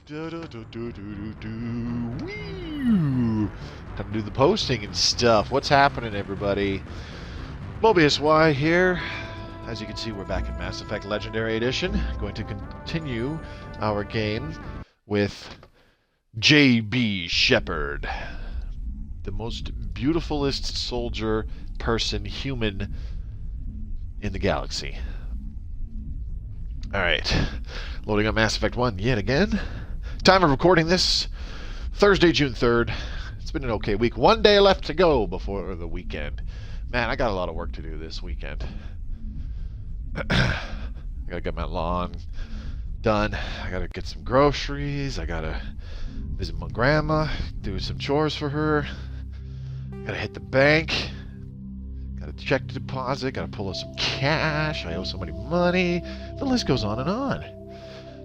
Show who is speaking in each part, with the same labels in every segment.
Speaker 1: Woo! Time to do the posting and stuff. What's happening, everybody? Mobius Y here. As you can see, we're back in Mass Effect Legendary Edition. Going to continue our game with J.B. Shepard, the most beautifulest soldier, person, human in the galaxy. Alright, loading up Mass Effect 1 yet again. Time of recording this, Thursday, June 3rd. It's been an okay week. One day left to go before the weekend. Man, I got a lot of work to do this weekend. I gotta get my lawn done. I gotta get some groceries. I gotta visit my grandma, do some chores for her. Gotta hit the bank. Gotta check the deposit. Gotta pull out some cash. I owe somebody money. The list goes on and on.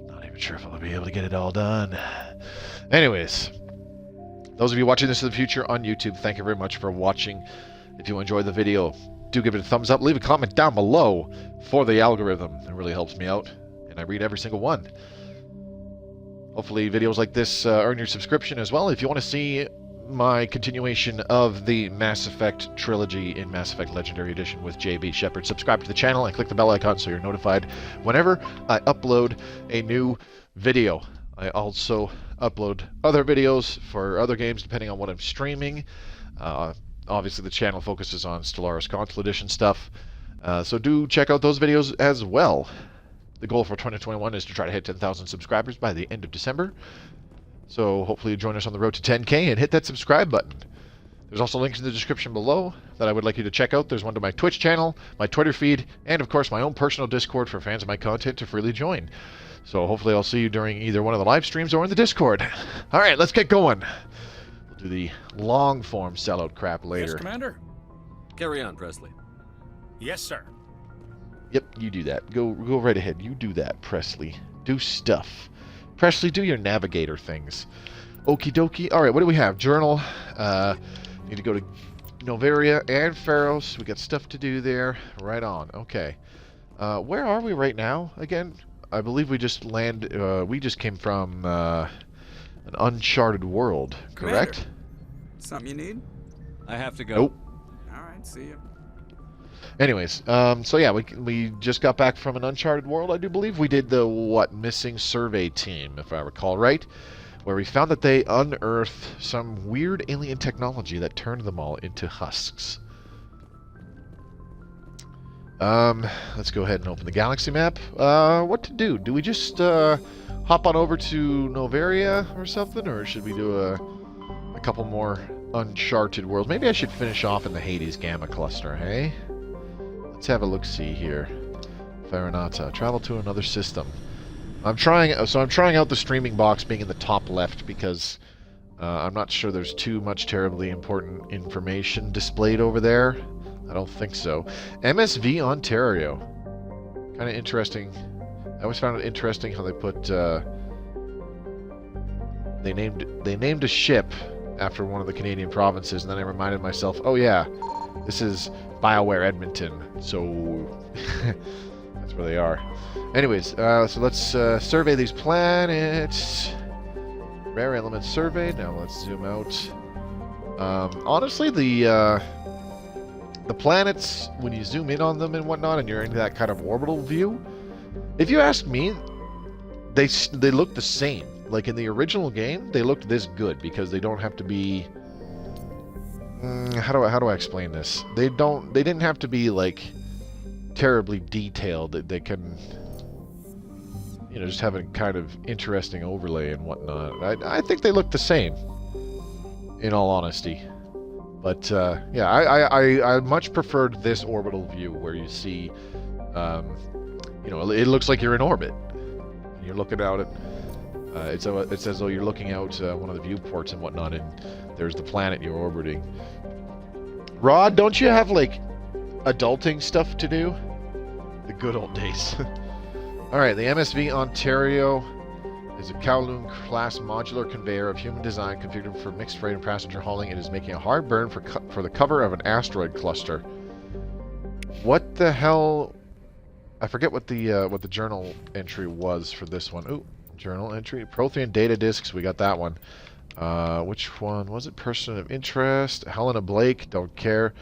Speaker 1: Not even sure if I'll be able to get it all done. Anyways, those of you watching this in the future on YouTube, thank you very much for watching. If you enjoyed the video, do give it a thumbs up. Leave a comment down below for the algorithm. It really helps me out, and I read every single one. Hopefully videos like this earn your subscription as well. If you want to see my continuation of the Mass Effect trilogy in Mass Effect Legendary Edition with J.B. Shepard, subscribe to the channel and click the bell icon so you're notified whenever I upload a new video. I also upload other videos for other games depending on what I'm streaming. Obviously the channel focuses on Stellaris Console Edition stuff, so do check out those videos as well. The goal for 2021 is to try to hit 10,000 subscribers by the end of December. So hopefully you join us on the road to 10K and hit that subscribe button. There's also links in the description below that I would like you to check out. There's one to my Twitch channel, my Twitter feed, and of course my own personal Discord for fans of my content to freely join. So hopefully I'll see you during either one of the live streams or in the Discord. Alright, let's get going. We'll do the long form sellout crap later.
Speaker 2: Yes, Commander.
Speaker 3: Carry on, Presley.
Speaker 2: Yes, sir.
Speaker 1: Yep, you do that. Go right ahead. You do that, Presley. Do stuff. Presley, do your navigator things. Okie dokie. Alright, what do we have? Journal. Need to go to Novaria and Pharos. We got stuff to do there. Right on. Okay. Where are we right now again? I believe we just we just came from an uncharted world, correct?
Speaker 4: Commander, something you need?
Speaker 3: I have to go.
Speaker 1: Nope.
Speaker 4: Alright, see ya.
Speaker 1: Anyways, so yeah, we just got back from an uncharted world, I do believe. We did the, missing survey team, if I recall right, where we found that they unearthed some weird alien technology that turned them all into husks. Let's go ahead and open the galaxy map. What to do? Do we just hop on over to Novaria or something, or should we do a couple more uncharted worlds? Maybe I should finish off in the Hades Gamma Cluster, hey? Let's have a look-see here. Farinata. Travel to another system. I'm trying out the streaming box being in the top left because I'm not sure there's too much terribly important information displayed over there. I don't think so. MSV Ontario. Kind of interesting. I always found it interesting how they put they named a ship after one of the Canadian provinces, and then I reminded myself, oh yeah, this is BioWare Edmonton, so that's where they are. Anyways, so let's survey these planets. Rare elements surveyed. Now let's zoom out. Honestly, the planets, when you zoom in on them and whatnot, and you're in that kind of orbital view, if you ask me, they look the same. Like in the original game, they looked this good because they don't have to be. How do I explain this? They didn't have to be like terribly detailed. They can, you know, just have a kind of interesting overlay and whatnot. I think they look the same, in all honesty. But yeah, I much preferred this orbital view where you see, you know, it looks like you're in orbit. You're looking out at. It's as though you're looking out one of the viewports and whatnot, and there's the planet you're orbiting. Rod, don't you have, like, adulting stuff to do? The good old days. Alright, the MSV Ontario is a Kowloon-class modular conveyor of human design configured for mixed freight and passenger hauling. It is making a hard burn for the cover of an asteroid cluster. What the hell? I forget what the journal entry was for this one. Ooh. Journal entry. Prothean data discs. We got that one. Which one was it? Person of interest. Helena Blake. Don't care.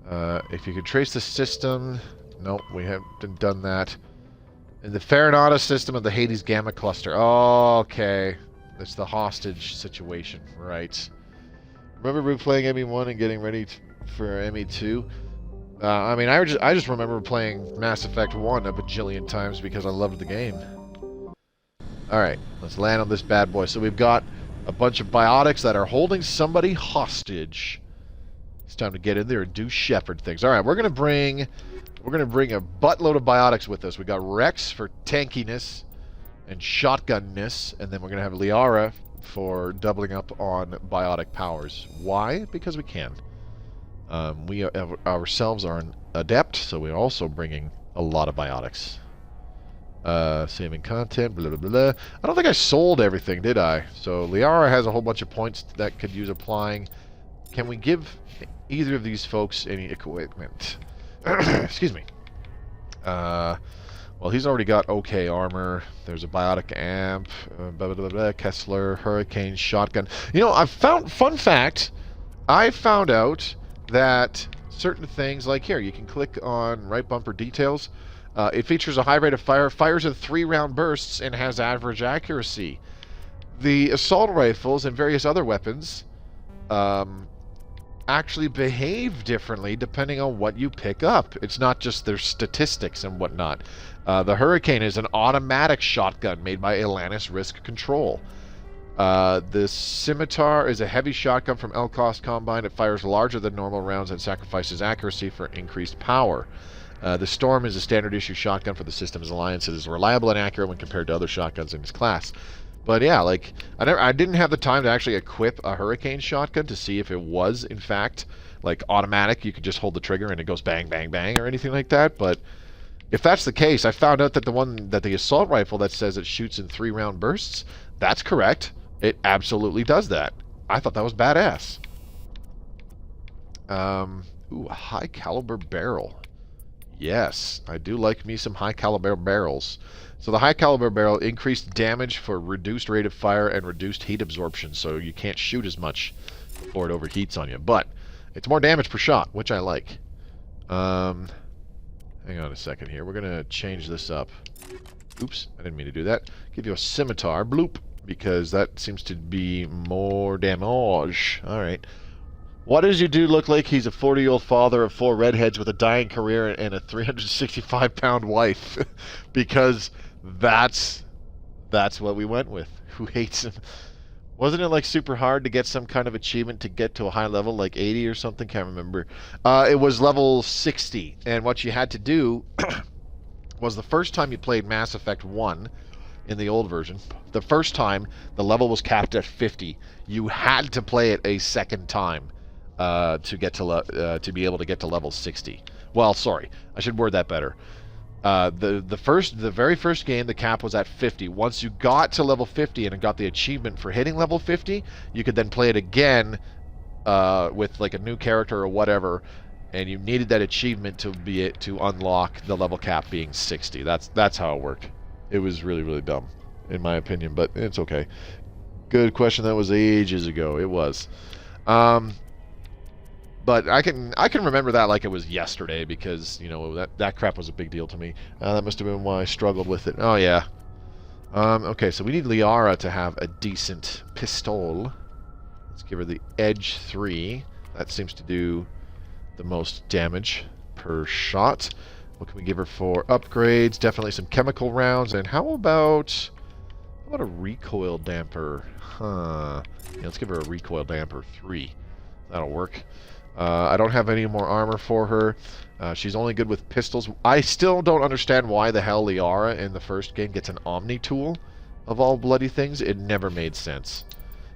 Speaker 1: If you could trace the system. Nope, we haven't done that. In the Farinata system of the Hades Gamma Cluster. Oh, okay. It's the hostage situation. Right. Remember replaying ME1 and getting ready for ME2? I mean, I just remember playing Mass Effect 1 a bajillion times because I loved the game. Alright, let's land on this bad boy. So we've got a bunch of biotics that are holding somebody hostage. It's time to get in there and do Shepard things. Alright, we're gonna bring a buttload of biotics with us. We got Rex for tankiness and shotgunness, and then we're gonna have Liara for doubling up on biotic powers. Why? Because we can. We ourselves are an adept, so we're also bringing a lot of biotics. Saving content, blah, blah, blah. I don't think I sold everything, did I? So Liara has a whole bunch of points that could use applying. Can we give either of these folks any equipment? Excuse me. Well, he's already got okay armor. There's a biotic amp, blah, blah, blah, blah, Kessler, hurricane, shotgun. You know, fun fact, I found out that certain things, like here, you can click on right bumper details. It features a high rate of fire, fires in 3-round bursts, and has average accuracy. The assault rifles and various other weapons actually behave differently depending on what you pick up. It's not just their statistics and whatnot. The Hurricane is an automatic shotgun made by Atlantis Risk Control. The Scimitar is a heavy shotgun from Elkost Combine. It fires larger than normal rounds and sacrifices accuracy for increased power. The Storm is a standard issue shotgun for the Systems Alliance. It is reliable and accurate when compared to other shotguns in its class. But yeah, like I didn't have the time to actually equip a Hurricane shotgun to see if it was in fact like automatic. You could just hold the trigger and it goes bang, bang, bang, or anything like that. But if that's the case, I found out that the assault rifle that says it shoots in 3-round bursts, that's correct. It absolutely does that. I thought that was badass. Ooh, a high caliber barrel. Yes, I do like me some high caliber barrels. So the high caliber barrel increased damage for reduced rate of fire and reduced heat absorption, so you can't shoot as much before it overheats on you. But it's more damage per shot, which I like. Hang on a second here. We're gonna change this up. Oops, I didn't mean to do that. Give you a scimitar, bloop, because that seems to be more damage. All right. What does your dude look like? He's a 40-year-old father of 4 redheads with a dying career and a 365-pound wife. Because that's what we went with. Who hates him? Wasn't it like super hard to get some kind of achievement to get to a high level, like 80 or something? Can't remember. It was level 60. And what you had to do was the first time you played Mass Effect 1 in the old version, the first time the level was capped at 50. You had to play it a second time. To be able to get to level 60. Well, sorry, I should word that better. The very first game, the cap was at 50. Once you got to level 50 and got the achievement for hitting level 50, you could then play it again with like a new character or whatever, and you needed that achievement to unlock the level cap being 60. That's how it worked. It was really, really dumb, in my opinion, but it's okay. Good question. That was ages ago. It was. But I can remember that like it was yesterday because, you know, that crap was a big deal to me. That must have been why I struggled with it. Oh, yeah. Okay, so we need Liara to have a decent pistol. Let's give her the Edge 3. That seems to do the most damage per shot. What can we give her for upgrades? Definitely some chemical rounds. And how about a recoil damper? Huh. Yeah, let's give her a recoil damper 3. That'll work. I don't have any more armor for her. She's only good with pistols. I still don't understand why the hell Liara in the first game gets an Omni tool of all bloody things. It never made sense.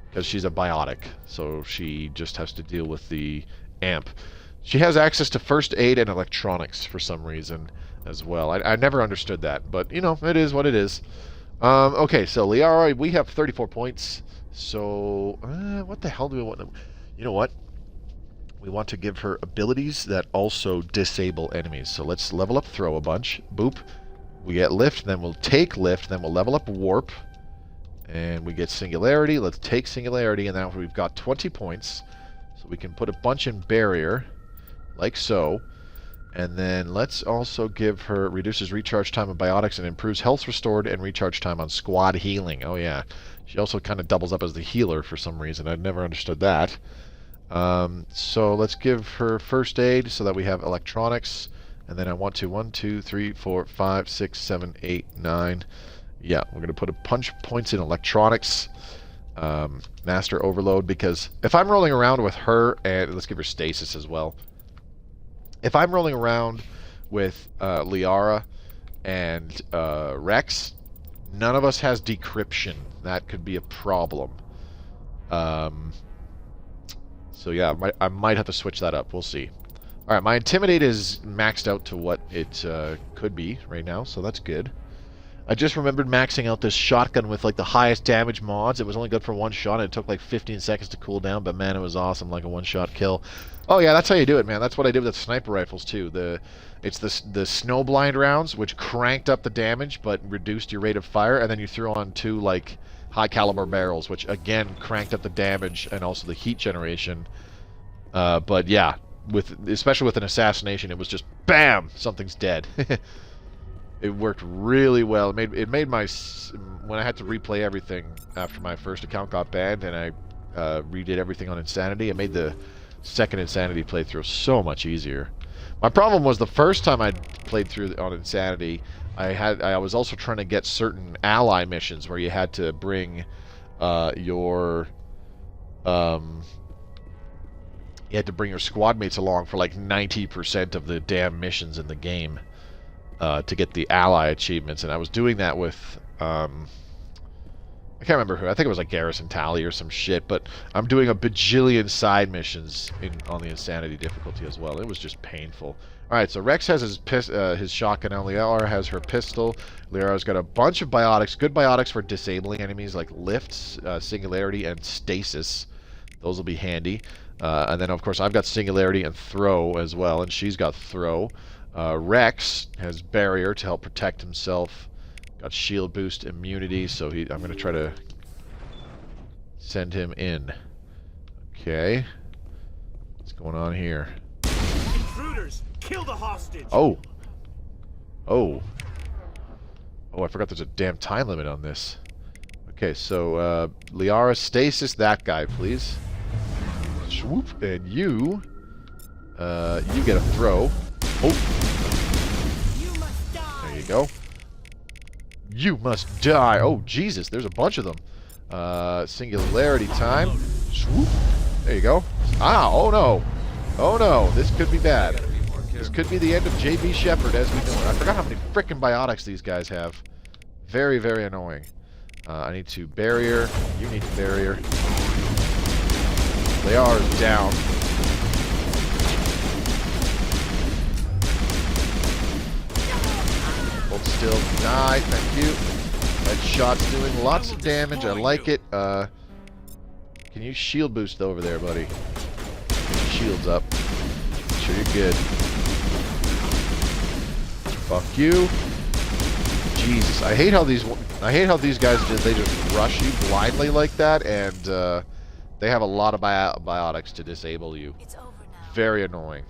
Speaker 1: Because she's a biotic, so she just has to deal with the amp. She has access to first aid and electronics for some reason as well. I never understood that, but, you know, it is what it is. Okay, so Liara, we have 34 points. So, what the hell do we want to... You know what? We want to give her abilities that also disable enemies. So let's level up throw a bunch. Boop. We get lift, then we'll take lift, then we'll level up warp. And we get Singularity. Let's take Singularity, and now we've got 20 points. So we can put a bunch in Barrier, like so. And then let's also give her reduces recharge time on biotics and improves health restored and recharge time on squad healing. Oh yeah. She also kind of doubles up as the healer for some reason. I've never understood that. So let's give her first aid so that we have electronics. And then I want to 1, 2, 3, 4, 5, 6, 7, 8, 9. Yeah, we're going to put a bunch of points in electronics. Master overload, because if I'm rolling around with her, and let's give her stasis as well. If I'm rolling around with Liara and Rex, none of us has decryption. That could be a problem. So yeah, I might have to switch that up. We'll see. Alright, my Intimidate is maxed out to what it could be right now, so that's good. I just remembered maxing out this shotgun with like the highest damage mods. It was only good for one shot, and it took like 15 seconds to cool down, but man, it was awesome, like a one-shot kill. Oh yeah, that's how you do it, man. That's what I did with the sniper rifles too. It's the snowblind rounds, which cranked up the damage but reduced your rate of fire, and then you threw on 2 like high caliber barrels, which again cranked up the damage and also the heat generation. But yeah, especially with an assassination, it was just BAM! Something's dead. It worked really well. It made my, when I had to replay everything after my first account got banned and I redid everything on Insanity, it made the second Insanity playthrough so much easier. My problem was the first time I played through on Insanity, I was also trying to get certain ally missions where you had to bring your squadmates along for like 90% of the damn missions in the game. To get the ally achievements, and I was doing that with I can't remember who. I think it was like Garrison Tally or some shit, but I'm doing a bajillion side missions on the Insanity difficulty as well. It was just painful. Alright, so Rex has his shotgun now. Liara has her pistol. Liara's got a bunch of biotics, good biotics for disabling enemies like lifts, singularity, and stasis. Those will be handy. And then of course I've got singularity and throw as well, and she's got throw. Rex has barrier to help protect himself. Got shield boost, immunity, so I'm going to try to send him in. Okay. What's going on here?
Speaker 2: Intruders! Kill the hostage!
Speaker 1: Oh! Oh! Oh, I forgot there's a damn time limit on this. Okay, so, Liara, stasis that guy, please. Swoop, and you get a throw. Oh! There you go. You must die! Oh, Jesus, there's a bunch of them. Singularity time. Swoop! There you go. Ah, oh no! Oh no, this could be bad. This could be the end of JB Shepard as we know it. I forgot how many frickin' biotics these guys have. Very, very annoying. I need to barrier. You need to barrier. They are down. Hold still. Die. Thank you. That shot's doing lots of damage. I like it. Can you shield boost over there, buddy? Get your shields up. Make sure you're good. Fuck you. Jesus, I hate how these guys they just rush you blindly like that, and they have a lot of biotics to disable you.
Speaker 5: It's over now.
Speaker 1: Very annoying.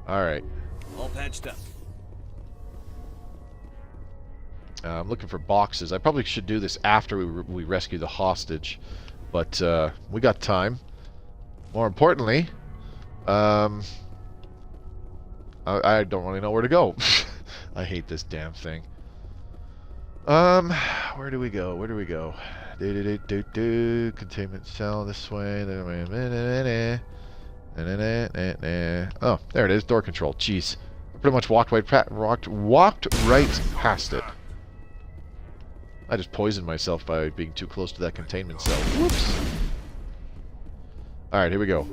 Speaker 1: Alright.
Speaker 3: All patched up.
Speaker 1: I'm looking for boxes. I probably should do this after we rescue the hostage, but we got time. More importantly, I don't really know where to go. I hate this damn thing. Where do we go? Where do we go? Containment cell this way. Oh, there it is. Door control. Jeez, I pretty much walked right past it. I just poisoned myself by being too close to that containment cell. Whoops. All right, here we go.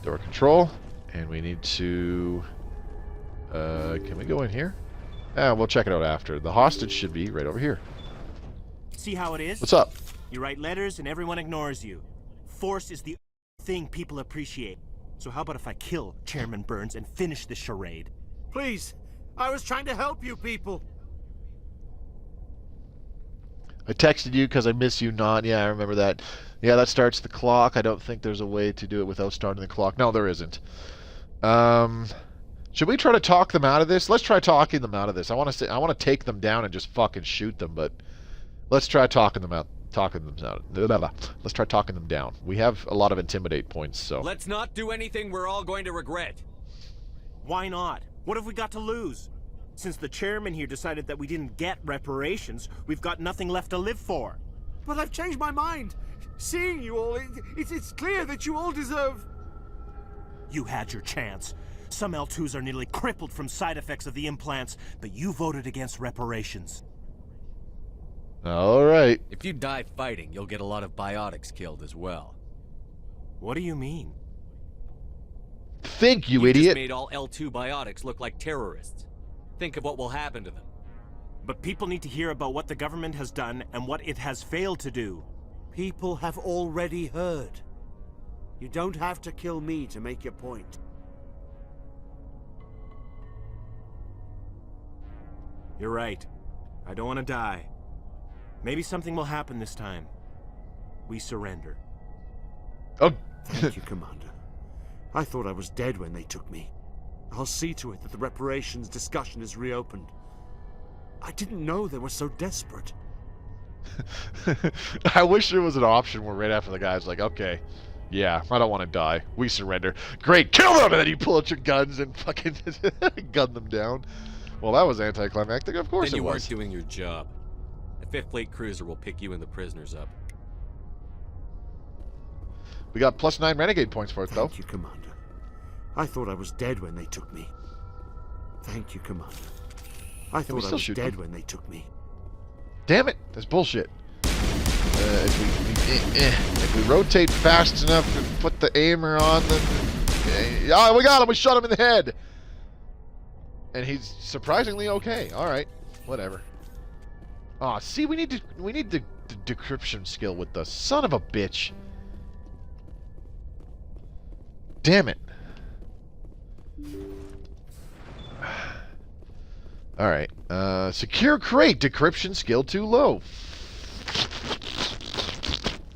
Speaker 1: Door control, and we need to. Can we go in here? We'll check it out after. The hostage should be right over here.
Speaker 2: See how it is?
Speaker 1: What's up?
Speaker 2: You write letters and everyone ignores you. Force is the thing people appreciate. So how about if I kill Chairman Burns and finish this charade? Please, I was trying to help you people.
Speaker 1: I texted you because I miss you not. Yeah, I remember that. Yeah, that starts the clock. I don't think there's a way to do it without starting the clock. No, there isn't. Should we try to talk them out of this? Let's try talking them out of this. I want to take them down and just fucking shoot them, but let's try talking them out. Let's try talking them down. We have a lot of intimidate points, so.
Speaker 3: Let's not do anything we're all going to regret.
Speaker 2: Why not? What have we got to lose? Since the chairman here decided that we didn't get reparations, we've got nothing left to live for.
Speaker 5: But I've changed my mind. Seeing you all, it's clear that you all deserve...
Speaker 2: You had your chance. Some L2s are nearly crippled from side effects of the implants, but you voted against reparations.
Speaker 1: All right.
Speaker 3: If you die fighting, you'll get a lot of biotics killed as well.
Speaker 2: What do you mean?
Speaker 1: Think, you
Speaker 3: You
Speaker 1: idiot.
Speaker 3: just made all L2 biotics look like terrorists. Think of what will happen to them.
Speaker 2: But people need to hear about what the government has done and what it has failed to do.
Speaker 5: People have already heard. You don't have to kill me to make your point.
Speaker 2: You're right. I don't want to die. Maybe something will happen this time. We surrender.
Speaker 1: Oh.
Speaker 5: Thank you, Commander. I thought I was dead when they took me. I'll see to it that the reparations discussion is reopened. I didn't know they were so desperate.
Speaker 1: I wish there was an option where right after the guy's like, okay, yeah, I don't want to die. We surrender. Great, kill them! And then you pull out your guns and fucking gun them down. Well, that was anticlimactic. Of course
Speaker 3: Then
Speaker 1: it
Speaker 3: you
Speaker 1: was.
Speaker 3: weren't doing your job. The 5th Fleet cruiser will pick you and the prisoners up.
Speaker 1: We got +9 renegade points for it, though.
Speaker 5: Thank you, Commander. I thought I was dead when they took me. Thank you, Commander. I
Speaker 1: Can we
Speaker 5: thought I
Speaker 1: still
Speaker 5: was
Speaker 1: shoot
Speaker 5: dead
Speaker 1: them?
Speaker 5: when they took me.
Speaker 1: Damn it! That's bullshit. If we rotate fast enough and put the aimer on them... Oh, we got him! We shot him in the head! And he's surprisingly okay. Alright. Whatever. Aw, see, we need the decryption skill with the son of a bitch. Damn it. Alright. Secure crate. Decryption skill too low.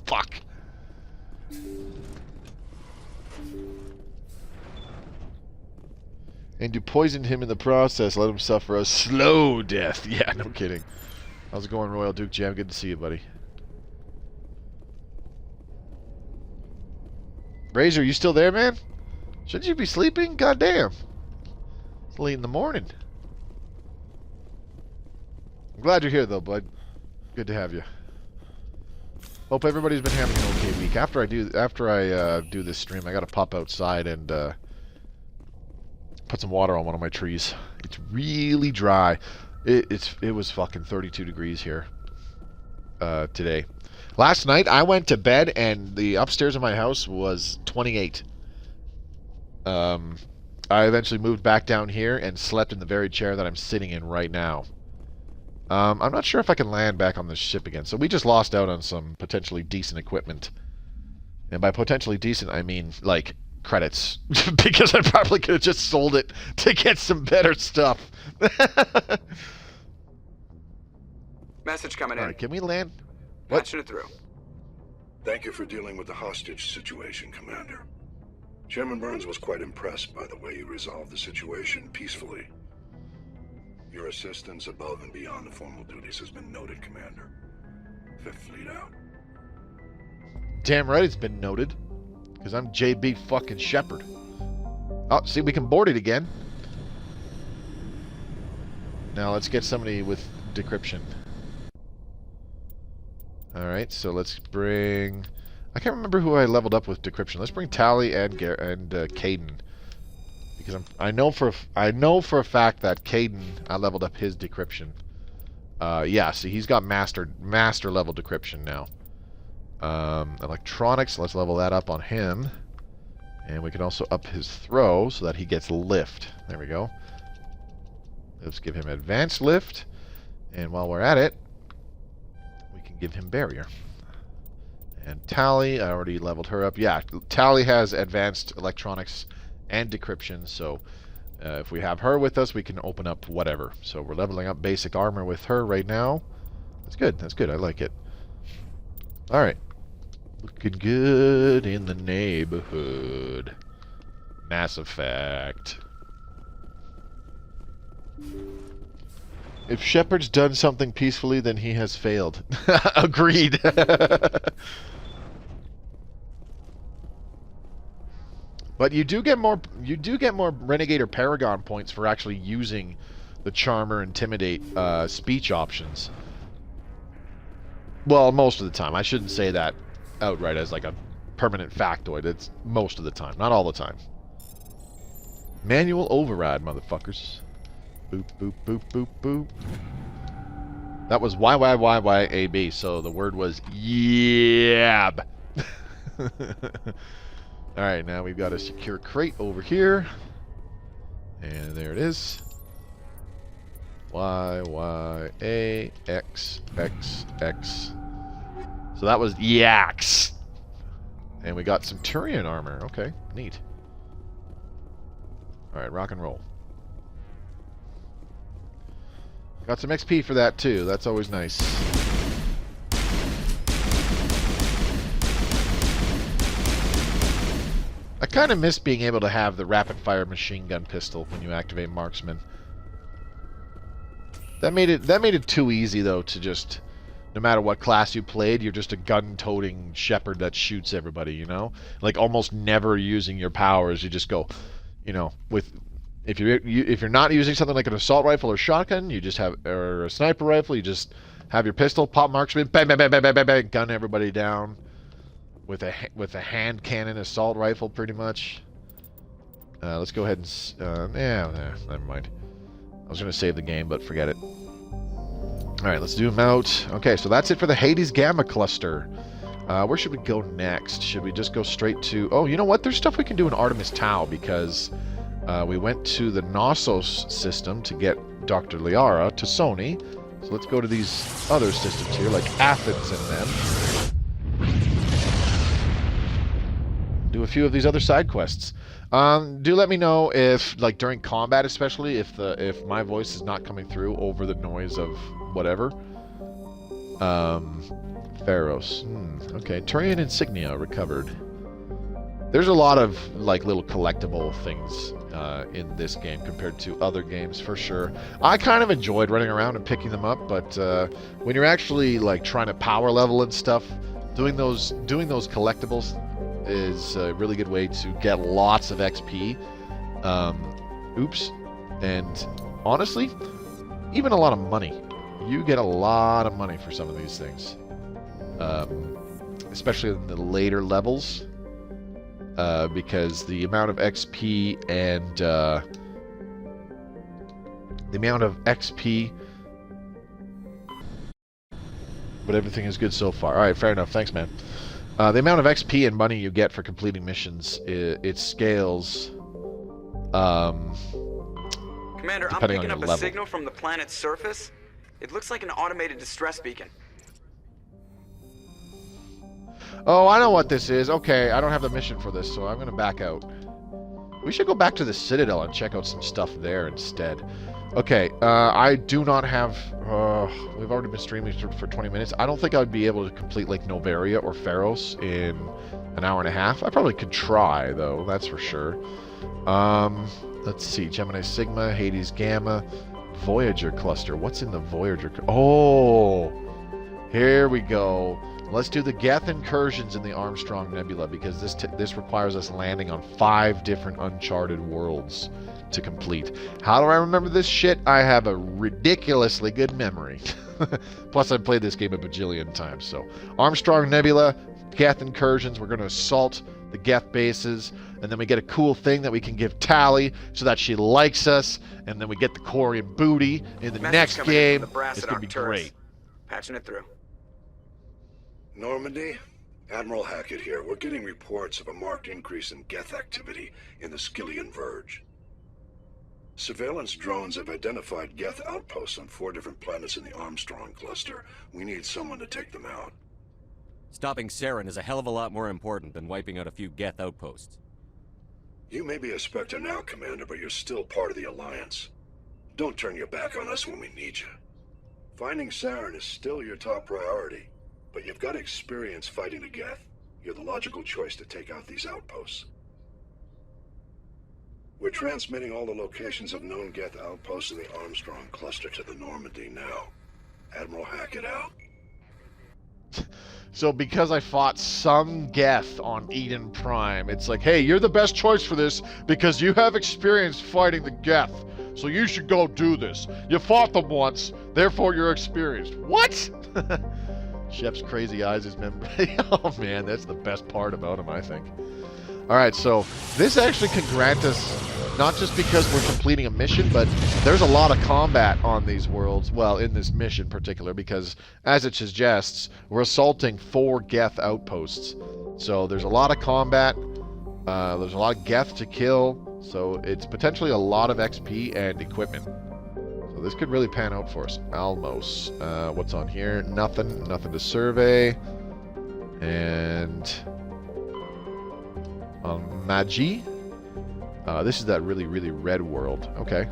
Speaker 1: Fuck. And you poisoned him in the process. Let him suffer a slow death. Yeah, no kidding. How's it going, Royal Duke Jam? Good to see you, buddy. Razor, you still there, man? Shouldn't you be sleeping? Goddamn. It's late in the morning. I'm glad you're here, though, bud. Good to have you. Hope everybody's been having an okay week. After I do this stream, I gotta pop outside and put some water on one of my trees. It's really dry. It was fucking 32 degrees here today. Last night I went to bed and the upstairs of my house was 28. I eventually moved back down here and slept in the very chair that I'm sitting in right now. I'm not sure if I can land back on this ship again. So we just lost out on some potentially decent equipment. And by potentially decent, I mean, like, credits. Because I probably could have just sold it to get some better stuff.
Speaker 4: Message coming in.
Speaker 1: Alright, can we land? What?
Speaker 4: Patching it through.
Speaker 6: Thank you for dealing with the hostage situation, Commander. Chairman Burns was quite impressed by the way you resolved the situation peacefully. Your assistance above and beyond the formal duties has been noted, Commander. 5th Fleet out.
Speaker 1: Damn right it's been noted. Because I'm JB fucking Shepard. Oh, see, we can board it again. Now let's get somebody with decryption. Alright, so let's bring... I can't remember who I leveled up with decryption. Let's bring Tally and Caden. Because I know for a fact that Caden, I leveled up his decryption. Yeah, see, he's got master level decryption now. Electronics, let's level that up on him. And we can also up his throw so that he gets lift. There we go. Let's give him advanced lift. And while we're at it, we can give him barrier. And Tally, I already leveled her up. Yeah, Tally has advanced electronics and decryption, so if we have her with us, we can open up whatever. So we're leveling up basic armor with her right now. That's good. That's good. I like it. All right. Looking good in the neighborhood. Mass Effect. If Shepard's done something peacefully, then he has failed. Agreed. But you do get more Renegade or Paragon points for actually using the Charmer Intimidate speech options. Well, most of the time. I shouldn't say that outright as like a permanent factoid. It's most of the time, not all the time. Manual override, motherfuckers. Boop, boop, boop, boop, boop. That was YYYYAB, so the word was yab. Alright, now we've got a secure crate over here. And there it is. Y, Y, A, X, X, X. So that was Yaks. And we got some Turian armor. Okay, neat. Alright, rock and roll. Got some XP for that too. That's always nice. I kind of miss being able to have the rapid-fire machine gun pistol when you activate Marksman. That made it too easy though to just, no matter what class you played, you're just a gun-toting Shepard that shoots everybody. You know, like almost never using your powers. You just go, you know, with. If you're not using something like an assault rifle or shotgun, you just have, or a sniper rifle, you just have your pistol, pop Marksman, bang, bang, bang, bang, bang, bang, bang, gun everybody down with a hand cannon assault rifle, pretty much. Let's go ahead and never mind. I was gonna save the game, but forget it. All right, let's zoom out. Okay, so that's it for the Hades Gamma Cluster. Where should we go next? Should we just go straight to? Oh, you know what? There's stuff we can do in Artemis Tau because. We went to the Knossos system to get Dr. Liara to Sony. So let's go to these other systems here, like Athens and them. Do a few of these other side quests. Do let me know if, like during combat especially, if my voice is not coming through over the noise of whatever. Pharos. Okay, Turian insignia recovered. There's a lot of like little collectible things in this game compared to other games for sure. I kind of enjoyed running around and picking them up, but when you're actually like trying to power level and stuff, doing those collectibles is a really good way to get lots of XP. And honestly, even a lot of money. You get a lot of money for some of these things, especially in the later levels. Because the amount of XP and but everything is good so far. Alright, fair enough. Thanks, man. The amount of XP and money you get for completing missions, it scales
Speaker 4: Commander, I'm
Speaker 1: depending on
Speaker 4: picking
Speaker 1: your
Speaker 4: up a
Speaker 1: level.
Speaker 4: signal from the planet's surface. It looks like an automated distress beacon.
Speaker 1: Oh, I know what this is. Okay, I don't have the mission for this, so I'm going to back out. We should go back to the Citadel and check out some stuff there instead. Okay, I do not have... we've already been streaming for 20 minutes. I don't think I'd be able to complete, like, Novaria or Pharos in an hour and a half. I probably could try, though, that's for sure. Let's see. Gemini Sigma, Hades Gamma, Voyager Cluster. What's in the Voyager... Oh! Here we go. Let's do the Geth Incursions in the Armstrong Nebula, because this requires us landing on 5 different uncharted worlds to complete. How do I remember this shit? I have a ridiculously good memory. Plus, I've played this game a bajillion times. So, Armstrong Nebula, Geth Incursions. We're going to assault the Geth bases, and then we get a cool thing that we can give Tally so that she likes us, and then we get the Corian booty in the next game. It's going to be great.
Speaker 4: Patching it through.
Speaker 6: Normandy? Admiral Hackett here. We're getting reports of a marked increase in Geth activity in the Skyllian Verge. Surveillance drones have identified Geth outposts on 4 different planets in the Armstrong Cluster. We need someone to take them out.
Speaker 3: Stopping Saren is a hell of a lot more important than wiping out a few Geth outposts.
Speaker 6: You may be a Spectre now, Commander, but you're still part of the Alliance. Don't turn your back on us when we need you. Finding Saren is still your top priority, but you've got experience fighting the Geth. You're the logical choice to take out these outposts. We're transmitting all the locations of known Geth outposts in the Armstrong Cluster to the Normandy now. Admiral, hack it out.
Speaker 1: So because I fought some Geth on Eden Prime, it's like, hey, you're the best choice for this because you have experience fighting the Geth. So you should go do this. You fought them once, therefore you're experienced. What? Shep's crazy eyes is memory. Oh man, that's the best part about him, I think. Alright, so this actually can grant us, not just because we're completing a mission, but there's a lot of combat on these worlds, well, in this mission in particular, because, as it suggests, we're assaulting 4 Geth outposts. So there's a lot of combat, there's a lot of Geth to kill, so it's potentially a lot of XP and equipment. So this could really pan out for us. Almos. What's on here? Nothing to survey. And... Magi. This is that really, really red world. Okay.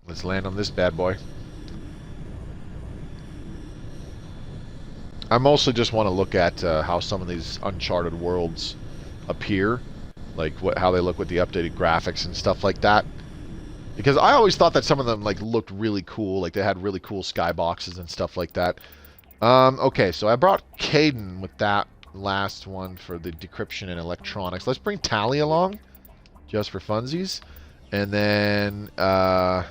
Speaker 1: Let's land on this bad boy. I mostly just want to look at how some of these Uncharted worlds appear. Like how they look with the updated graphics and stuff like that. Because I always thought that some of them like looked really cool. Like they had really cool skyboxes and stuff like that. Okay, so I brought Caden with that last one for the decryption and electronics. Let's bring Tally along, just for funsies, and then we'll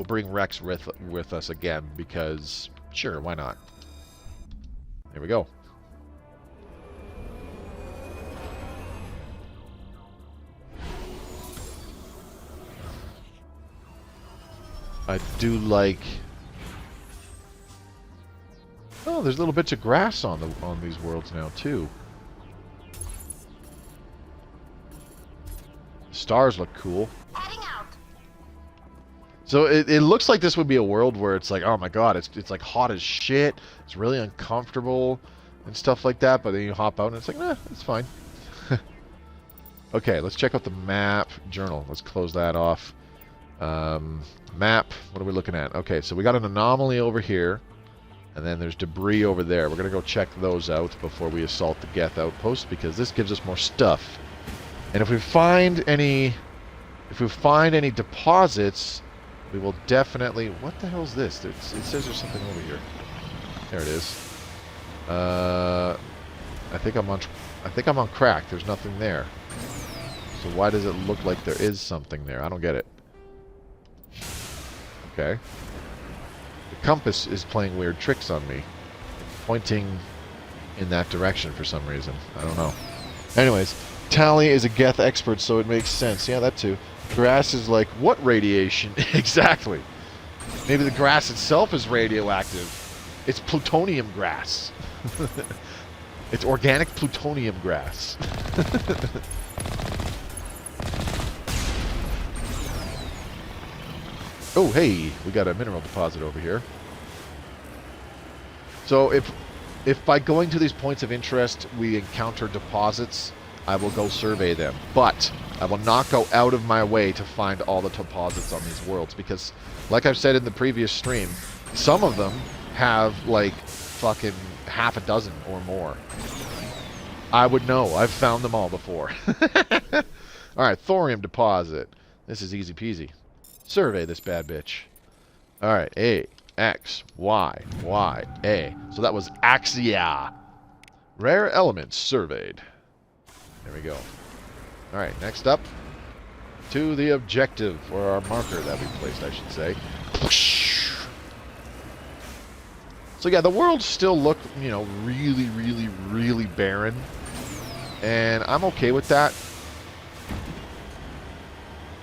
Speaker 1: bring Rex with us again because sure, why not? There we go. I do like. Oh, there's little bits of grass on these worlds now too. Stars look cool.
Speaker 7: Heading out.
Speaker 1: So it looks like this would be a world where it's like, oh my god, it's like hot as shit. It's really uncomfortable and stuff like that. But then you hop out and it's like, nah, it's fine. Okay, let's check out the map journal. Let's close that off. Map. What are we looking at? Okay, so we got an anomaly over here. And then there's debris over there. We're going to go check those out before we assault the Geth outpost because this gives us more stuff. And if we find any deposits, we will definitely... What the hell is this? It says there's something over here. There it is. I think I'm on crack. There's nothing there. So why does it look like there is something there? I don't get it. Okay. The compass is playing weird tricks on me. Pointing in that direction for some reason. I don't know. Anyways, Tally is a Geth expert, so it makes sense. Yeah, that too. Grass is like, what radiation? Exactly. Maybe the grass itself is radioactive. It's plutonium grass. It's organic plutonium grass. Oh, hey, we got a mineral deposit over here. So if by going to these points of interest we encounter deposits, I will go survey them. But I will not go out of my way to find all the deposits on these worlds because, like I've said in the previous stream, some of them have like fucking half a dozen or more. I would know. I've found them all before. Alright, Thorium Deposit. This is easy peasy. Survey this bad bitch. Alright, A, X, Y, Y, A. So that was Axia. Rare elements surveyed. There we go. Alright, next up. To the objective, or our marker that we placed, I should say. So yeah, the worlds still look, you know, really, really, really barren. And I'm okay with that.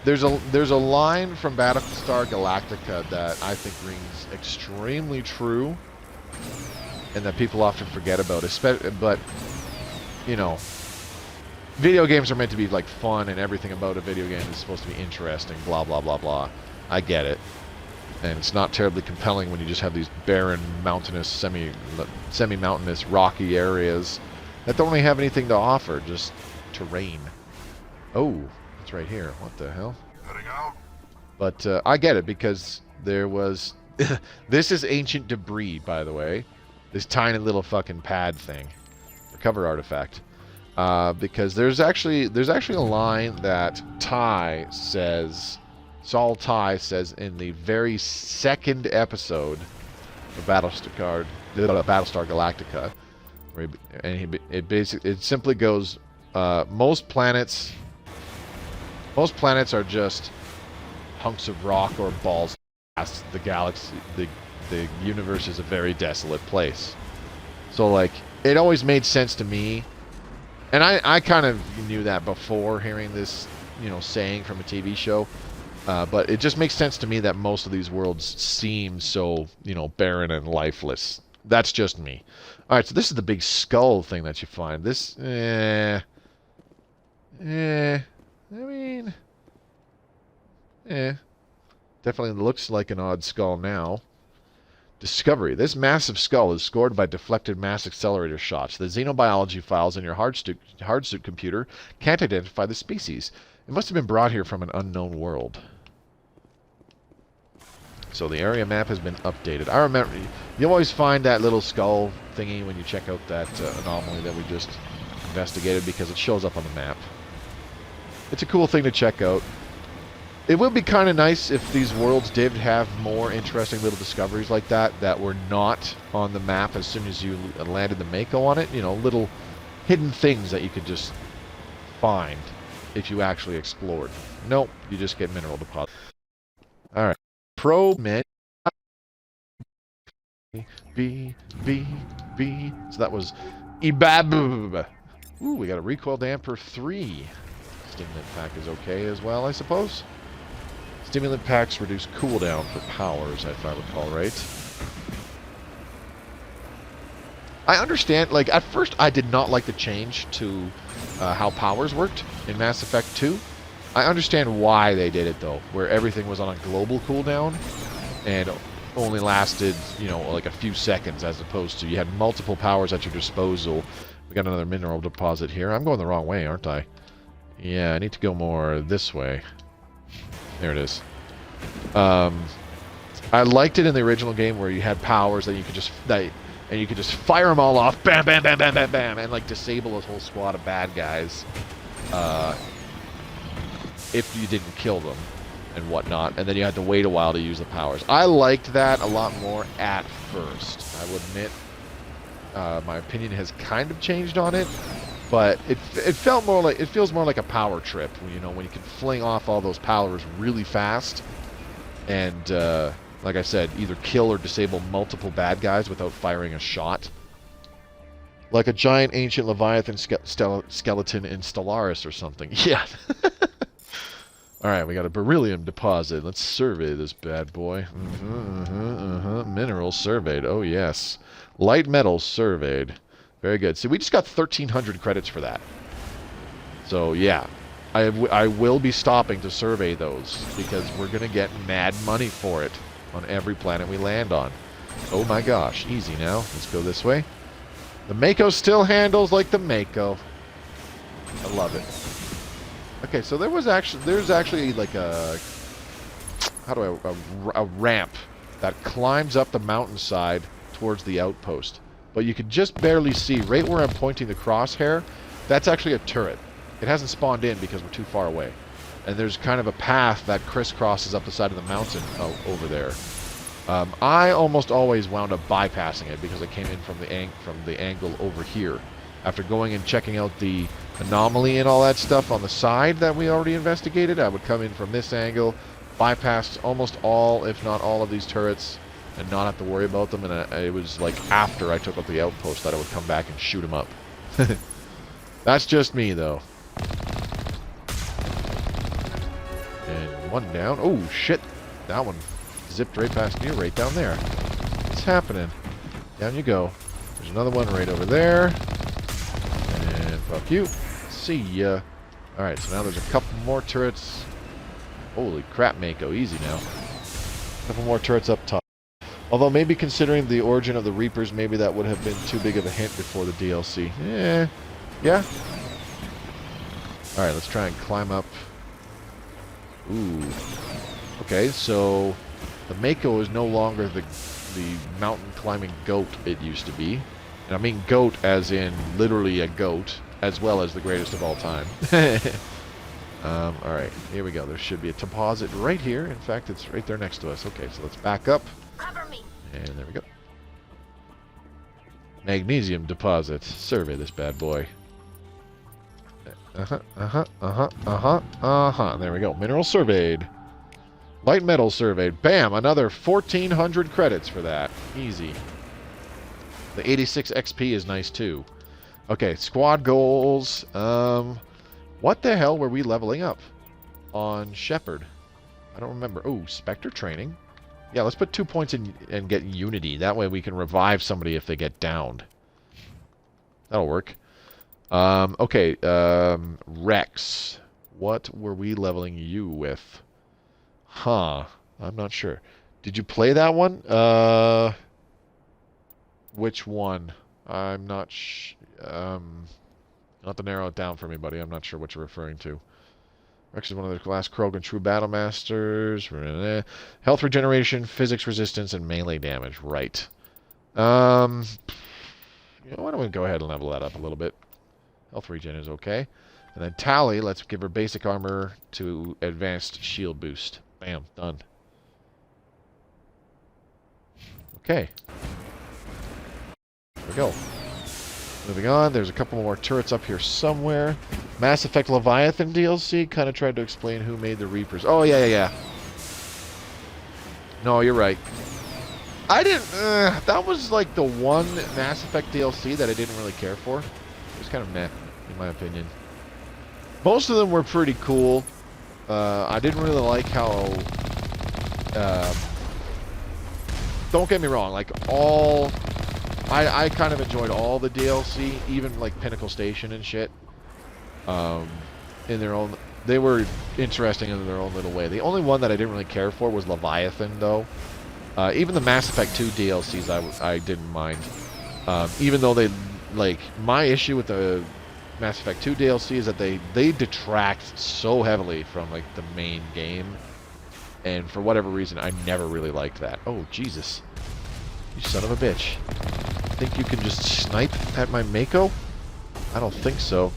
Speaker 1: There's a line from Battlestar Galactica that I think rings extremely true, and that people often forget about. But you know, video games are meant to be like fun, and everything about a video game is supposed to be interesting. Blah blah blah blah. I get it, and it's not terribly compelling when you just have these barren, mountainous, semi-mountainous, rocky areas that don't really have anything to offer, just terrain. Oh. It's right here. What the hell?
Speaker 6: Heading out.
Speaker 1: But I get it because there was... This is ancient debris, by the way. This tiny little fucking pad thing. Recover artifact. Because there's actually a line that Saul Ty says in the very second episode of Battlestar Galactica, it simply goes, most planets are just hunks of rock or balls. The galaxy, the universe is a very desolate place. So like, it always made sense to me, and I kind of knew that before hearing this, saying from a TV show. But it just makes sense to me that most of these worlds seem so, barren and lifeless. That's just me. All right, so this is the big skull thing that you find. This, I mean, definitely looks like an odd skull now. Discovery. This massive skull is scored by deflected mass accelerator shots. The xenobiology files in your hardsuit computer can't identify the species. It must have been brought here from an unknown world. So the area map has been updated. I remember, you always find that little skull thingy when you check out that anomaly that we just investigated, because it shows up on the map. It's a cool thing to check out. It would be kind of nice if these worlds did have more interesting little discoveries like that were not on the map as soon as you landed the Mako on it. Little hidden things that you could just find if you actually explored. Nope, you just get mineral deposit. Alright. Probe menu. B. So that was Ibab. Ooh, we got a recoil damper 3. Stimulant pack is okay as well, I suppose. Stimulant packs reduce cooldown for powers, if I recall right. I understand, like, at first I did not like the change to how powers worked in Mass Effect 2. I understand why they did it, though, where everything was on a global cooldown and only lasted, like a few seconds, as opposed to you had multiple powers at your disposal. We got another mineral deposit here. I'm going the wrong way, aren't I? Yeah, I need to go more this way. There it is. I liked it in the original game where you had powers that you could just fire them all off, bam, bam, bam, bam, bam, bam, and like disable a whole squad of bad guys if you didn't kill them and whatnot, and then you had to wait a while to use the powers. I liked that a lot more at first. I will admit, my opinion has kind of changed on it. But it feels more like a power trip, when you can fling off all those powers really fast, and like I said, either kill or disable multiple bad guys without firing a shot, like a giant ancient Leviathan skeleton in Stellaris or something. Yeah. All right, we got a Beryllium Deposit. Let's survey this bad boy. Minerals surveyed. Oh yes, light metals surveyed. Very good. So we just got 1,300 credits for that. So yeah, I will be stopping to survey those, because we're going to get mad money for it on every planet we land on. Oh my gosh, easy now. Let's go this way. The Mako still handles like the Mako. I love it. Okay, so there's actually like a ramp that climbs up the mountainside towards the outpost. But you can just barely see, right where I'm pointing the crosshair, that's actually a turret. It hasn't spawned in because we're too far away. And there's kind of a path that crisscrosses up the side of the mountain over there. I almost always wound up bypassing it because I came in from the angle over here. After going and checking out the anomaly and all that stuff on the side that we already investigated, I would come in from this angle, bypass almost all, if not all, of these turrets, and not have to worry about them. And it was like after I took out the outpost that I would come back and shoot them up. That's just me, though. And one down. Oh, shit. That one zipped right past you, right down there. What's happening? Down you go. There's another one right over there. And fuck you. See ya. Alright, so now there's a couple more turrets. Holy crap, Mako. Easy now. A couple more turrets up top. Although maybe considering the origin of the Reapers, maybe that would have been too big of a hint before the DLC. Yeah? Alright, let's try and climb up. Ooh. Okay, so The Mako is no longer the mountain climbing goat it used to be. And I mean goat as in literally a goat, as well as the greatest of all time. Alright, here we go. There should be a deposit right here. In fact, it's right there next to us. Okay, so let's back up.
Speaker 7: Cover me.
Speaker 1: And there we go. Magnesium Deposit. Survey this bad boy. There we go. Mineral surveyed. Light metal surveyed. Bam! Another 1,400 credits for that. Easy. The 86 XP is nice too. Okay, squad goals. What the hell were we leveling up on Shepard? I don't remember. Oh, Spectre training. Yeah, let's put 2 points in and get Unity. That way we can revive somebody if they get downed. That'll work. Okay, Rex. What were we leveling you with? Huh. I'm not sure. Did you play that one? Which one? I'm not you'll have to narrow it down for me, buddy. I'm not sure what you're referring to. Rex is one of the last Krogan true battle masters. Health regeneration, physics resistance, and melee damage. Right. Why don't we go ahead and level that up a little bit? Health regen is okay. And then Tally, let's give her basic armor to advanced shield boost. Bam, done. Okay. There we go. Moving on, there's a couple more turrets up here somewhere. Mass Effect Leviathan DLC kind of tried to explain who made the Reapers. Oh, yeah. No, you're right. I didn't... that was like the one Mass Effect DLC that I didn't really care for. It was kind of meh, in my opinion. Most of them were pretty cool. I didn't really like how... don't get me wrong, like all... I kind of enjoyed all the DLC, even like Pinnacle Station and shit. In their own... They were interesting in their own little way. The only one that I didn't really care for was Leviathan, though. Even the Mass Effect 2 DLCs I didn't mind. Even though they... Like, my issue with the Mass Effect 2 DLC is that they detract so heavily from, like, the main game. And for whatever reason, I never really liked that. Oh, Jesus. You son of a bitch. Think you can just snipe at my Mako? I don't think so.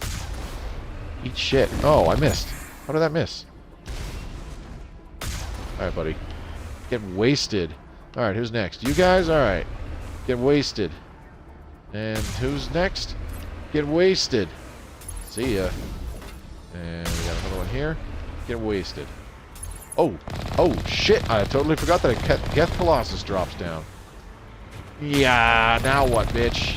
Speaker 1: Eat shit. Oh, I missed. How did that miss? Alright, buddy. Get wasted. Alright, who's next? You guys? Alright. Get wasted. And who's next? Get wasted. See ya. And we got another one here. Get wasted. Oh. Oh, shit. I totally forgot that a Geth Colossus drops down. Yeah, now what, bitch?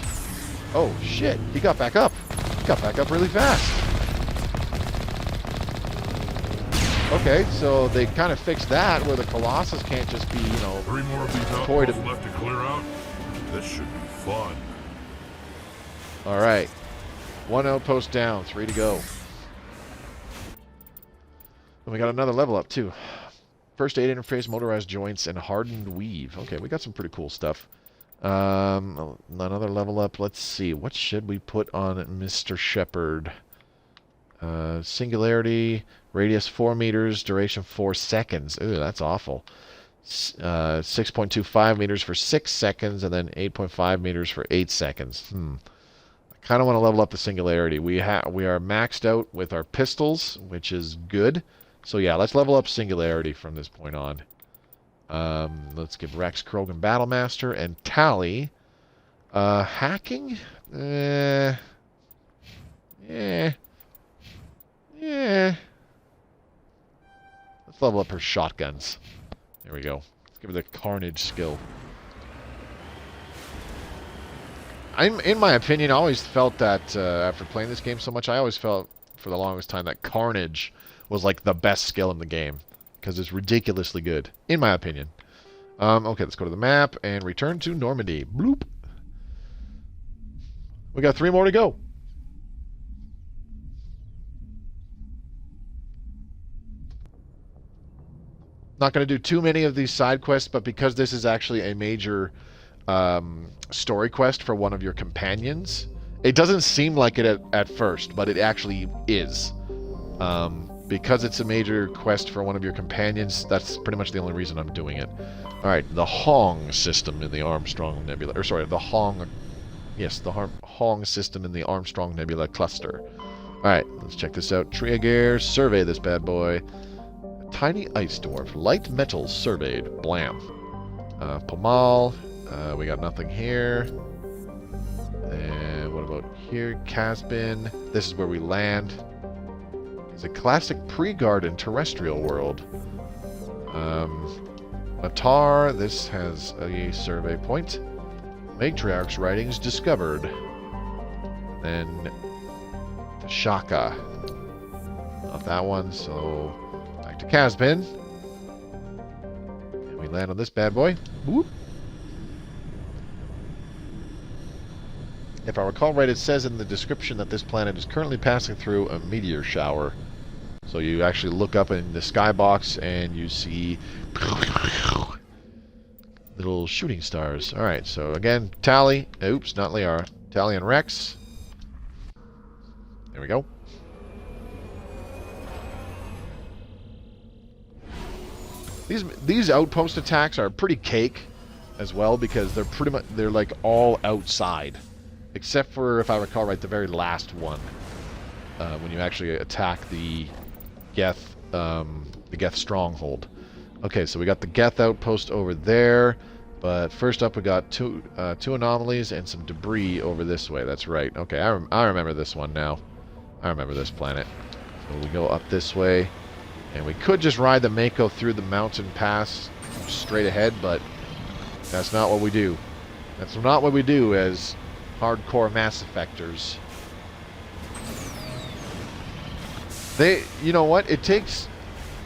Speaker 1: Oh, shit. He got back up. He got back up really fast. Okay, so they kind of fixed that, where the Colossus can't just be, you know,
Speaker 8: 3 more of these outposts left to clear out. This should be fun.
Speaker 1: Alright. 1 outpost down, 3 to go. And we got another level up, too. First aid interface, motorized joints, and hardened weave. Okay, we got some pretty cool stuff. Another level up. Let's see. What should we put on Mr. Shepard? Singularity, radius 4 meters, duration 4 seconds. Ooh, that's awful. 6.25 meters for 6 seconds, and then 8.5 meters for 8 seconds. I kind of want to level up the singularity. We are maxed out with our pistols, which is good. So yeah, let's level up singularity from this point on. Let's give Rex Krogan Battlemaster and Tally hacking. Yeah. Let's level up her shotguns. There we go. Let's give her the Carnage skill. In my opinion, I always felt that after playing this game so much, I always felt for the longest time that Carnage was like the best skill in the game. Because it's ridiculously good, in my opinion. Okay, let's go to the map and return to Normandy. Bloop. We got 3 more to go. Not going to do too many of these side quests, but because this is actually a major story quest for one of your companions, it doesn't seem like it at first, but it actually is. because it's a major quest for one of your companions, that's pretty much the only reason I'm doing it. Alright, the Hong system in the Armstrong Nebula. Or sorry, the Hong... Yes, the Hong system in the Armstrong Nebula cluster. Alright, let's check this out. Trigger, survey this bad boy. A tiny ice dwarf. Light metals surveyed. Blam. Pomal. We got nothing here. And what about here? Casbin. This is where we land. It's a classic pre-garden terrestrial world. Atar. This has a survey point. Matriarch's writings discovered. Then the Shaka. Not that one, so back to Casbin. And we land on this bad boy. Whoop. If I recall right, it says in the description that this planet is currently passing through a meteor shower. So you actually look up in the skybox and you see little shooting stars. Alright, so again, Tally. Oops, not Liara. Tally and Rex. There we go. These outpost attacks are pretty cake as well, because they're like all outside. Except for, if I recall right, the very last one. When you actually attack the Geth stronghold. Okay, so we got the Geth outpost over there. But first up, we got two anomalies and some debris over this way. That's right. Okay, I remember this one now. I remember this planet. So we go up this way. And we could just ride the Mako through the mountain pass straight ahead, but that's not what we do. That's not what we do as hardcore Mass Effectors. You know what? It takes...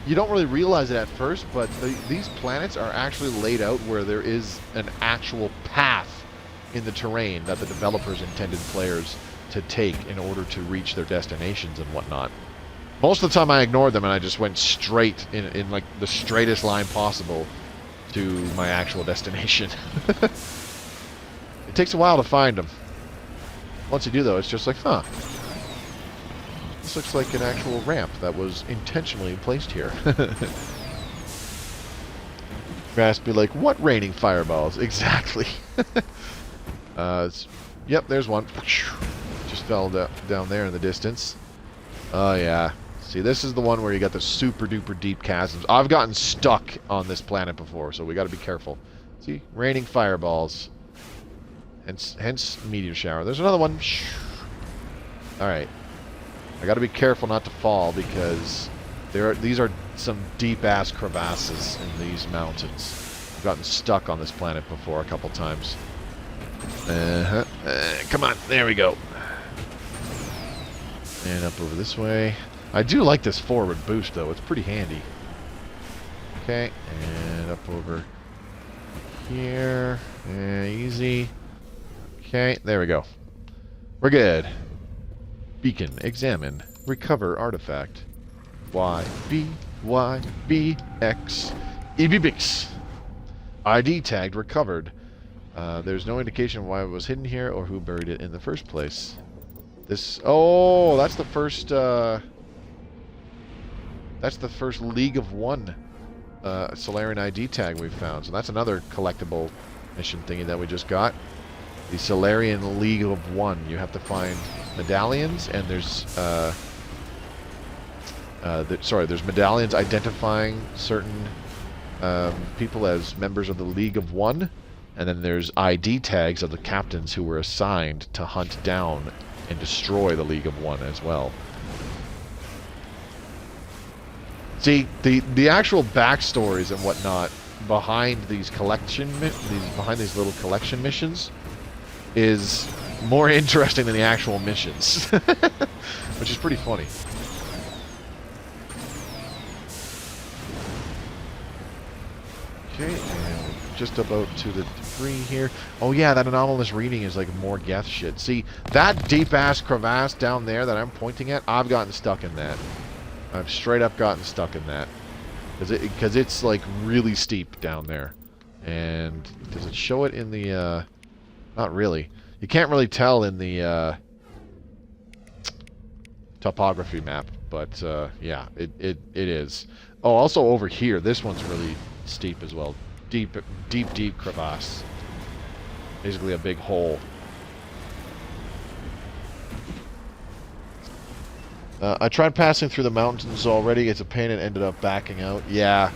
Speaker 1: You don't really realize it at first, but these planets are actually laid out where there is an actual path in the terrain that the developers intended players to take in order to reach their destinations and whatnot. Most of the time I ignored them and I just went straight in like the straightest line possible to my actual destination. It takes a while to find them. Once you do though, it's just like, huh. This looks like an actual ramp that was intentionally placed here. Grass be like, what raining fireballs? Exactly. Yep, there's one. Just fell down there in the distance. Oh yeah. See, this is the one where you got the super duper deep chasms. I've gotten stuck on this planet before, so we got to be careful. See, raining fireballs. Hence meteor shower. There's another one. All right. I got to be careful not to fall because these are some deep-ass crevasses in these mountains. I've gotten stuck on this planet before a couple times. Come on, there we go. And up over this way. I do like this forward boost, though. It's pretty handy. Okay, and up over here. Easy. Okay, there we go. We're good. Beacon, examine, recover artifact. Y, B, Y, B, X, EBBX. ID tagged, recovered. There's no indication why it was hidden here or who buried it in the first place. Oh, that's the first, League of One, Solarian ID tag we've found. So that's another collectible mission thingy that we just got. The Solarian League of One. You have to find medallions, and there's there's medallions identifying certain people as members of the League of One, and then there's ID tags of the captains who were assigned to hunt down and destroy the League of One as well. See, the actual backstories and whatnot behind these little collection missions is more interesting than the actual missions, which is pretty funny. Okay, and we're just about to the debris here. Oh yeah, that anomalous reading is like more Geth shit. See, that deep-ass crevasse down there that I'm pointing at, I've gotten stuck in that. I've straight up gotten stuck in that. Because it's like really steep down there. And does it show it in the, not really. You can't really tell in the topography map. But yeah, it is. Oh, also over here, this one's really steep as well. Deep crevasse. Basically a big hole. I tried passing through the mountains already. It's a pain and ended up backing out. Yeah.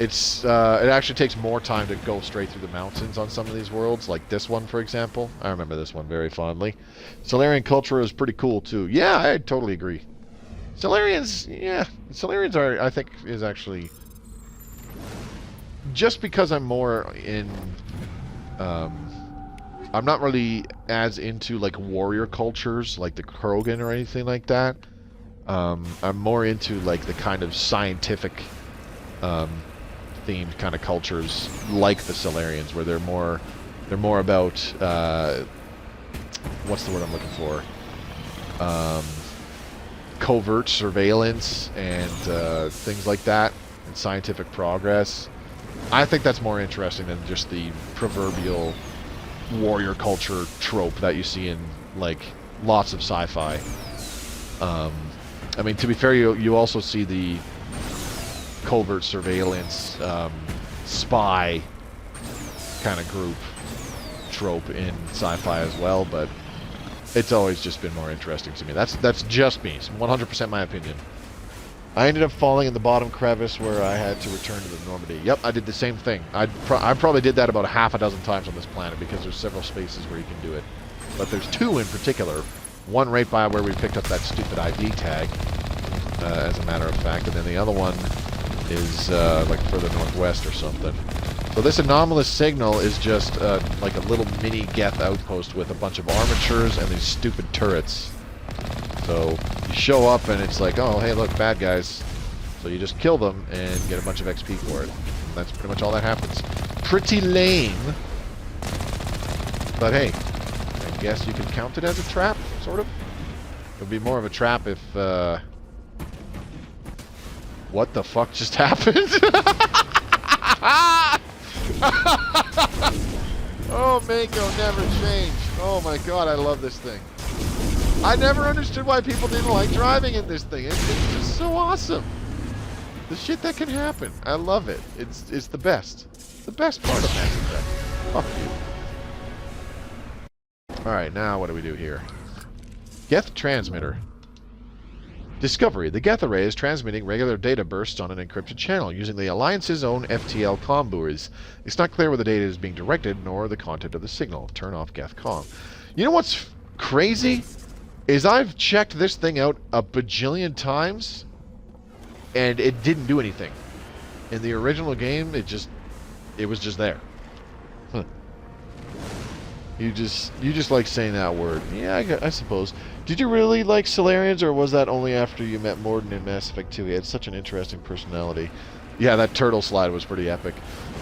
Speaker 1: It actually takes more time to go straight through the mountains on some of these worlds, like this one, for example. I remember this one very fondly. Solarian culture is pretty cool, too. Yeah, I totally agree. Solarians, yeah. Solarians are, I think, is actually... Just because I'm more in... I'm not really as into, like, warrior cultures, like the Krogan or anything like that. I'm more into, like, the kind of scientific... themed kind of cultures like the Solarians, where they're more about what's the word I'm looking for? Covert surveillance and things like that, and scientific progress. I think that's more interesting than just the proverbial warrior culture trope that you see in like lots of sci-fi. I mean, to be fair, you also see the covert surveillance, spy kind of group trope in sci-fi as well, but it's always just been more interesting to me. That's just me. It's 100% my opinion. I ended up falling in the bottom crevice where I had to return to the Normandy. Yep, I did the same thing. I probably did that about half a dozen times on this planet because there's several spaces where you can do it. But there's two in particular. One right by where we picked up that stupid ID tag, as a matter of fact, and then the other one is like further northwest or something. So this anomalous signal is just like a little mini Geth outpost with a bunch of armatures and these stupid turrets. So you show up and it's like, oh hey look, bad guys. So you just kill them and get a bunch of XP for it. And that's pretty much all that happens. Pretty lame. But hey, I guess you could count it as a trap, sort of. It would be more of a trap if what the fuck just happened? Oh, Mako never changed. Oh my god, I love this thing. I never understood why people didn't like driving in this thing. It's just so awesome. The shit that can happen. I love it. It's the best. The best part of Mass Effect. Fuck you. Alright, now what do we do here? Geth transmitter. Discovery. The Geth array is transmitting regular data bursts on an encrypted channel using the Alliance's own FTL comm buoys. It's not clear where the data is being directed, nor the content of the signal. Turn off Geth comm. You know what's crazy? Is I've checked this thing out a bajillion times, and it didn't do anything. In the original game, it was just there. Huh. You just like saying that word. Yeah, I suppose. Did you really like Solarians, or was that only after you met Mordin in Mass Effect 2? He had such an interesting personality. Yeah, that turtle slide was pretty epic.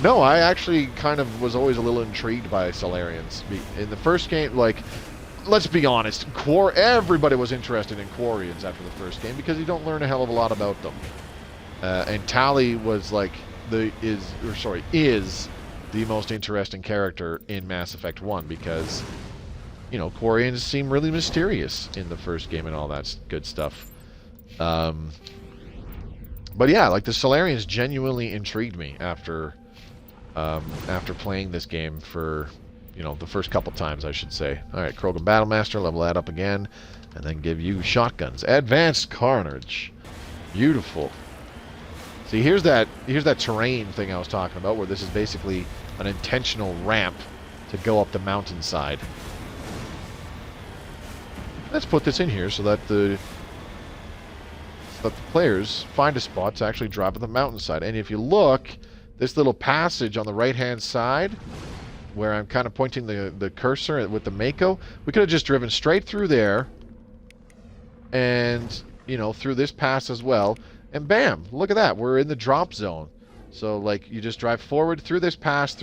Speaker 1: No, I actually kind of was always a little intrigued by Solarians. In the first game, like, let's be honest, everybody was interested in Quarians after the first game because you don't learn a hell of a lot about them. And Tali was like is the most interesting character in Mass Effect 1 because, you know, Quarians seem really mysterious in the first game and all that good stuff. But yeah, like the Solarians genuinely intrigued me after playing this game for, you know, the first couple times, I should say. Alright, Krogan Battlemaster, level that up again, and then give you shotguns. Advanced Carnage. Beautiful. See, here's that terrain thing I was talking about, where this is basically an intentional ramp to go up the mountainside. Let's put this in here so that the players find a spot to actually drive up the mountainside. And if you look, this little passage on the right-hand side, where I'm kind of pointing the cursor with the Mako, we could have just driven straight through there, and, you know, through this pass as well, and bam, look at that, we're in the drop zone. So, like, you just drive forward through this pass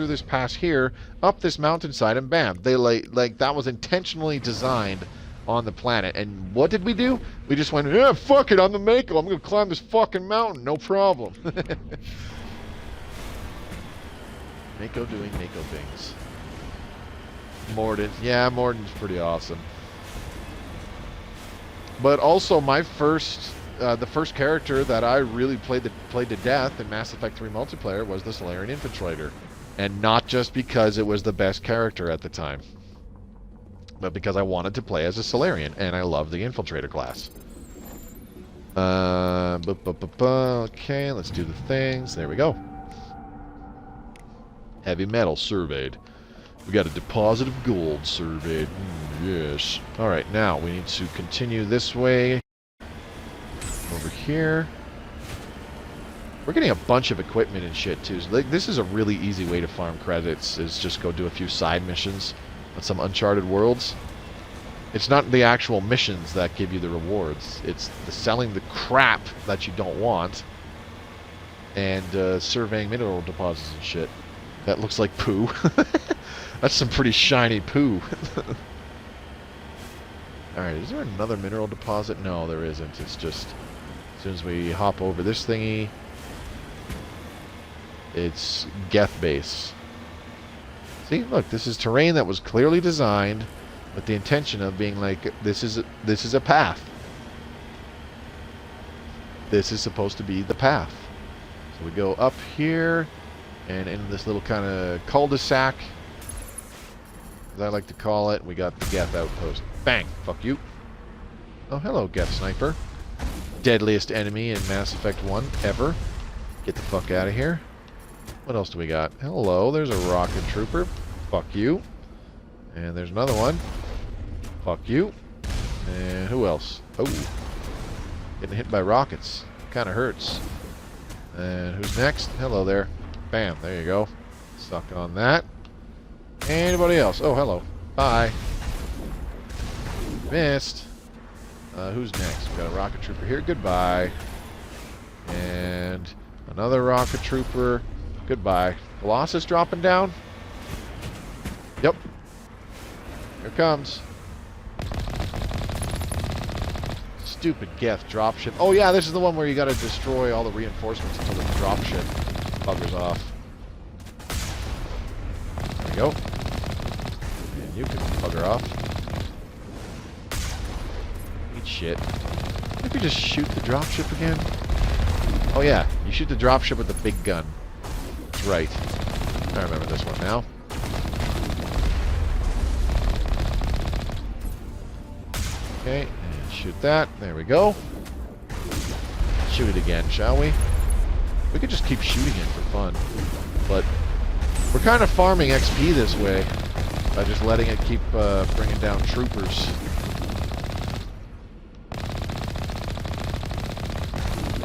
Speaker 1: here, up this mountainside, and bam, they like that was intentionally designed on the planet. And what did we do? We just went, yeah, fuck it, I'm the Mako, I'm gonna climb this fucking mountain, no problem. Mako doing Mako things. Mordin. Yeah, Mordin's pretty awesome. But also my first, the first character that I really played to death in Mass Effect 3 multiplayer was the Solarian Infiltrator. And not just because it was the best character at the time, but because I wanted to play as a Solarian, and I love the Infiltrator class. Okay, let's do the things. There we go. Heavy metal surveyed. We got a deposit of gold surveyed. Yes. Alright, now we need to continue this way. Over here. We're getting a bunch of equipment and shit, too. So, like, this is a really easy way to farm credits, is just go do a few side missions on some Uncharted worlds. It's not the actual missions that give you the rewards. It's the selling the crap that you don't want and surveying mineral deposits and shit. That looks like poo. That's some pretty shiny poo. Alright, is there another mineral deposit? No, there isn't. It's just, as soon as we hop over this thingy, it's Geth base. See, look, this is terrain that was clearly designed with the intention of being like, this is a path. This is supposed to be the path. So we go up here and in this little kind of cul-de-sac, as I like to call it, we got the Geth outpost. Bang! Fuck you. Oh, hello, Geth sniper. Deadliest enemy in Mass Effect 1 ever. Get the fuck out of here. What else do we got? Hello, there's a rocket trooper. Fuck you. And there's another one. Fuck you. And who else? Oh. Getting hit by rockets. Kinda hurts. And who's next? Hello there. Bam, there you go. Suck on that. Anybody else? Oh, hello. Bye. Missed. Who's next? We got a rocket trooper here. Goodbye. And another rocket trooper. Goodbye. Colossus dropping down? Yep. Here comes. Stupid Geth dropship. Oh yeah, this is the one where you gotta destroy all the reinforcements until the dropship buggers off. There we go. And you can bugger off. Eat shit. If you just shoot the dropship again? Oh yeah, you shoot the dropship with the big gun. That's right. I remember this one now. Okay, and shoot that. There we go. Shoot it again, shall we? We could just keep shooting it for fun. But we're kind of farming XP this way by just letting it keep bringing down troopers.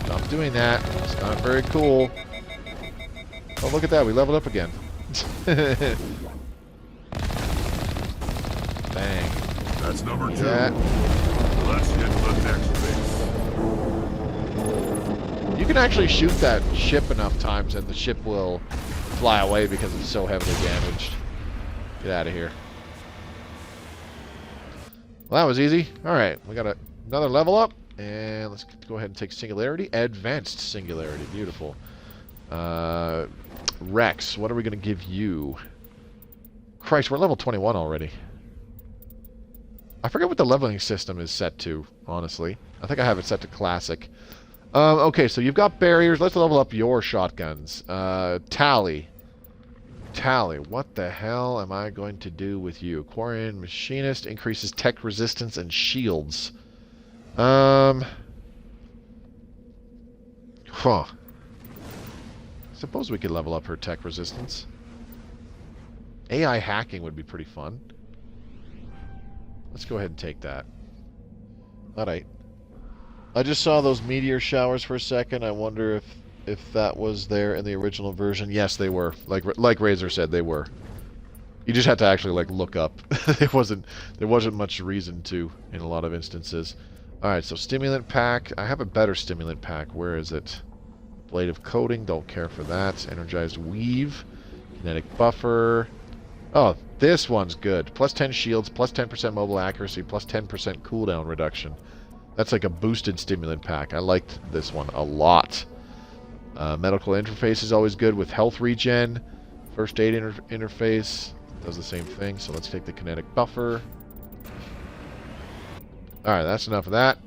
Speaker 1: Stop doing that. It's not very cool. Oh, look at that. We leveled up again. Bang.
Speaker 8: That's number 2.
Speaker 1: Yeah.
Speaker 8: Let's hit the next base.
Speaker 1: You can actually shoot that ship enough times and the ship will fly away because it's so heavily damaged. Get out of here. Well, that was easy. Alright, we got another level up. And let's go ahead and take Singularity. Advanced Singularity. Beautiful. Rex, what are we going to give you? Christ, we're level 21 already. I forget what the leveling system is set to, honestly. I think I have it set to Classic. Okay, so you've got barriers. Let's level up your shotguns. Tally. Tally, what the hell am I going to do with you? Quarian Machinist increases tech resistance and shields. Huh. Suppose we could level up her tech resistance. AI hacking would be pretty fun. Let's go ahead and take that. Alright. I just saw those meteor showers for a second. I wonder if that was there in the original version. Yes, they were. Like Razor said, they were. You just had to actually like look up. There wasn't much reason to in a lot of instances. Alright, so stimulant pack. I have a better stimulant pack. Where is it? Blade of Coating. Don't care for that. Energized Weave. Kinetic Buffer. Oh, this one's good. Plus 10 shields, plus 10% mobile accuracy, plus 10% cooldown reduction. That's like a boosted stimulant pack. I liked this one a lot. Medical interface is always good with health regen. First aid interface does the same thing. So let's take the kinetic buffer. Alright, that's enough of that.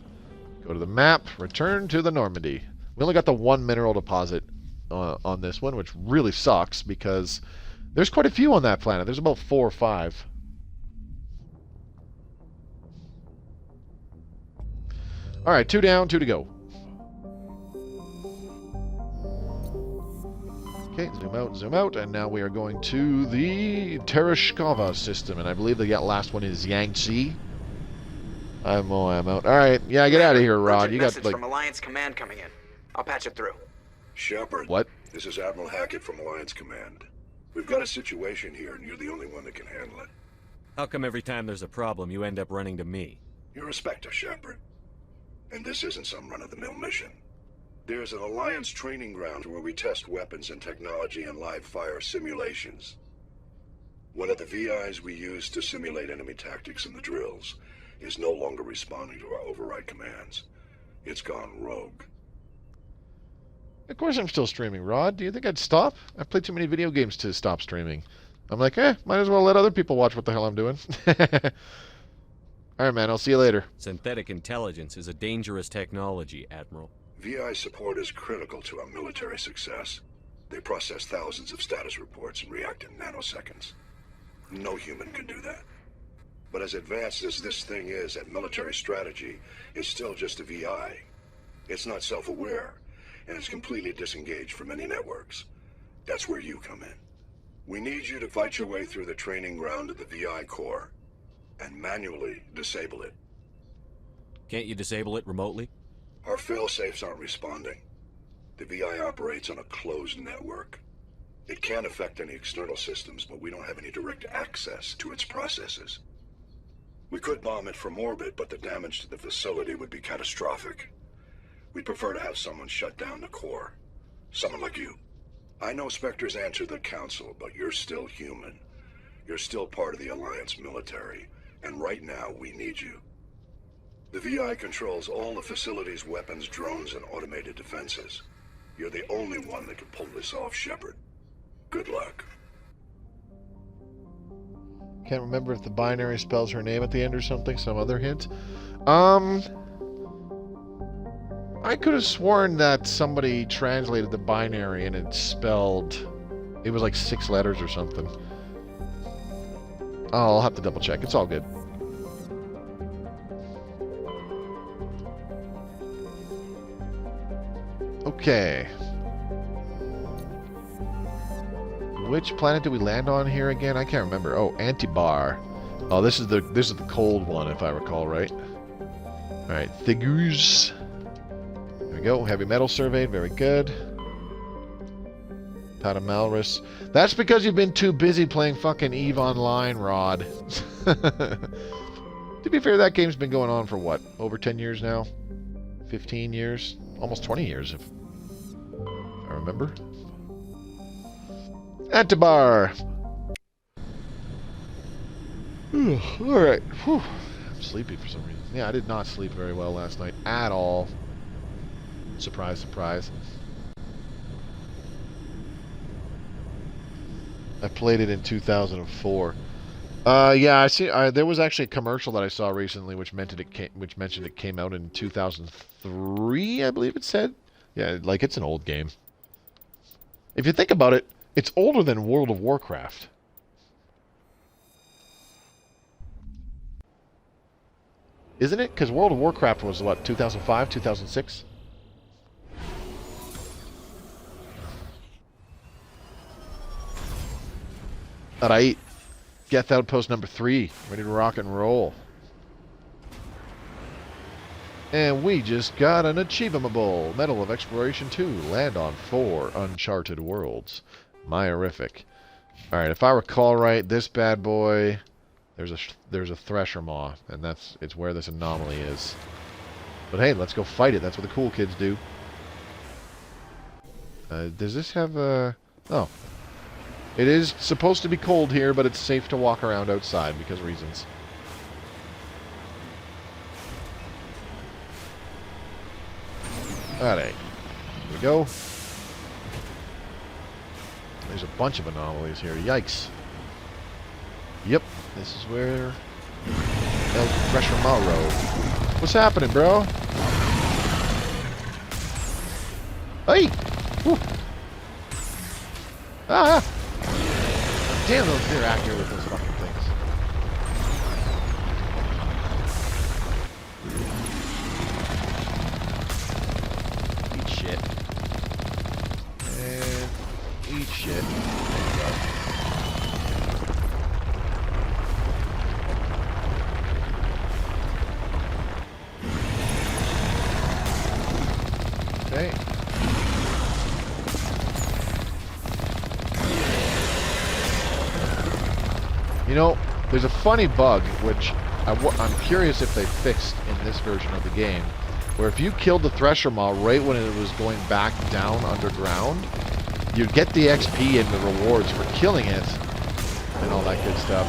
Speaker 1: Go to the map. Return to the Normandy. We only got the one mineral deposit on this one, which really sucks because there's quite a few on that planet. There's about 4 or 5. Alright, 2 down, 2 to go. Okay, zoom out, and now we are going to the Tereshkova system, and I believe the last one is Yangtze. I'm out. Alright, yeah, get out of here, Rod. You got,
Speaker 4: message
Speaker 1: like...
Speaker 4: from Alliance Command coming in. I'll patch it through.
Speaker 6: Shepard.
Speaker 1: What?
Speaker 6: This is Admiral Hackett from Alliance Command. We've got a situation here, and you're the only one that can handle it.
Speaker 3: How come every time there's a problem, you end up running to me?
Speaker 6: You're a Spectre, Shepard. And this isn't some run-of-the-mill mission. There's an Alliance training ground where we test weapons and technology in live-fire simulations. One of the VIs we use to simulate enemy tactics in the drills is no longer responding to our override commands. It's gone rogue.
Speaker 1: Of course I'm still streaming, Rod. Do you think I'd stop? I've played too many video games to stop streaming. I'm like, might as well let other people watch what the hell I'm doing. Alright, man, I'll see you later.
Speaker 3: Synthetic intelligence is a dangerous technology, Admiral.
Speaker 6: VI support is critical to our military success. They process thousands of status reports and react in nanoseconds. No human can do that. But as advanced as this thing is at military strategy, it's still just a VI. It's not self-aware, and it's completely disengaged from any networks. That's where you come in. We need you to fight your way through the training ground of the VI core and manually disable it.
Speaker 3: Can't you disable it remotely?
Speaker 6: Our fail-safes aren't responding. The VI operates on a closed network. It can affect any external systems, but we don't have any direct access to its processes. We could bomb it from orbit, but the damage to the facility would be catastrophic. We'd prefer to have someone shut down the core. Someone like you. I know Spectres answer the Council, but you're still human. You're still part of the Alliance military, and right now we need you. The VI controls all the facility's weapons, drones, and automated defenses. You're the only one that can pull this off, Shepard. Good luck.
Speaker 1: Can't remember if the binary spells her name at the end or something, some other hint. I could have sworn that somebody translated the binary and it spelled... It was like 6 letters or something. I'll have to double check. It's all good. Okay. Which planet did we land on here again? I can't remember. Oh, Antibar. Oh, this is the cold one, if I recall right. All right, Thigurs. There we go. Heavy metal surveyed. Very good. Patamalris. That's because you've been too busy playing fucking EVE Online, Rod. To be fair, that game's been going on for what? Over 10 years now? 15 years? Almost 20 years, if I remember. Antibar! Alright. I'm sleepy for some reason. Yeah, I did not sleep very well last night at all. Surprise, surprise. I played it in 2004. Yeah, I see. There was actually a commercial that I saw recently, which mentioned it came out in 2003. I believe it said. Yeah, like it's an old game. If you think about it, it's older than World of Warcraft. Isn't it? Because World of Warcraft was what, 2005, 2006? Alright. Geth Outpost number 3. Ready to rock and roll. And we just got an achievable. Medal of Exploration 2. Land on 4 uncharted worlds. Myrific. Alright, if I recall right, this bad boy... There's a Thresher Maw, and it's where this anomaly is. But hey, let's go fight it. That's what the cool kids do. Does this have a... Oh. It is supposed to be cold here, but it's safe to walk around outside because reasons. Alright. Here we go. There's a bunch of anomalies here. Yikes. Yep. This is where El Thresher Maw rode. What's happening, bro? Hey! Woo. Ah! Damn, they're accurate with those fucking things. Eat shit. And eat shit. There you go. Okay. You know, there's a funny bug, which I'm curious if they fixed in this version of the game, where if you killed the Thresher Maw right when it was going back down underground, you'd get the XP and the rewards for killing it, and all that good stuff.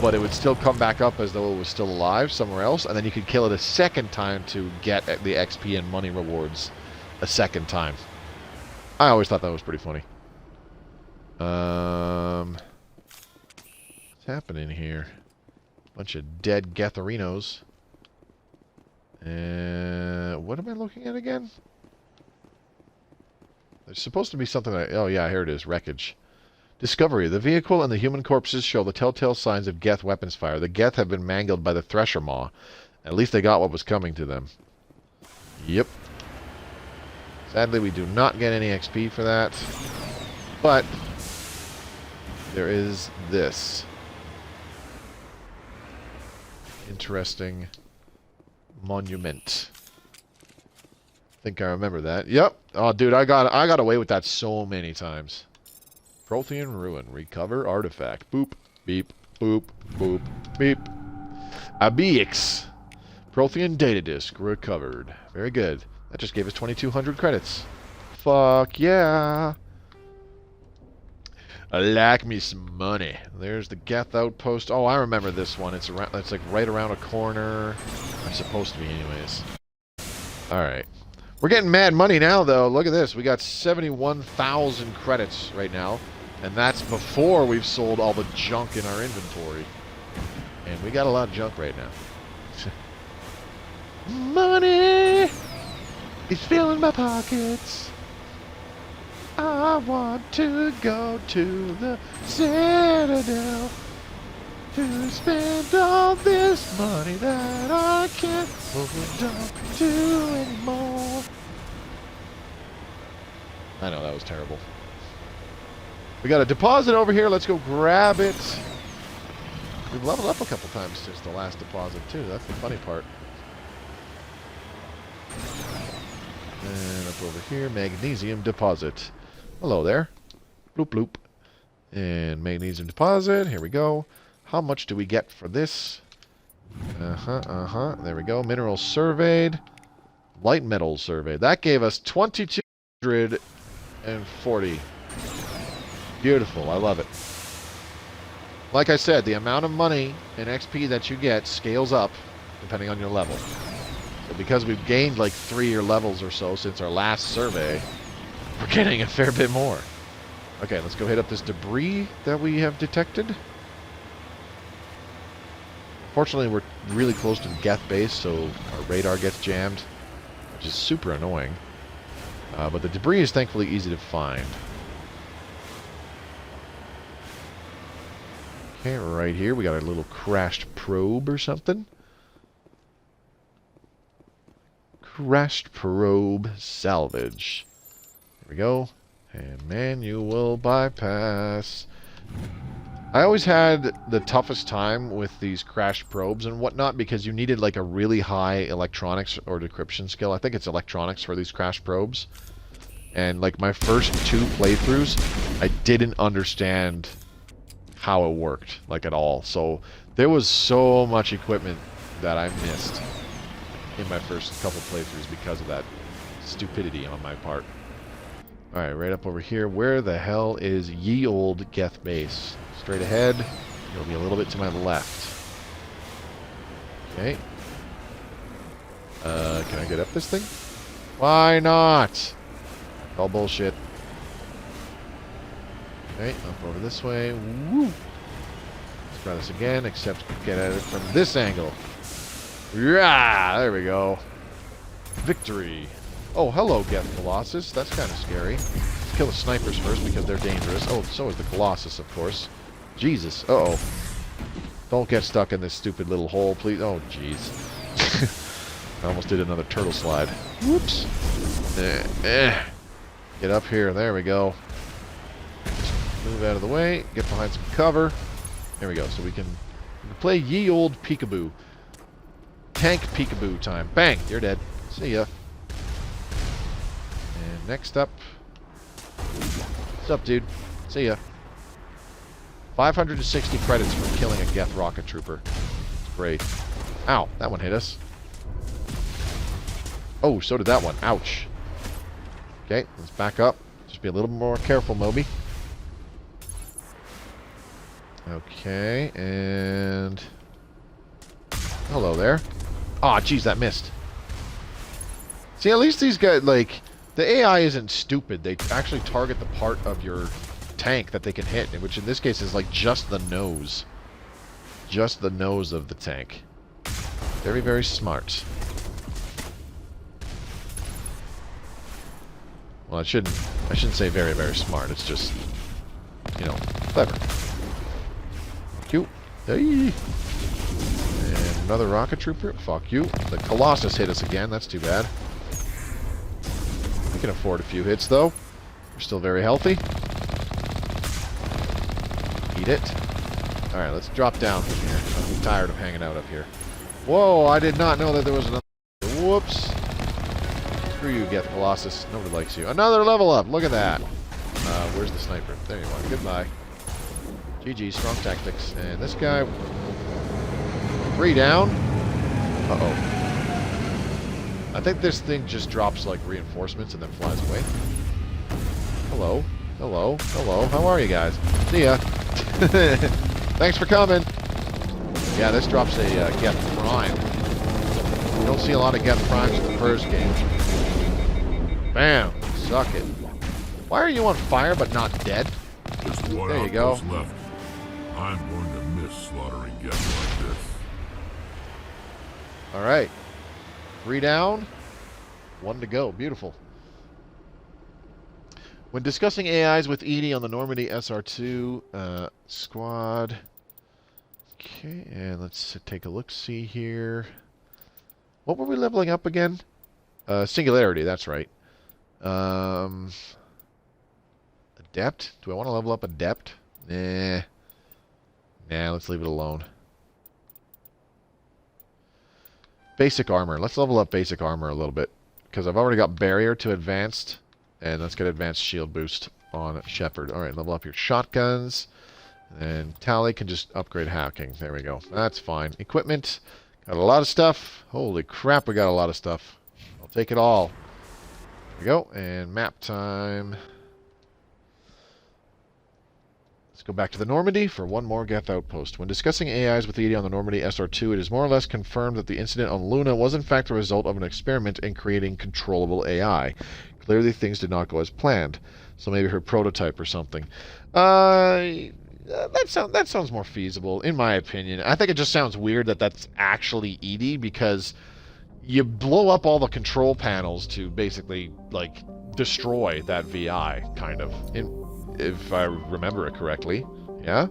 Speaker 1: But it would still come back up as though it was still alive somewhere else, and then you could kill it a second time to get the XP and money rewards a second time. I always thought that was pretty funny. What's happening here? Bunch of dead Getherinos. What am I looking at again? There's supposed to be something that... Oh yeah, here it is. Wreckage. Discovery. The vehicle and the human corpses show the telltale signs of Geth weapons fire. The Geth have been mangled by the Thresher Maw. At least they got what was coming to them. Yep. Sadly, we do not get any XP for that. But there is this. Interesting monument. I think I remember that. Yep. Oh, dude, I got away with that so many times. Prothean Ruin. Recover artifact. Boop. Beep. Boop. Boop. Beep. Abix. Prothean data disk. Recovered. Very good. That just gave us 2,200 credits. Fuck yeah. I like me some money. There's the Geth outpost. Oh, I remember this one. It's around. It's like right around a corner. I'm supposed to be, anyways. All right. We're getting mad money now, though. Look at this. We got 71,000 credits right now, and that's before we've sold all the junk in our inventory. And we got a lot of junk right now. Money is filling my pockets. I want to go to the Citadel to spend all this money that I can't hold on to anymore. I know, that was terrible. We got a deposit over here. Let's go grab it. We've leveled up a couple times since the last deposit, too. That's the funny part. And up over here, Magnesium Deposit. Hello there. Bloop, bloop. And Magnesium Deposit. Here we go. How much do we get for this? There we go. Minerals surveyed. Light metals surveyed. That gave us 2,240. Beautiful. I love it. Like I said, the amount of money and XP that you get scales up depending on your level. So because we've gained like 3 levels or so since our last survey, we're getting a fair bit more. Okay, let's go hit up this debris that we have detected. Fortunately, we're really close to the Geth base, so our radar gets jammed, which is super annoying. But the debris is thankfully easy to find. Okay, right here, we got a little crashed probe or something. Crashed probe salvage. There we go. And manual bypass. I always had the toughest time with these crashed probes and whatnot because you needed like a really high electronics or decryption skill. I think it's electronics for these crashed probes. And like my first 2 playthroughs, I didn't understand how it worked, like at all. So there was so much equipment that I missed in my first couple playthroughs because of that stupidity on my part. Alright, right up over here. Where the hell is ye old Geth base? Straight ahead. It'll be a little bit to my left. Okay. Can I get up this thing? Why not? All bullshit. Okay, up over this way. Woo! Let's try this again, except get at it from this angle. Yeah, there we go. Victory. Oh, hello, Geth Colossus. That's kind of scary. Let's kill the snipers first because they're dangerous. Oh, so is the Colossus, of course. Jesus. Uh-oh. Don't get stuck in this stupid little hole, please. Oh, jeez. I almost did another turtle slide. Whoops. Get up here. There we go. Move out of the way. Get behind some cover. There we go. So we can play ye old peekaboo. Tank peekaboo time. Bang! You're dead. See ya. And next up... What's up, dude? See ya. 560 credits for killing a Geth rocket trooper. Great. Ow, that one hit us. Oh, so did that one. Ouch. Okay, let's back up. Just be a little more careful, Moby. Okay, and... Hello there. Aw, oh, jeez, that missed. See, at least these guys, like... The AI isn't stupid. They actually target the part of your tank that they can hit, which in this case is like just the nose. Just the nose of the tank. Very, very smart. Well, I shouldn't say very, very smart. It's just, you know, clever. Cute. Hey. And another rocket trooper. Fuck you. The Colossus hit us again. That's too bad. We can afford a few hits, though. We're still very healthy. Eat it. Alright, let's drop down from here. I'm tired of hanging out up here. Whoa, I did not know that there was another... Whoops. Screw you, Geth Colossus. Nobody likes you. Another level up. Look at that. Where's the sniper? There you are. Goodbye. GG. Strong tactics. And this guy... 3 down. Uh-oh. I think this thing just drops, like, reinforcements and then flies away. Hello. Hello. Hello. How are you guys? See ya. Thanks for coming. Yeah, this drops a Geth Prime. You don't see a lot of Geth Primes in the first game. Bam. Suck it. Why are you on fire but not dead?
Speaker 8: Just one
Speaker 1: there you go.
Speaker 8: Left. I'm going to miss slaughtering Geth like this.
Speaker 1: Alright. 3 down. 1 to go. Beautiful. When discussing AIs with Edie on the Normandy SR2 squad. Okay, and let's take a look-see here. What were we leveling up again? Singularity, that's right. Adept? Do I want to level up Adept? Nah. Nah, let's leave it alone. Basic armor. Let's level up basic armor a little bit. Because I've already got barrier to advanced. And let's get advanced shield boost on Shepard. Alright, level up your shotguns. And Tally can just upgrade hacking. There we go. That's fine. Equipment. Got a lot of stuff. Holy crap, we got a lot of stuff. I'll take it all. There we go. And map time. Let's go back to the Normandy for one more Geth outpost. When discussing AIs with Edie on the Normandy SR2, it is more or less confirmed that the incident on Luna was in fact a result of an experiment in creating controllable AI. Clearly things did not go as planned. So maybe her prototype or something. That sounds more feasible, in my opinion. I think it just sounds weird that that's actually Edie, because you blow up all the control panels to basically, like, destroy that VI, kind of. If I remember it correctly. Yeah?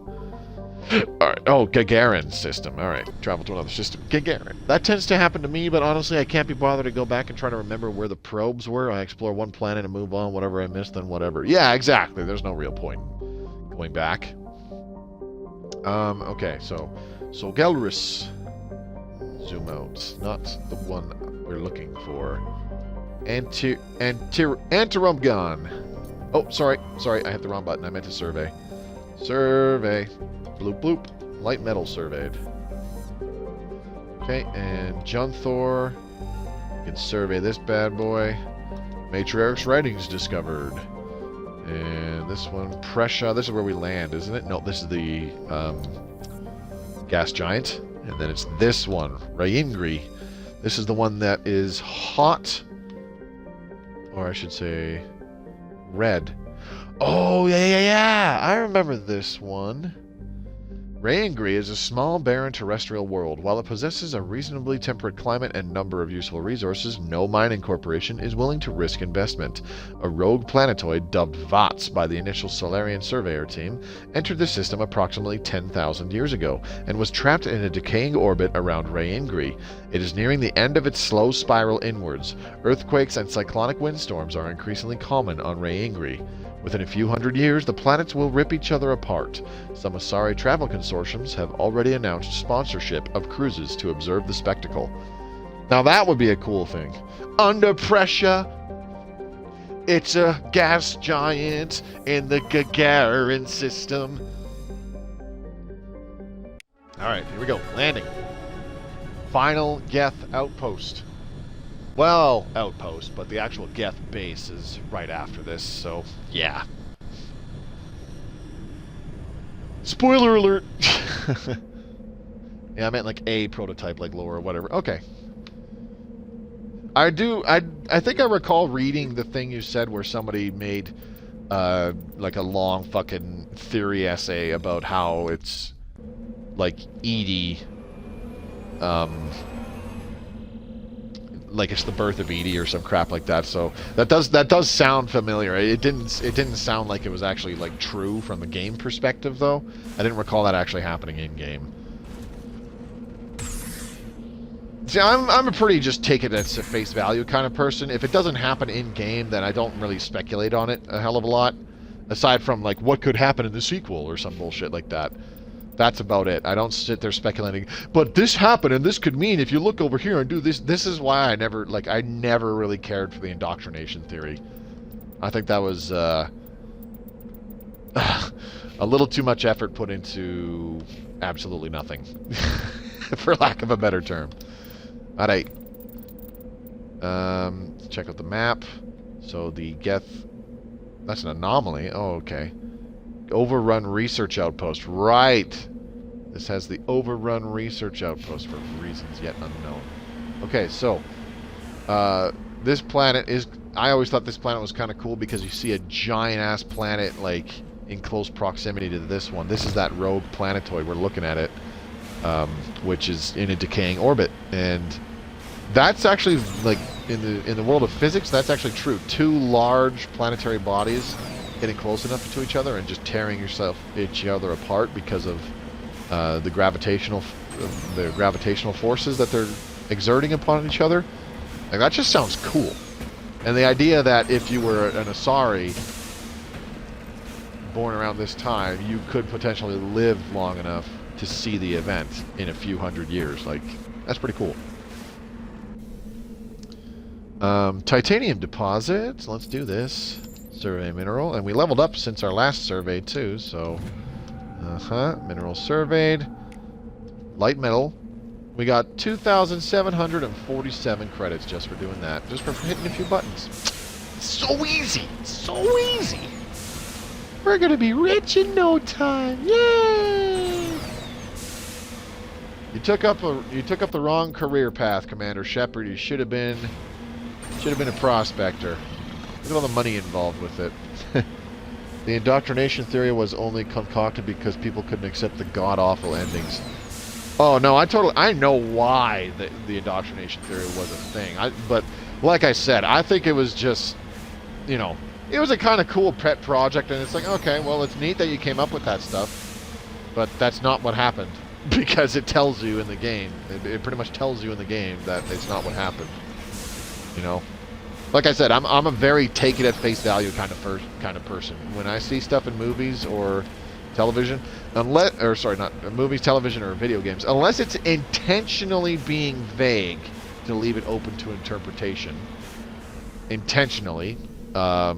Speaker 1: Alright. Oh, Gagarin system. Alright. Travel to another system. Gagarin. That tends to happen to me, but honestly, I can't be bothered to go back and try to remember where the probes were. I explore one planet and move on. Whatever I missed, then whatever. Yeah, exactly. There's no real point going back. Okay, so Galrus. Zoom out. Not the one we're looking for. Antirum gun. Oh, sorry, I hit the wrong button. I meant to survey. Survey. Bloop, bloop. Light metal surveyed. Okay, and Junthor. You can survey this bad boy. Matriarch's writings discovered. And this one, Pressure. This is where we land, isn't it? No, this is the gas giant. And then it's this one, Rayingri. This is the one that is hot. Or I should say... red. Oh, yeah. I remember this one. Rayangri is a small, barren terrestrial world. While it possesses a reasonably temperate climate and number of useful resources, no mining corporation is willing to risk investment. A rogue planetoid dubbed VOTS by the initial Solarian surveyor team entered the system approximately 10,000 years ago and was trapped in a decaying orbit around Rayangri. It is nearing the end of its slow spiral inwards. Earthquakes and cyclonic windstorms are increasingly common on Rayangri. Within a few hundred years, the planets will rip each other apart. Some Asari travel consortiums have already announced sponsorship of cruises to observe the spectacle. Now that would be a cool thing. Under pressure, it's a gas giant in the Gagarin system. Alright, here we go. Landing. Final Geth outpost. Well, outpost, but the actual Geth base is right after this, so yeah. Spoiler alert! Yeah, I meant like a prototype, like lower or whatever. Okay. I think I recall reading the thing you said where somebody made like a long fucking theory essay about how it's like Edie, like it's the birth of Edie or some crap like that. So that does sound familiar. It didn't sound like it was actually like true from a game perspective though. I didn't recall that actually happening in game. See, I'm a pretty just take it at face value kind of person. If it doesn't happen in game, then I don't really speculate on it a hell of a lot. Aside from like what could happen in the sequel or some bullshit like that. That's about it. I don't sit there speculating, but this happened and this could mean if you look over here and do this. This is why I never really cared for the indoctrination theory. I think that was a little too much effort put into absolutely nothing, for lack of a better term. Alright. Check out the map. So the Geth, that's an anomaly. Oh, okay. Overrun research outpost. Right. This has the overrun research outpost for reasons yet unknown. Okay, so this planet is... I always thought this planet was kind of cool because you see a giant-ass planet like in close proximity to this one. This is that rogue planetoid. We're looking at it, which is in a decaying orbit, and that's actually like in the world of physics. That's actually true. Two large planetary bodies getting close enough to each other and just tearing each other apart because of the gravitational forces that they're exerting upon each other. Like, that just sounds cool. And the idea that if you were an Asari born around this time, you could potentially live long enough to see the event in a few hundred years, like, that's pretty cool. Titanium deposit. Let's do this. Survey mineral, and we leveled up since our last survey too, so mineral surveyed. Light metal, we got 2,747 credits just for doing that, just for hitting a few buttons. So easy, so easy. We're gonna be rich in no time. Yay! You took up the wrong career path, Commander Shepard. You should have been a prospector. Look at all the money involved with it. The indoctrination theory was only concocted because people couldn't accept the god-awful endings. Oh no, I know why the indoctrination theory was a thing. But like I said, I think it was just, you know, it was a kind of cool pet project, and it's like, okay, well, it's neat that you came up with that stuff, but that's not what happened, because it tells you in the game. It pretty much tells you in the game that it's not what happened. You know. Like I said, I'm a very take it at face value kind of person. When I see stuff in movies or television, movies, television, or video games, unless it's intentionally being vague to leave it open to interpretation, intentionally, like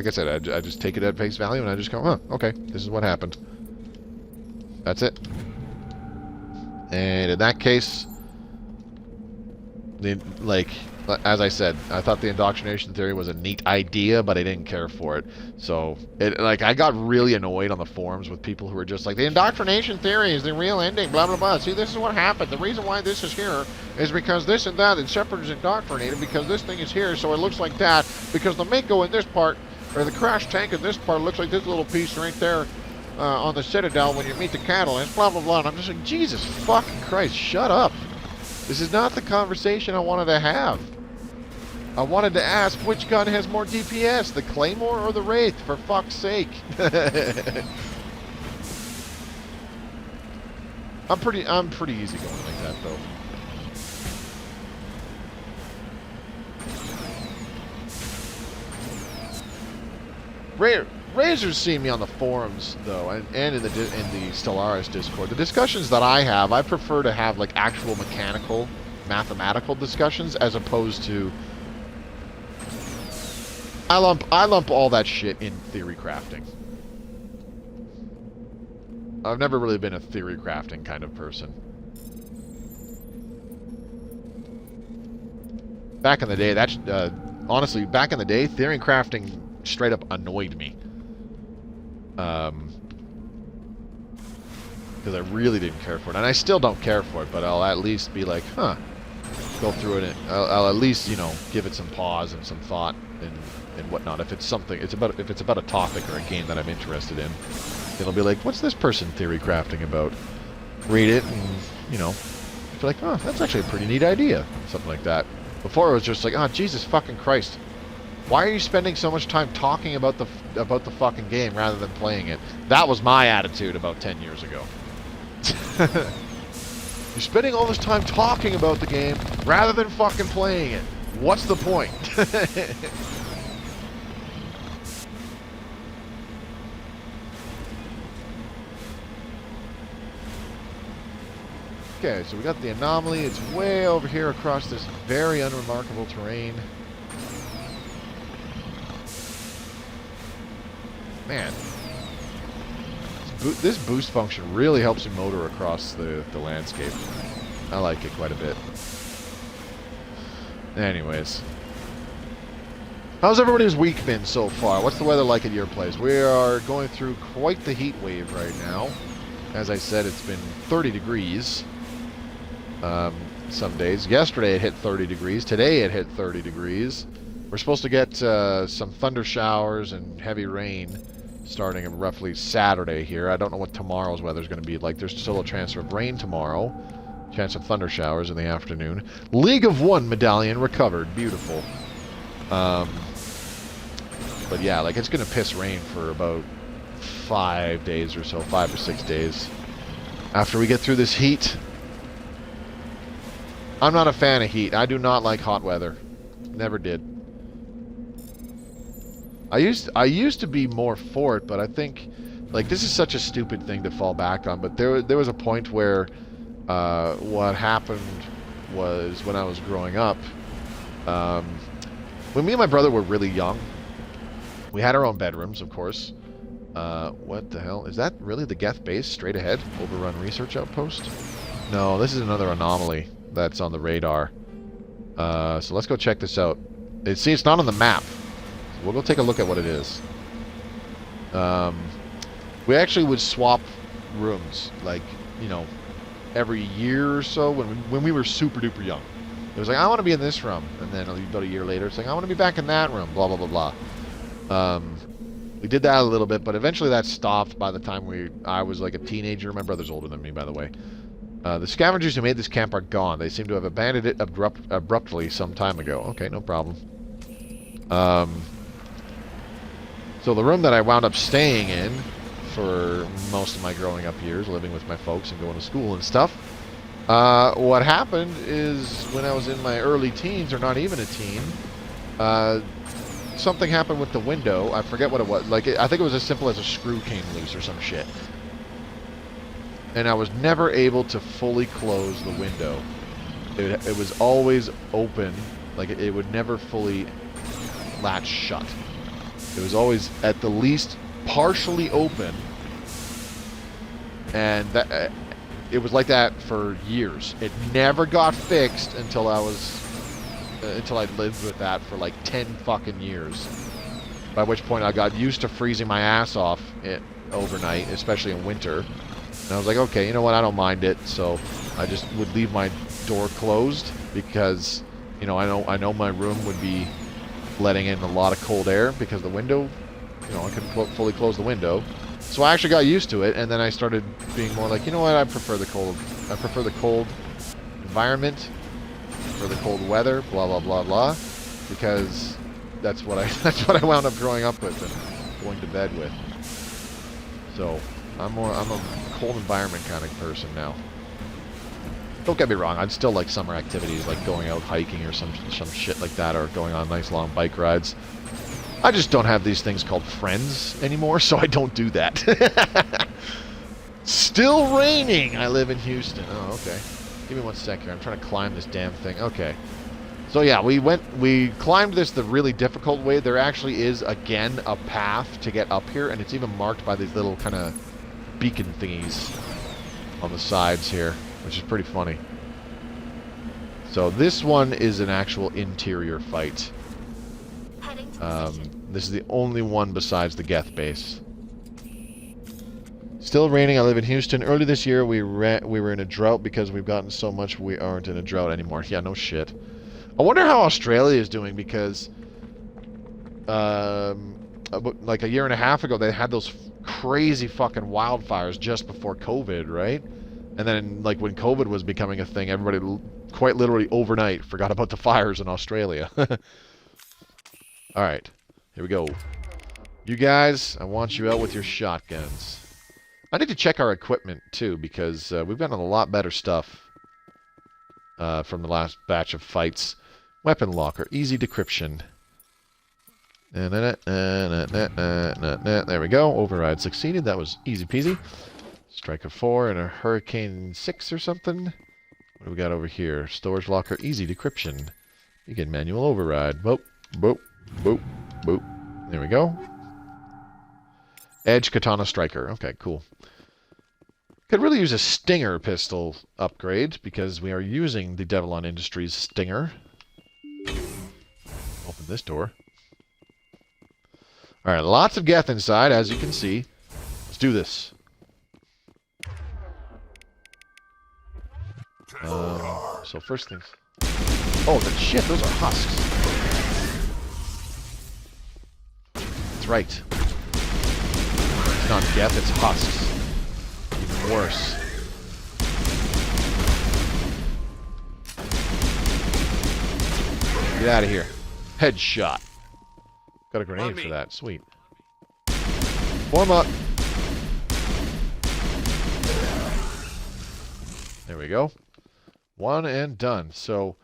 Speaker 1: I said, I just take it at face value and I just go, huh, okay, this is what happened. That's it. And in that case, like, as I said, I thought the indoctrination theory was a neat idea, but I didn't care for it. So, I got really annoyed on the forums with people who were just like, the indoctrination theory is the real ending, blah, blah, blah. See, this is what happened. The reason why this is here is because this and that, and Shepard is indoctrinated because this thing is here, so it looks like that, because the Mako in this part, or the crash tank in this part looks like this little piece right there. on the Citadel when you meet the Catalyst, blah, blah, blah. And I'm just like, Jesus fucking Christ, shut up. This is not the conversation I wanted to have. I wanted to ask which gun has more DPS, the Claymore or the Wraith, for fuck's sake. I'm pretty easy going like that, though. Razor's seen me on the forums, though, and in the Stellaris Discord. The discussions that I have, I prefer to have like actual mechanical, mathematical discussions as opposed to. I lump all that shit in theory crafting. I've never really been a theory crafting kind of person. Back in the day, honestly, back in the day, theory crafting straight up annoyed me. Because I really didn't care for it. And I still don't care for it, but I'll at least be like, huh. Go through it. I'll at least, give it some pause and some thought and whatnot. If it's about a topic or a game that I'm interested in, it'll be like, what's this person theory crafting about? Read it and, feel like, oh, that's actually a pretty neat idea. Something like that. Before it was just like, oh, Jesus fucking Christ. Why are you spending so much time talking about the fucking game rather than playing it? That was my attitude about 10 years ago. You're spending all this time talking about the game rather than fucking playing it. What's the point? Okay, so we got the Anomaly. It's way over here across this very unremarkable terrain. Man, this boost function really helps you motor across the landscape. I like it quite a bit. Anyways. How's everybody's week been so far? What's the weather like at your place? We are going through quite the heat wave right now. As I said, it's been 30 degrees. Some days. Yesterday it hit 30 degrees. Today it hit 30 degrees. We're supposed to get some thunder showers and heavy rain starting roughly Saturday here. I don't know what tomorrow's weather is going to be like. There's still a chance of rain tomorrow. Chance of thunder showers in the afternoon. League of One medallion recovered. Beautiful. But yeah, like it's going to piss rain for about 5 days or so. 5 or 6 days. After we get through this heat. I'm not a fan of heat. I do not like hot weather. Never did. I used to be more for it, but I think, like, this is such a stupid thing to fall back on, but there was a point where what happened was when I was growing up, when me and my brother were really young, we had our own bedrooms, of course. What the hell? Is that really the Geth base straight ahead? Overrun Research Outpost? No, this is another Anomaly that's on the radar. So let's go check this out. See, it's not on the map. We'll go take a look at what it is. We actually would swap rooms, like, every year or so when we were super duper young. It was like, I want to be in this room. And then about a year later, it's like, I want to be back in that room, blah, blah, blah, blah. We did that a little bit, but eventually that stopped by the time I was like a teenager. My brother's older than me, by the way. The scavengers who made this camp are gone. They seem to have abandoned it abruptly some time ago. Okay, no problem. So the room that I wound up staying in for most of my growing up years, living with my folks and going to school and stuff, what happened is when I was in my early teens, or not even a teen, something happened with the window. I forget what it was. Like, I think it was as simple as a screw came loose or some shit. And I was never able to fully close the window. It was always open. Like, it would never fully latch shut. It was always at the least partially open. And that it was like that for years. It never got fixed until I lived with that for like 10 fucking years. By which point I got used to freezing my ass off overnight, especially in winter. And I was like, okay, you know what, I don't mind it. So I just would leave my door closed because, I know my room would be letting in a lot of cold air because the window, I couldn't fully close the window. So I actually got used to it, and then I started being more like, you know what, I prefer the cold environment, for the cold weather, blah blah blah blah, because that's what I wound up growing up with and going to bed with. So I'm a cold environment kind of person now. Don't get me wrong, I'd still like summer activities like going out hiking or some shit like that, or going on nice long bike rides. I just don't have these things called friends anymore, so I don't do that. Still raining! I live in Houston. Oh, okay. Give me 1 sec here. I'm trying to climb this damn thing. Okay. So yeah, we climbed this the really difficult way. There actually is, again, a path to get up here, and it's even marked by these little kind of beacon thingies on the sides here, which is pretty funny. So this one is an actual interior fight. This is the only one besides the Geth base. Still raining. I live in Houston. Early this year, we were in a drought because we've gotten so much we aren't in a drought anymore. Yeah, no shit. I wonder how Australia is doing, because like a year and a half ago, they had those crazy fucking wildfires just before COVID, right? And then, like, when COVID was becoming a thing, everybody quite literally overnight forgot about the fires in Australia. Alright, here we go. You guys, I want you out with your shotguns. I need to check our equipment, too, because we've gotten a lot better stuff from the last batch of fights. Weapon locker, easy decryption. There we go. Override succeeded. That was easy peasy. Striker 4 and a Hurricane 6 or something. What do we got over here? Storage locker, easy decryption. You get manual override. Boop, boop, boop, boop. There we go. Edge Katana Striker. Okay, cool. Could really use a Stinger pistol upgrade, because we are using the Devil Industries Stinger. Open this door. Alright, lots of Geth inside, as you can see. Let's do this. So first things... Oh, shit, those are husks. That's right. It's not Geth, it's husks. Even worse. Get out of here. Headshot. Got a grenade for that. Sweet. Form up. There we go. One and done. So,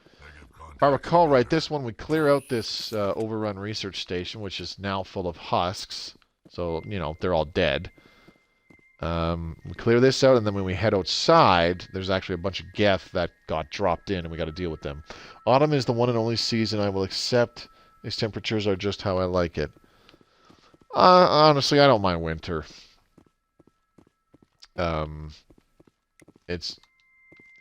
Speaker 1: if I recall right, this one, we clear out this overrun research station, which is now full of husks. So, you know, they're all dead. We clear this out, and then when we head outside, there's actually a bunch of Geth that got dropped in, and we got to deal with them. Autumn is the one and only season I will accept. These temperatures are just how I like it. Honestly, I don't mind winter.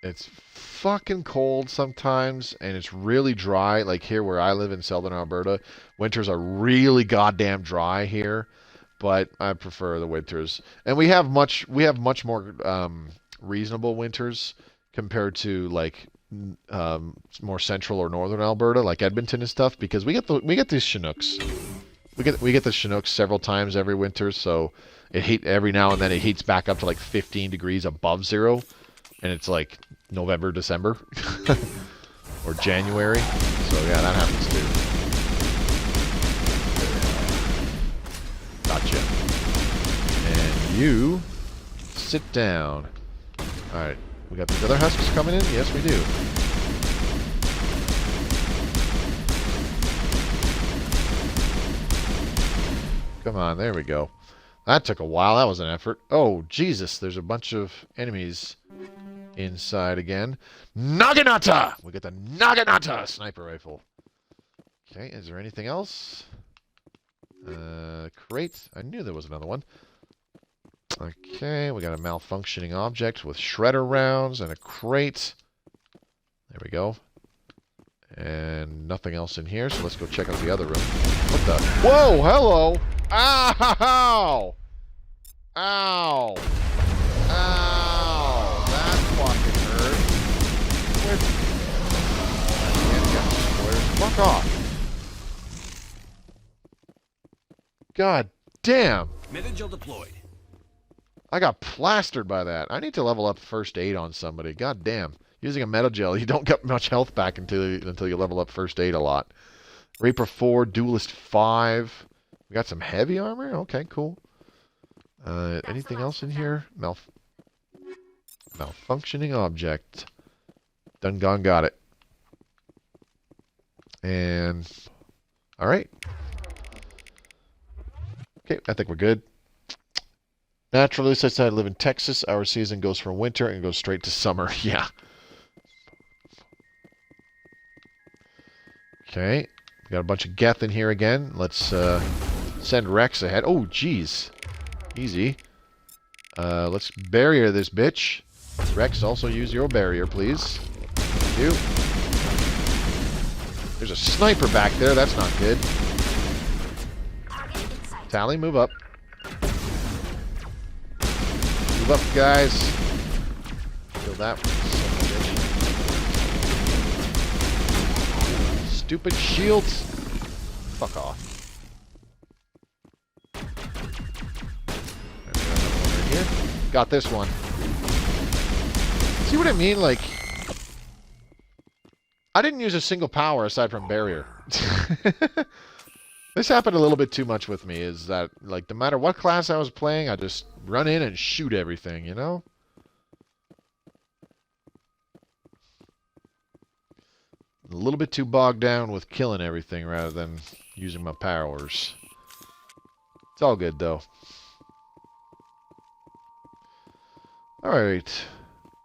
Speaker 1: It's fucking cold sometimes, and it's really dry. Like here where I live in southern Alberta, winters are really goddamn dry here. But I prefer the winters, and we have much more reasonable winters compared to like more central or northern Alberta, like Edmonton and stuff, because we get these Chinooks. We get the Chinooks several times every winter, so every now and then it heats back up to like 15 degrees above zero, and it's like November, December, or January. So yeah, that happens too. Gotcha. And you sit down. Alright, we got these other husks coming in? Yes, we do. Come on, there we go. That took a while. That was an effort. Oh, Jesus, there's a bunch of enemies inside again. Naginata! We got the Naginata sniper rifle. Okay, is there anything else? Crate. I knew there was another one. Okay, we got a malfunctioning object with shredder rounds and a crate. There we go. And nothing else in here, so let's go check out the other room. What the? Whoa, hello! Ow! Ow! Ow! That fucking hurt. Fuck off. God damn.
Speaker 3: Mitigil deployed.
Speaker 1: I got plastered by that. I need to level up first aid on somebody. God damn. Using a metal gel, you don't get much health back until you level up first aid a lot. Reaper 4, Duelist 5. We got some heavy armor? Okay, cool. Anything else in here? Malfunctioning object. Done gone got it. And... Alright. Okay, I think we're good. Naturally, since I live in Texas, our season goes from winter and goes straight to summer. Yeah. Okay. We got a bunch of Geth in here again. Let's send Rex ahead. Oh, jeez. Easy. Let's barrier this bitch. Rex, also use your barrier, please. Thank you. There's a sniper back there. That's not good. Tally, move up. Move up, guys. Kill that one. Stupid shields. Fuck off. Here. Got this one. See what I mean? Like, I didn't use a single power aside from barrier. This happened a little bit too much with me, is that, like, no matter what class I was playing, I just run in and shoot everything, you know? A little bit too bogged down with killing everything rather than using my powers. It's all good, though. Alright.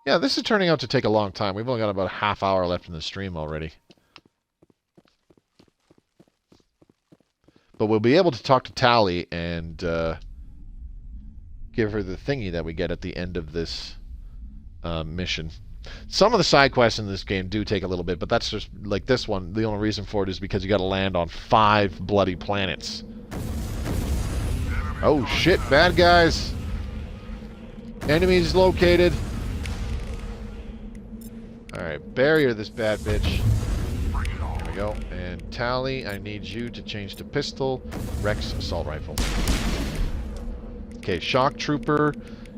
Speaker 1: Yeah, this is turning out to take a long time. We've only got about a half hour left in the stream already. But we'll be able to talk to Tally and give her the thingy that we get at the end of this mission. Some of the side quests in this game do take a little bit, but that's just, like this one, the only reason for it is because you got to land on 5 bloody planets. Oh shit, bad guys! Enemies located. Alright, barrier this bad bitch. There we go. And Tally, I need you to change to pistol. Rex, assault rifle. Okay, shock trooper.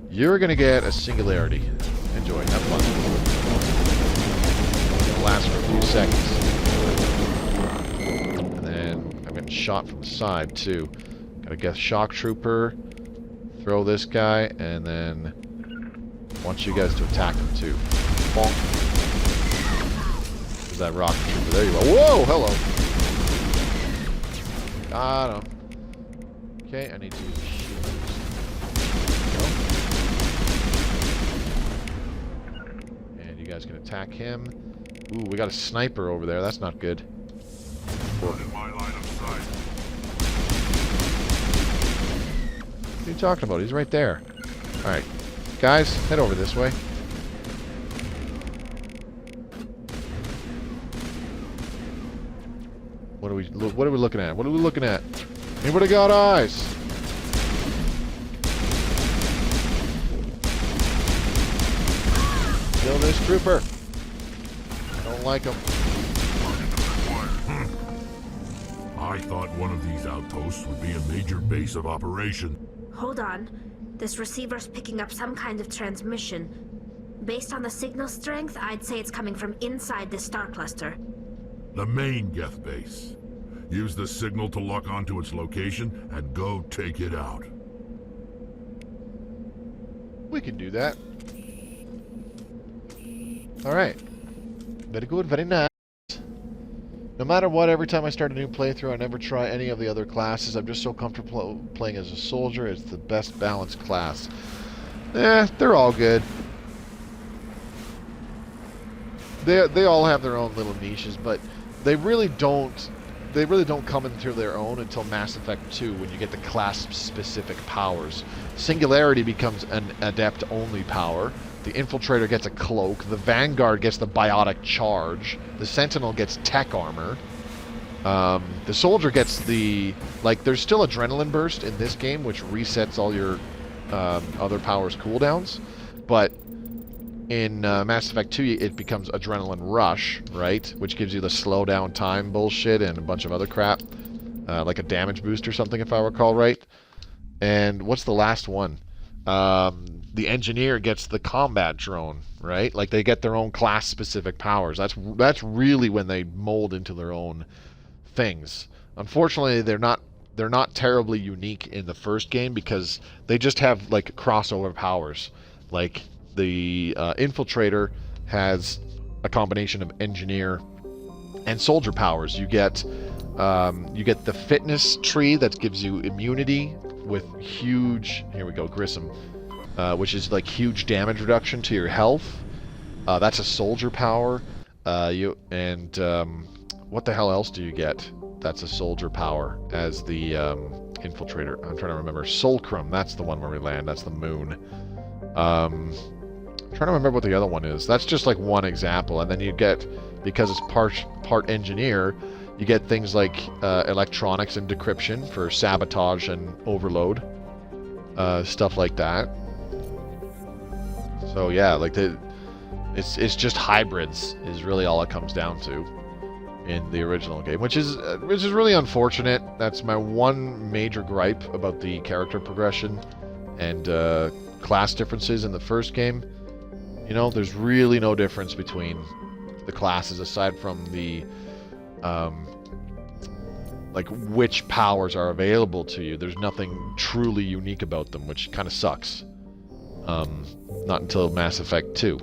Speaker 1: You're gonna get a singularity. Enjoy, have fun. It'll last for a few seconds. And then I'm getting shot from the side too. Gotta get shock trooper. Throw this guy, and then I want you guys to attack him too. Bonk. There's that rocket trooper. There you go. Whoa! Hello. Got him. Okay, I need to use the shields. And you guys can attack him. Ooh, we got a sniper over there. That's not good.
Speaker 8: Not in my line of sight.
Speaker 1: What are you talking about? He's right there. Alright. Guys, head over this way. What are we looking at? What are we looking at? Anybody got eyes? Kill this trooper. I don't like him.
Speaker 8: I thought one of these outposts would be a major base of operation.
Speaker 7: Hold on. This receiver's picking up some kind of transmission. Based on the signal strength, I'd say it's coming from inside this star cluster.
Speaker 8: The main Geth base. Use the signal to lock onto its location and go take it out.
Speaker 1: We can do that. Alright. Very good, very nice. No matter what, every time I start a new playthrough, I never try any of the other classes. I'm just so comfortable playing as a soldier. It's the best balanced class. They're all good. They all have their own little niches, but they really don't come into their own until Mass Effect 2 when you get the class-specific powers. Singularity becomes an adept-only power. The Infiltrator gets a cloak. The Vanguard gets the biotic charge. The Sentinel gets tech armor. The Soldier gets the... Like, there's still Adrenaline Burst in this game, which resets all your other powers' cooldowns. But in Mass Effect 2, it becomes Adrenaline Rush, right? Which gives you the slowdown time bullshit and a bunch of other crap. Like a damage boost or something, if I recall right. And what's the last one? The engineer gets the combat drone, right? Like they get their own class-specific powers. That's really when they mold into their own things. Unfortunately, they're not terribly unique in the first game because they just have like crossover powers. Like the infiltrator has a combination of engineer and soldier powers. You get the fitness tree that gives you immunity with huge, here we go, Grissom, which is like huge damage reduction to your health. That's a soldier power. What the hell else do you get? That's a soldier power as the infiltrator. I'm trying to remember. Solcrum, that's the one where we land. That's the moon. I'm trying to remember what the other one is. That's just like one example. And then you get, because it's part engineer, you get things like electronics and decryption for sabotage and overload. Stuff like that. So yeah, like it's just hybrids is really all it comes down to in the original game, which is really unfortunate. That's my one major gripe about the character progression and class differences in the first game. You know, there's really no difference between the classes aside from the like which powers are available to you. There's nothing truly unique about them, which kind of sucks. Not until Mass Effect 2.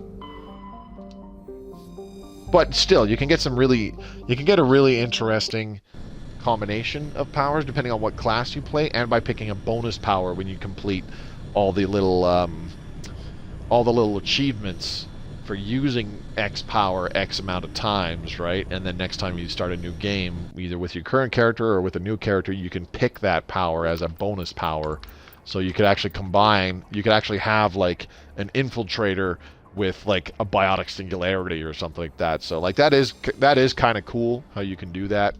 Speaker 1: But still, you can get a really interesting combination of powers depending on what class you play, and by picking a bonus power when you complete all the little achievements for using X power X amount of times, right? And then next time you start a new game, either with your current character or with a new character, you can pick that power as a bonus power. So you could actually combine, you could actually have like an infiltrator with like a biotic singularity or something like that. So like that is kind of cool how you can do that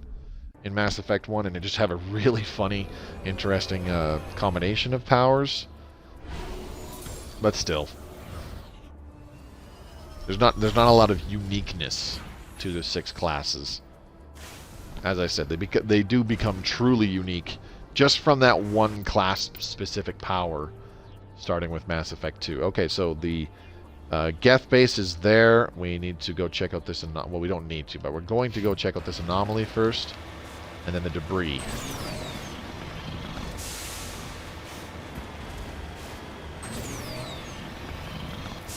Speaker 1: in Mass Effect 1, and just have a really funny, interesting combination of powers. But still, there's not a lot of uniqueness to the 6 classes. As I said, they do become truly unique just from that one class-specific power, starting with Mass Effect 2. Okay, so the Geth base is there. We need to go check out this... Well, we don't need to, but we're going to go check out this anomaly first, and then the debris.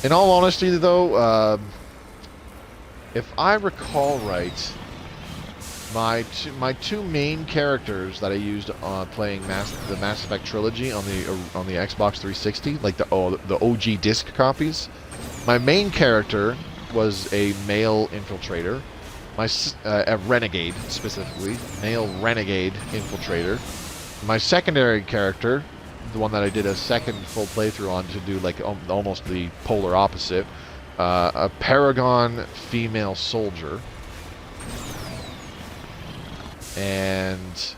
Speaker 1: In all honesty, though, if I recall right, my two main characters that I used playing the Mass Effect trilogy on the Xbox 360, like the OG disc copies, my main character was a male infiltrator, a renegade specifically, male renegade infiltrator. My secondary character, the one that I did a second full playthrough on to do like almost the polar opposite, a Paragon female soldier. And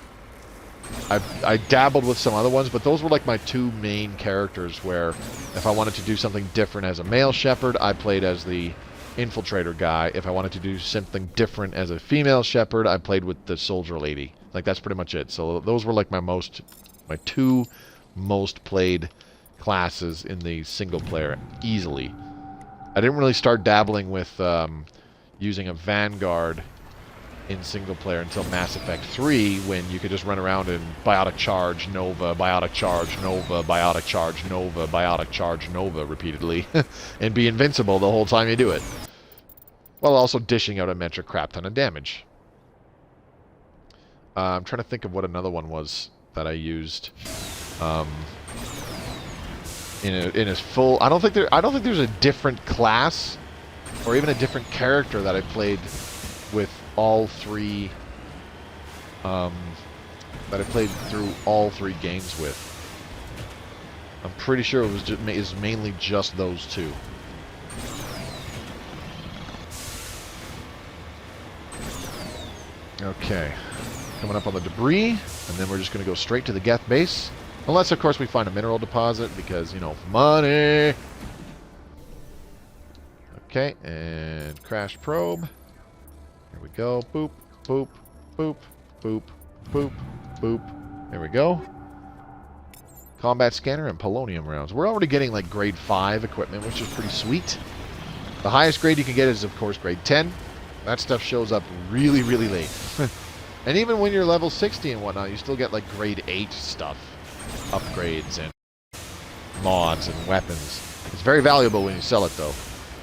Speaker 1: I dabbled with some other ones, but those were like my two main characters where if I wanted to do something different as a male Shepard, I played as the infiltrator guy. If I wanted to do something different as a female Shepard, I played with the soldier lady. Like that's pretty much it. So those were like my two most played classes in the single player easily. I didn't really start dabbling with using a Vanguard in single player until Mass Effect 3, when you could just run around and biotic charge Nova, biotic charge Nova, biotic charge Nova, biotic charge Nova repeatedly and be invincible the whole time you do it, while also dishing out a metric crap ton of damage. I'm trying to think of what another one was that I used in a full... I don't think there's a different class or even a different character that I played with all three, that I played through all 3 games with. I'm pretty sure it was mainly just those 2. Okay, coming up on the debris, and then we're just going to go straight to the Geth base. Unless, of course, we find a mineral deposit, because, you know, money! Okay, and crash probe. Here we go. Boop, boop, boop, boop, boop, boop. There we go. combat scanner, and polonium rounds. We're already getting like grade 5 equipment, which is pretty sweet. The highest grade you can get is, of course, grade 10. That stuff shows up really, really late. And even when you're level 60 and whatnot, you still get like grade 8 stuff. Upgrades and mods and weapons. It's very valuable when you sell it, though.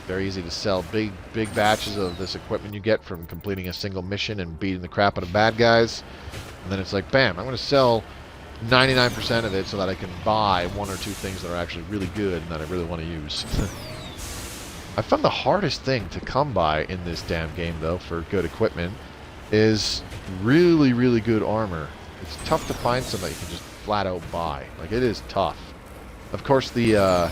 Speaker 1: Very easy to sell big batches of this equipment you get from completing a single mission and beating the crap out of bad guys. And then it's like, bam, I'm going to sell 99% of it so that I can buy 1 or 2 things that are actually really good and that I really want to use. I found the hardest thing to come by in this damn game, though, for good equipment, is really, really good armor. It's tough to find something that you can just flat out buy. Like, it is tough. Of course, the,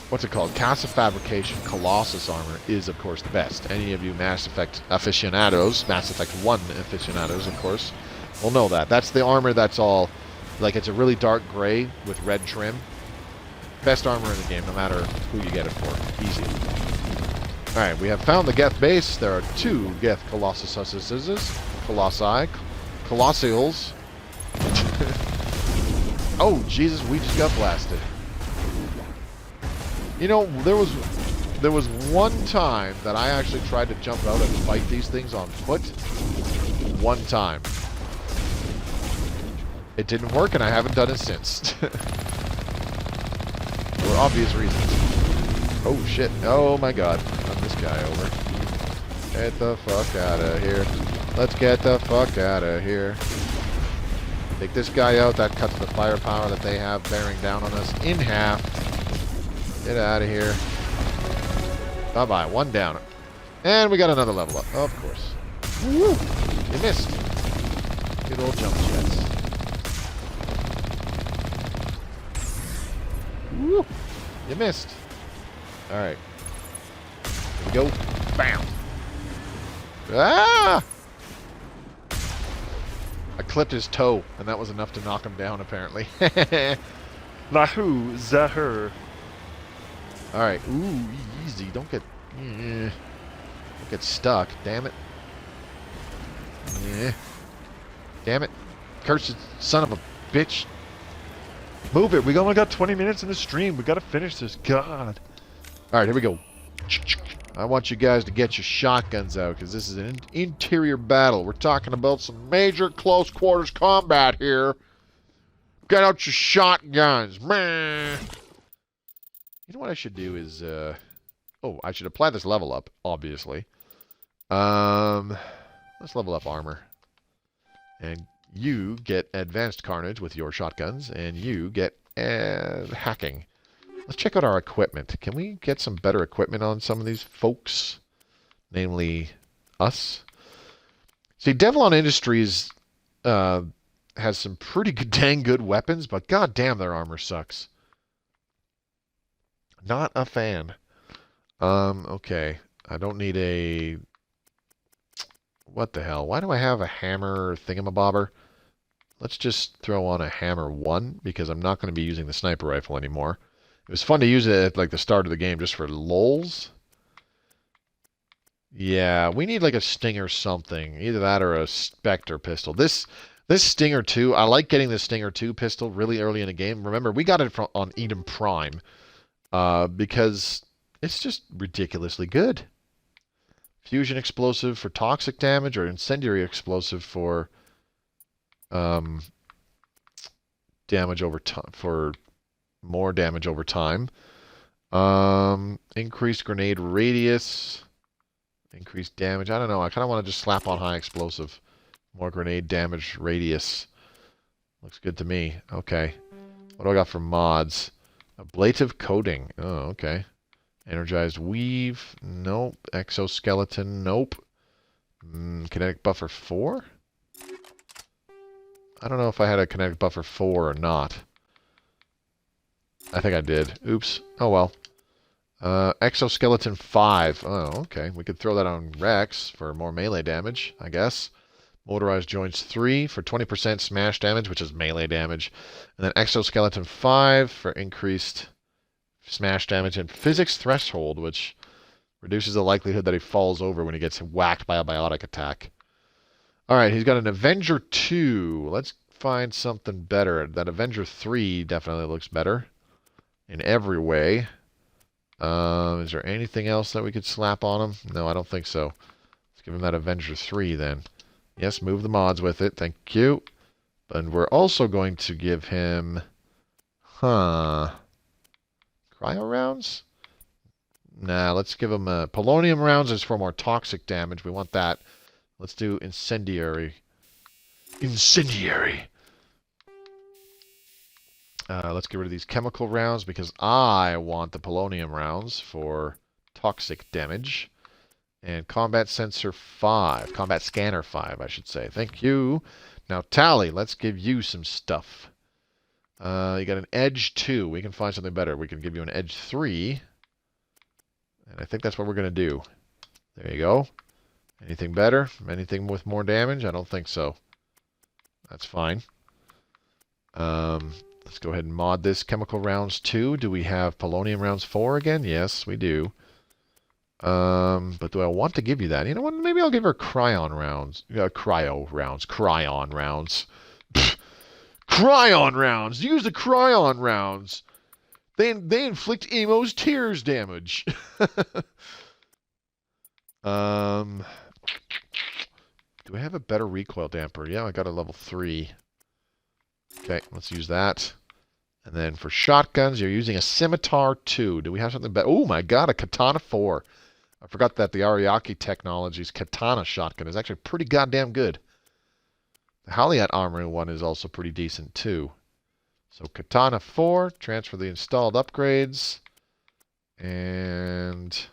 Speaker 1: what's it called? Casa Fabrication Colossus armor is, of course, the best. Any of you Mass Effect aficionados, Mass Effect 1 aficionados, of course, will know that. That's the armor that's all, like, it's a really dark gray with red trim. Best armor in the game, no matter who you get it for. Easy. Alright, we have found the Geth base. There are 2 Geth Colossuses. Colossi. Colossials. Oh, Jesus, we just got blasted. You know, there was one time that I actually tried to jump out and fight these things on foot. One time. It didn't work, and I haven't done it since. For obvious reasons. Oh, shit. Oh, my God. Run this guy over. Get the fuck out of here. Let's get the fuck out of here. Take this guy out. That cuts the firepower that they have bearing down on us in half. Get out of here. Bye-bye. 1 down. And we got another level up. Of course. Woo! You missed. Good old jump jets. Woo! You missed. Alright. Here we go. Bam! Ah! I clipped his toe, and that was enough to knock him down, apparently.
Speaker 9: Lahu Zahur.
Speaker 1: Alright. Ooh, easy. Don't get stuck. Damn it. Yeah. Damn it. Cursed son of a bitch.
Speaker 9: Move it. We only got 20 minutes in the stream. We gotta finish this. God.
Speaker 1: Alright, here we go. I want you guys to get your shotguns out, because this is an interior battle. We're talking about some major close quarters combat here. Get out your shotguns. Meh. You know what I should do is, oh, I should apply this level up, obviously. Let's level up armor. And you get advanced carnage with your shotguns, and you get hacking. Let's check out our equipment. Can we get some better equipment on some of these folks? Namely, us. See, Devlon Industries has some pretty good, dang good weapons, but goddamn, their armor sucks. Not a fan. Okay. I don't need a... What the hell? Why do I have a hammer thingamabobber? Let's just throw on a hammer 1, because I'm not going to be using the sniper rifle anymore. It was fun to use it at like the start of the game just for lols. Yeah, we need like a Stinger something. Either that or a Spectre Pistol. This Stinger 2, I like getting the Stinger 2 pistol really early in the game. Remember, we got it on Eden Prime because it's just ridiculously good. Fusion explosive for toxic damage, or incendiary explosive for damage over time, for more damage over time. Increased grenade radius. Increased damage. I don't know. I kind of want to just slap on high explosive. More grenade damage radius. Looks good to me. Okay. What do I got for mods? Ablative coating. Oh, okay. Energized weave. Nope. Exoskeleton. Nope. Kinetic buffer 4? I don't know if I had a kinetic buffer 4 or not. I think I did. Oops. Oh well. Exoskeleton 5. Oh, okay. We could throw that on Rex for more melee damage, I guess. Motorized joints 3 for 20% smash damage, which is melee damage. And then Exoskeleton 5 for increased smash damage. And Physics Threshold, which reduces the likelihood that he falls over when he gets whacked by a biotic attack. Alright, he's got an Avenger 2. Let's find something better. That Avenger 3 definitely looks better in every way. Is there anything else that we could slap on him? No, I don't think so. Let's give him that Avenger 3 then. Yes, move the mods with it. Thank you. And we're also going to give him... Cryo rounds? Nah, let's give him... polonium rounds is for more toxic damage. We want that. Let's do incendiary. Incendiary! Let's get rid of these chemical rounds because I want the polonium rounds for toxic damage. And combat sensor 5. Combat scanner 5, I should say. Thank you. Now, Tally, let's give you some stuff. You got an edge 2. We can find something better. We can give you an edge 3. And I think that's what we're going to do. There you go. Anything better? Anything with more damage? I don't think so. That's fine. Let's go ahead and mod this. Chemical rounds 2. Do we have polonium rounds 4 again? Yes, we do. But do I want to give you that? You know what? Maybe I'll give her cryo rounds. Cryo rounds. Cryon rounds. Pfft. Cryon rounds! Use the cryon rounds! They inflict Emo's tears damage. Do I have a better recoil damper? Yeah, I got a level 3. Okay, let's use that. And then for shotguns, you're using a Scimitar 2. Do we have something better? Oh my god, a Katana 4. I forgot that the Ariake Technologies Katana shotgun is actually pretty goddamn good. The Haliat Armory one is also pretty decent too. So Katana 4, transfer the installed upgrades. And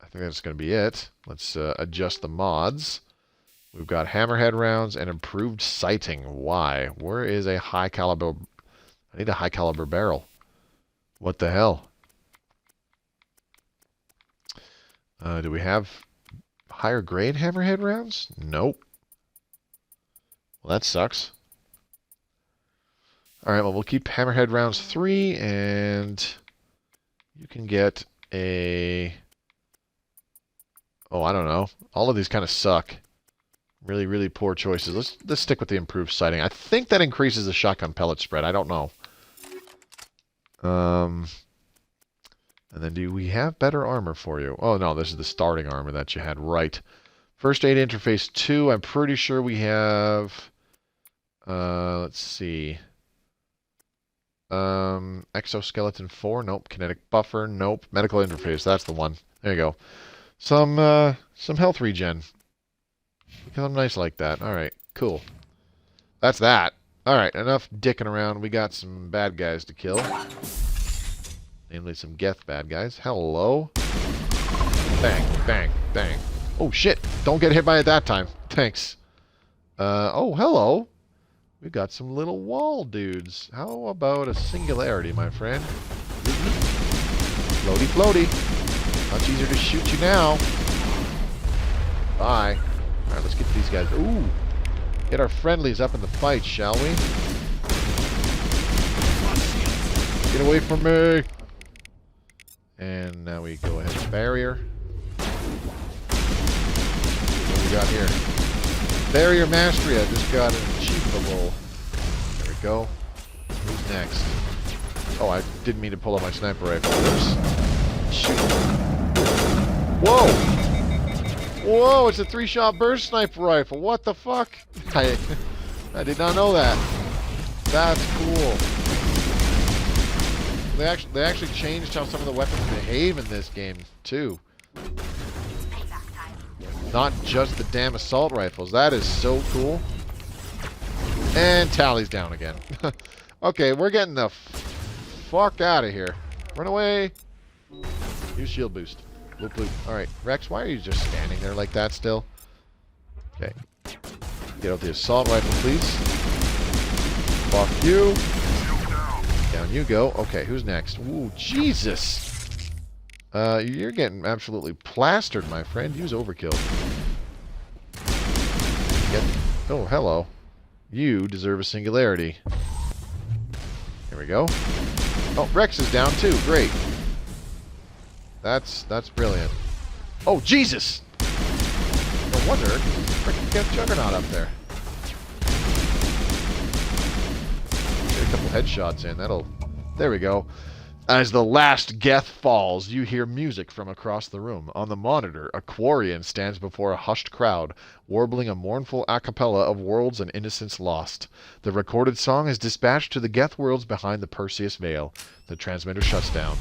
Speaker 1: I think that's going to be it. Let's adjust the mods. We've got hammerhead rounds and improved sighting. Why? Where is a high caliber... I need a high caliber barrel. What the hell? Do we have higher grade hammerhead rounds? Nope. Well, that sucks. Alright, well, we'll keep hammerhead rounds 3, and you can get a... Oh, I don't know. All of these kind of suck. Really, really poor choices. Let's stick with the improved sighting. I think that increases the shotgun pellet spread. I don't know. And then do we have better armor for you? Oh, no, this is the starting armor that you had. Right. First aid interface 2, I'm pretty sure we have... let's see. Exoskeleton 4, nope. Kinetic buffer, nope. Medical interface, that's the one. There you go. Some health regen. Because I'm nice like that. Alright, cool. That's that. Alright, enough dicking around. We got some bad guys to kill. Namely some Geth bad guys. Hello. Bang, bang, bang. Oh shit, don't get hit by it that time. Thanks. Oh, hello. We got some little wall dudes. How about a singularity, my friend? Floaty, floaty. Much easier to shoot you now. Bye. Alright, let's get these guys. Ooh. Get our friendlies up in the fight, shall we? Get away from me. And now we go ahead and barrier. What we got here? Barrier Mastery. I just got an achievable. There we go. Who's next? Oh, I didn't mean to pull out my sniper rifle. Oops. Shoot. Whoa! Whoa, it's a 3-shot burst sniper rifle. What the fuck? I did not know that. That's cool. They actually changed how some of the weapons behave in this game, too. Not just the damn assault rifles. That is so cool. And Tally's down again. Okay, we're getting the fuck out of here. Run away. Use shield boost. Bloop, bloop. Alright, Rex, why are you just standing there like that still? Okay. Get out the assault rifle, please. Fuck you. Down you go. Okay, who's next? Ooh, Jesus. You're getting absolutely plastered, my friend. Use overkill. Oh, hello. You deserve a singularity. Here we go. Oh, Rex is down too. Great. That's brilliant. Oh, Jesus! No wonder, because there's a freaking Geth Juggernaut up there. headshots in. There we go. As the last Geth falls, you hear music from across the room. On the monitor, a Quarian stands before a hushed crowd, warbling a mournful a cappella of worlds and innocence lost. The recorded song is dispatched to the Geth worlds behind the Perseus Veil. The transmitter shuts down.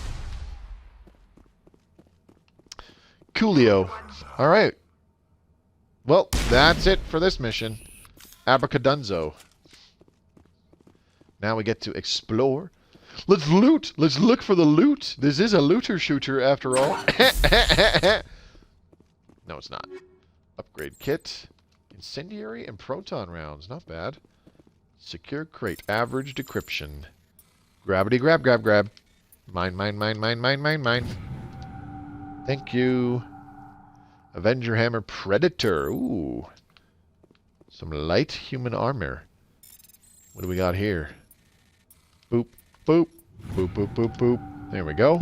Speaker 1: Coolio. All right. Well, that's it for this mission. Abracadunzo. Now we get to explore. Let's loot. Let's look for the loot. This is a looter shooter after all. No, it's not. Upgrade kit. Incendiary and proton rounds. Not bad. Secure crate. Average decryption. Gravity grab, grab, grab. Mine, mine, mine, mine, mine, mine, mine. Thank you. Avenger Hammer Predator. Ooh. Some light human armor. What do we got here? Boop, boop, boop, boop, boop, boop. There we go.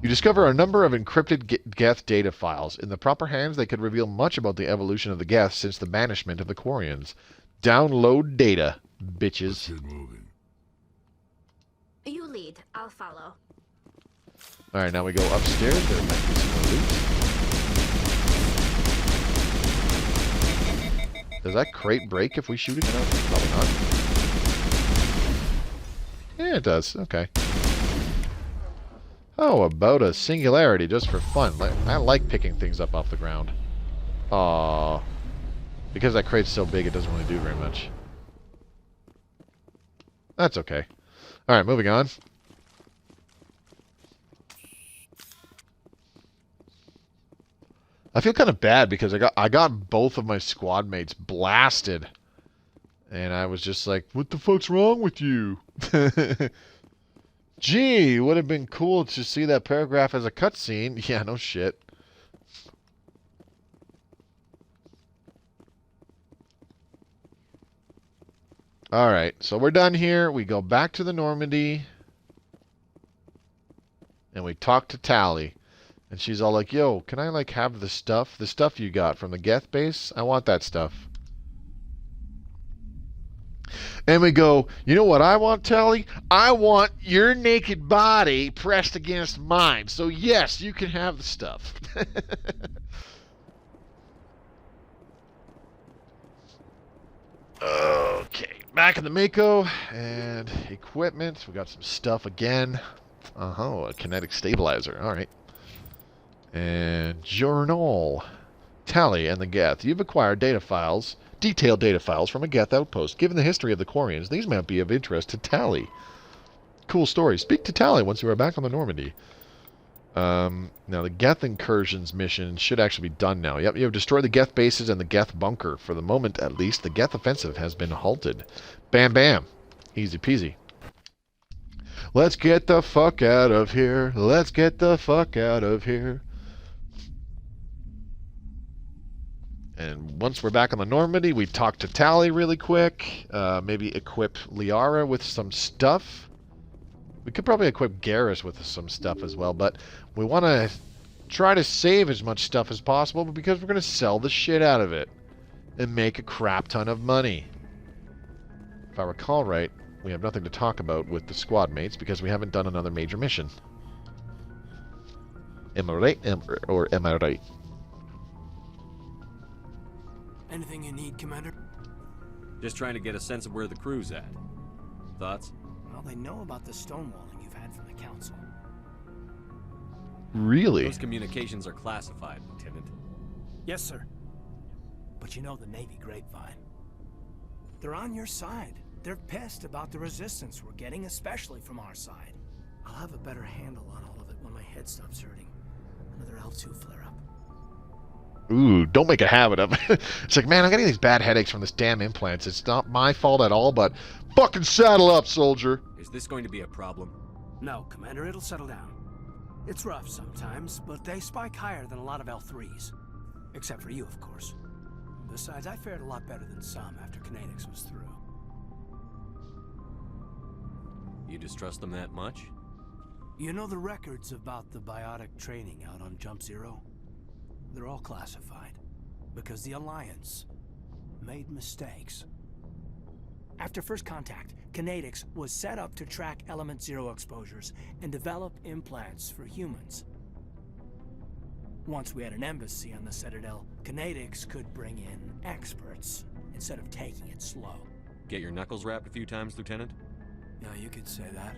Speaker 1: You discover a number of encrypted Geth data files. In the proper hands, they could reveal much about the evolution of the Geth since the banishment of the Quarians. Download data, bitches.
Speaker 8: Let's get moving.
Speaker 7: You lead. I'll follow.
Speaker 1: Alright, now we go upstairs. There might be some loot. Does that crate break if we shoot it enough? Probably not. Yeah, it does. Okay. Oh, about a singularity just for fun. I like picking things up off the ground. Aww. Because that crate's so big, it doesn't really do very much. That's okay. Alright, moving on. I feel kind of bad because I got both of my squad mates blasted. And I was just like, what the fuck's wrong with you? Gee, would have been cool to see that paragraph as a cutscene. Yeah, no shit. Alright, so we're done here. We go back to the Normandy. And we talk to Tally. And she's all like, yo, can I like have the stuff you got from the Geth base? I want that stuff. And we go, you know what I want, Tally? I want your naked body pressed against mine. So yes, you can have the stuff. Okay, back in the Mako and equipment. We got some stuff again. A kinetic stabilizer. All right. And journal. Tally and the Geth. You've acquired data files, detailed data files from a Geth outpost. Given the history of the Quarians, these might be of interest to Tally. Cool story. Speak to Tally once you are back on the Normandy. Now, the Geth Incursions mission should actually be done now. Yep, you have destroyed the Geth bases and the Geth bunker. For the moment, at least, the Geth offensive has been halted. Bam, bam. Easy peasy. Let's get the fuck out of here. Let's get the fuck out of here. And once we're back on the Normandy, we talk to Tally really quick. Maybe equip Liara with some stuff. We could probably equip Garrus with some stuff as well, but we want to try to save as much stuff as possible because we're going to sell the shit out of it and make a crap ton of money. If I recall right, we have nothing to talk about with the squad mates because we haven't done another major mission. Am I right? Or am I right?
Speaker 10: Anything you need, Commander?
Speaker 3: Just trying to get a sense of where the crew's at. Thoughts?
Speaker 10: Well, they know about the stonewalling you've had from the Council.
Speaker 1: Really?
Speaker 3: Those communications are classified, Lieutenant.
Speaker 10: Yes, sir. But you know the Navy grapevine. They're on your side. They're pissed about the resistance we're getting, especially from our side. I'll have a better handle on all of it when my head stops hurting. Another L2 flare-up.
Speaker 1: Ooh, don't make a habit of it. It's like, man, I'm getting these bad headaches from this damn implants. It's not my fault at all, but fucking saddle up, soldier.
Speaker 3: Is this going to be a problem?
Speaker 10: No, Commander, it'll settle down. It's rough sometimes, but they spike higher than a lot of L3s. Except for you, of course. Besides, I fared a lot better than some after kinetics was through.
Speaker 3: You distrust them that much?
Speaker 10: You know the records about the biotic training out on Jump Zero? They're all classified. Because the Alliance made mistakes. After first contact, Kinetics was set up to track Element Zero exposures and develop implants for humans. Once we had an embassy on the Citadel, Kinetics could bring in experts instead of taking it slow.
Speaker 3: Get your knuckles wrapped a few times, Lieutenant?
Speaker 10: Yeah, you could say that.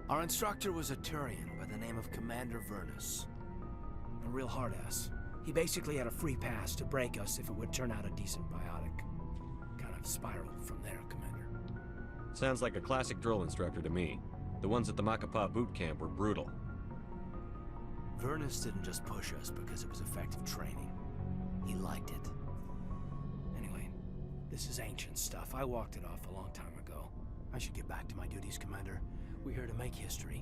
Speaker 10: Our instructor was a Turian by the name of Commander Vernus. A real hard-ass. He basically had a free pass to break us if it would turn out a decent biotic. Kind of spiraled from there, Commander.
Speaker 3: Sounds like a classic drill instructor to me. The ones at the Macapa boot camp were brutal.
Speaker 10: Vernus didn't just push us because it was effective training. He liked it. Anyway, this is ancient stuff. I walked it off a long time ago. I should get back to my duties, Commander. We're here to make history,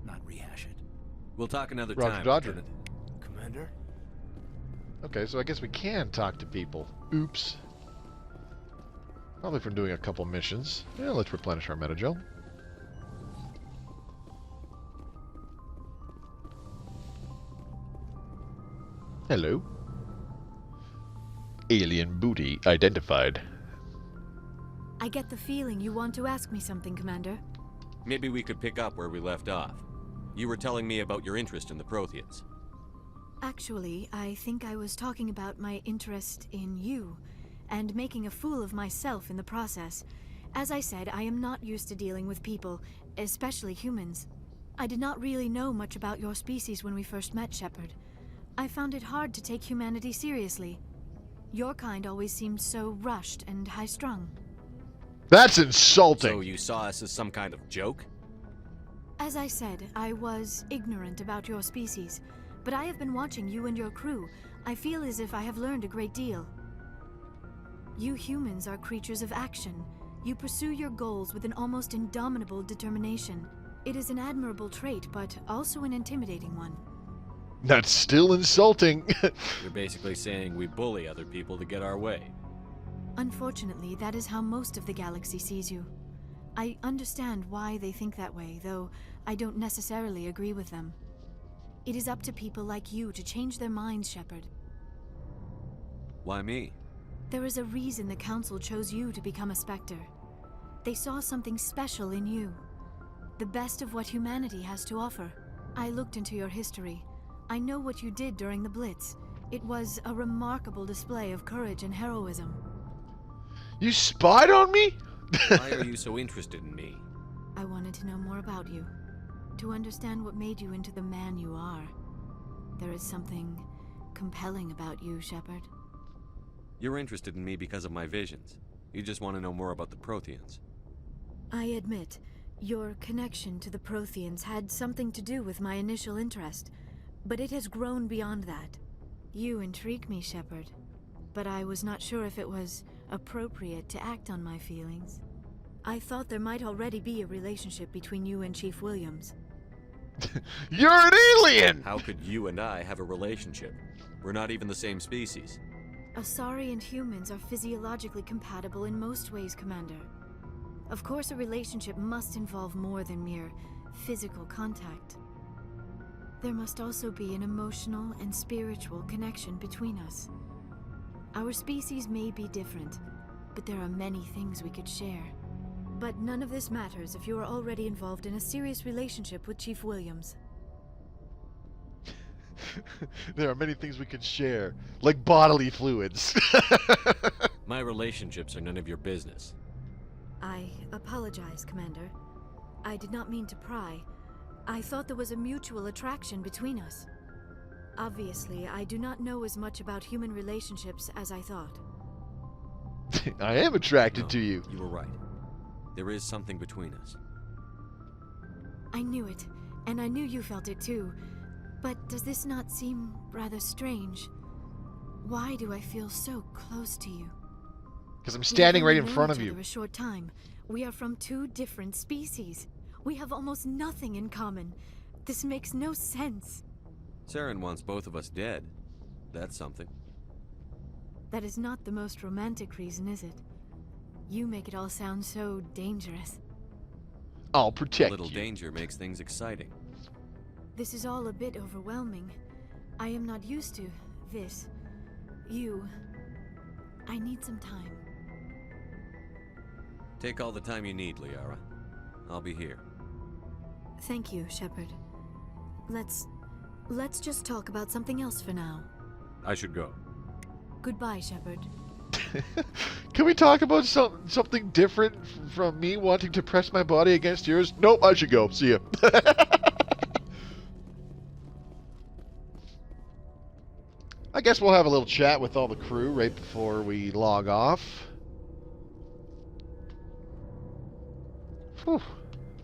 Speaker 10: not rehash it.
Speaker 3: We'll talk another
Speaker 1: Roger,
Speaker 3: time,
Speaker 1: Dodger.
Speaker 3: Lieutenant.
Speaker 10: Commander?
Speaker 1: Okay, so I guess we can talk to people. Oops. Probably from doing a couple missions. Yeah, let's replenish our metagel. Hello. Alien booty identified.
Speaker 11: I get the feeling you want to ask me something, Commander.
Speaker 3: Maybe we could pick up where we left off. You were telling me about your interest in the Protheans.
Speaker 11: Actually, I think I was talking about my interest in you, and making a fool of myself in the process. As I said, I am not used to dealing with people, especially humans. I did not really know much about your species when we first met, Shepard. I found it hard to take humanity seriously. Your kind always seemed so rushed and high-strung.
Speaker 1: That's insulting.
Speaker 3: So you saw us as some kind of joke?
Speaker 11: As I said, I was ignorant about your species, but I have been watching you and your crew. I feel as if I have learned a great deal. You humans are creatures of action. You pursue your goals with an almost indomitable determination. It is an admirable trait, but also an intimidating one.
Speaker 1: That's still insulting.
Speaker 3: You're basically saying we bully other people to get our way.
Speaker 11: Unfortunately, that is how most of the galaxy sees you. I understand why they think that way, though I don't necessarily agree with them. It is up to people like you to change their minds, Shepard.
Speaker 3: Why me?
Speaker 11: There is a reason the Council chose you to become a Spectre. They saw something special in you. The best of what humanity has to offer. I looked into your history. I know what you did during the Blitz. It was a remarkable display of courage and heroism.
Speaker 1: You spied on me?
Speaker 3: Why are you so interested in me?
Speaker 11: I wanted to know more about you. To understand what made you into the man you are. There is something compelling about you, Shepard.
Speaker 3: You're interested in me because of my visions. You just want to know more about the Protheans.
Speaker 11: I admit, your connection to the Protheans had something to do with my initial interest, but it has grown beyond that. You intrigue me, Shepard, but I was not sure if it was appropriate to act on my feelings. I thought there might already be a relationship between you and Chief Williams.
Speaker 1: You're an alien!
Speaker 3: How could you and I have a relationship? We're not even the same species.
Speaker 11: Asari and humans are physiologically compatible in most ways, Commander. Of course, a relationship must involve more than mere physical contact. There must also be an emotional and spiritual connection between us. Our species may be different, but there are many things we could share. But none of this matters if you are already involved in a serious relationship with Chief Williams.
Speaker 1: There are many things we can share, like bodily fluids.
Speaker 3: My relationships are none of your business.
Speaker 11: I apologize, Commander. I did not mean to pry. I thought there was a mutual attraction between us. Obviously, I do not know as much about human relationships as I thought.
Speaker 1: I am attracted to you.
Speaker 3: You were right. There is something between us.
Speaker 11: I knew it, and I knew you felt it too. But does this not seem rather strange? Why do I feel so close to you?
Speaker 1: Because I'm standing right in front of
Speaker 11: you.
Speaker 1: you.
Speaker 11: A short time. We are from two different species. We have almost nothing in common. This makes no sense.
Speaker 3: Saren wants both of us dead. That's something.
Speaker 11: That is not the most romantic reason, is it? You make it all sound so dangerous.
Speaker 1: I'll protect you.
Speaker 3: A little danger makes things exciting.
Speaker 11: This is all a bit overwhelming. I am not used to this. You. I need some time.
Speaker 3: Take all the time you need, Liara. I'll be here.
Speaker 11: Thank you, Shepard. Let's just talk about something else for now.
Speaker 3: I should go.
Speaker 11: Goodbye, Shepard.
Speaker 1: Can we talk about something different from me wanting to press my body against yours? Nope, I should go. See ya. I guess we'll have a little chat with all the crew right before we log off. Whew.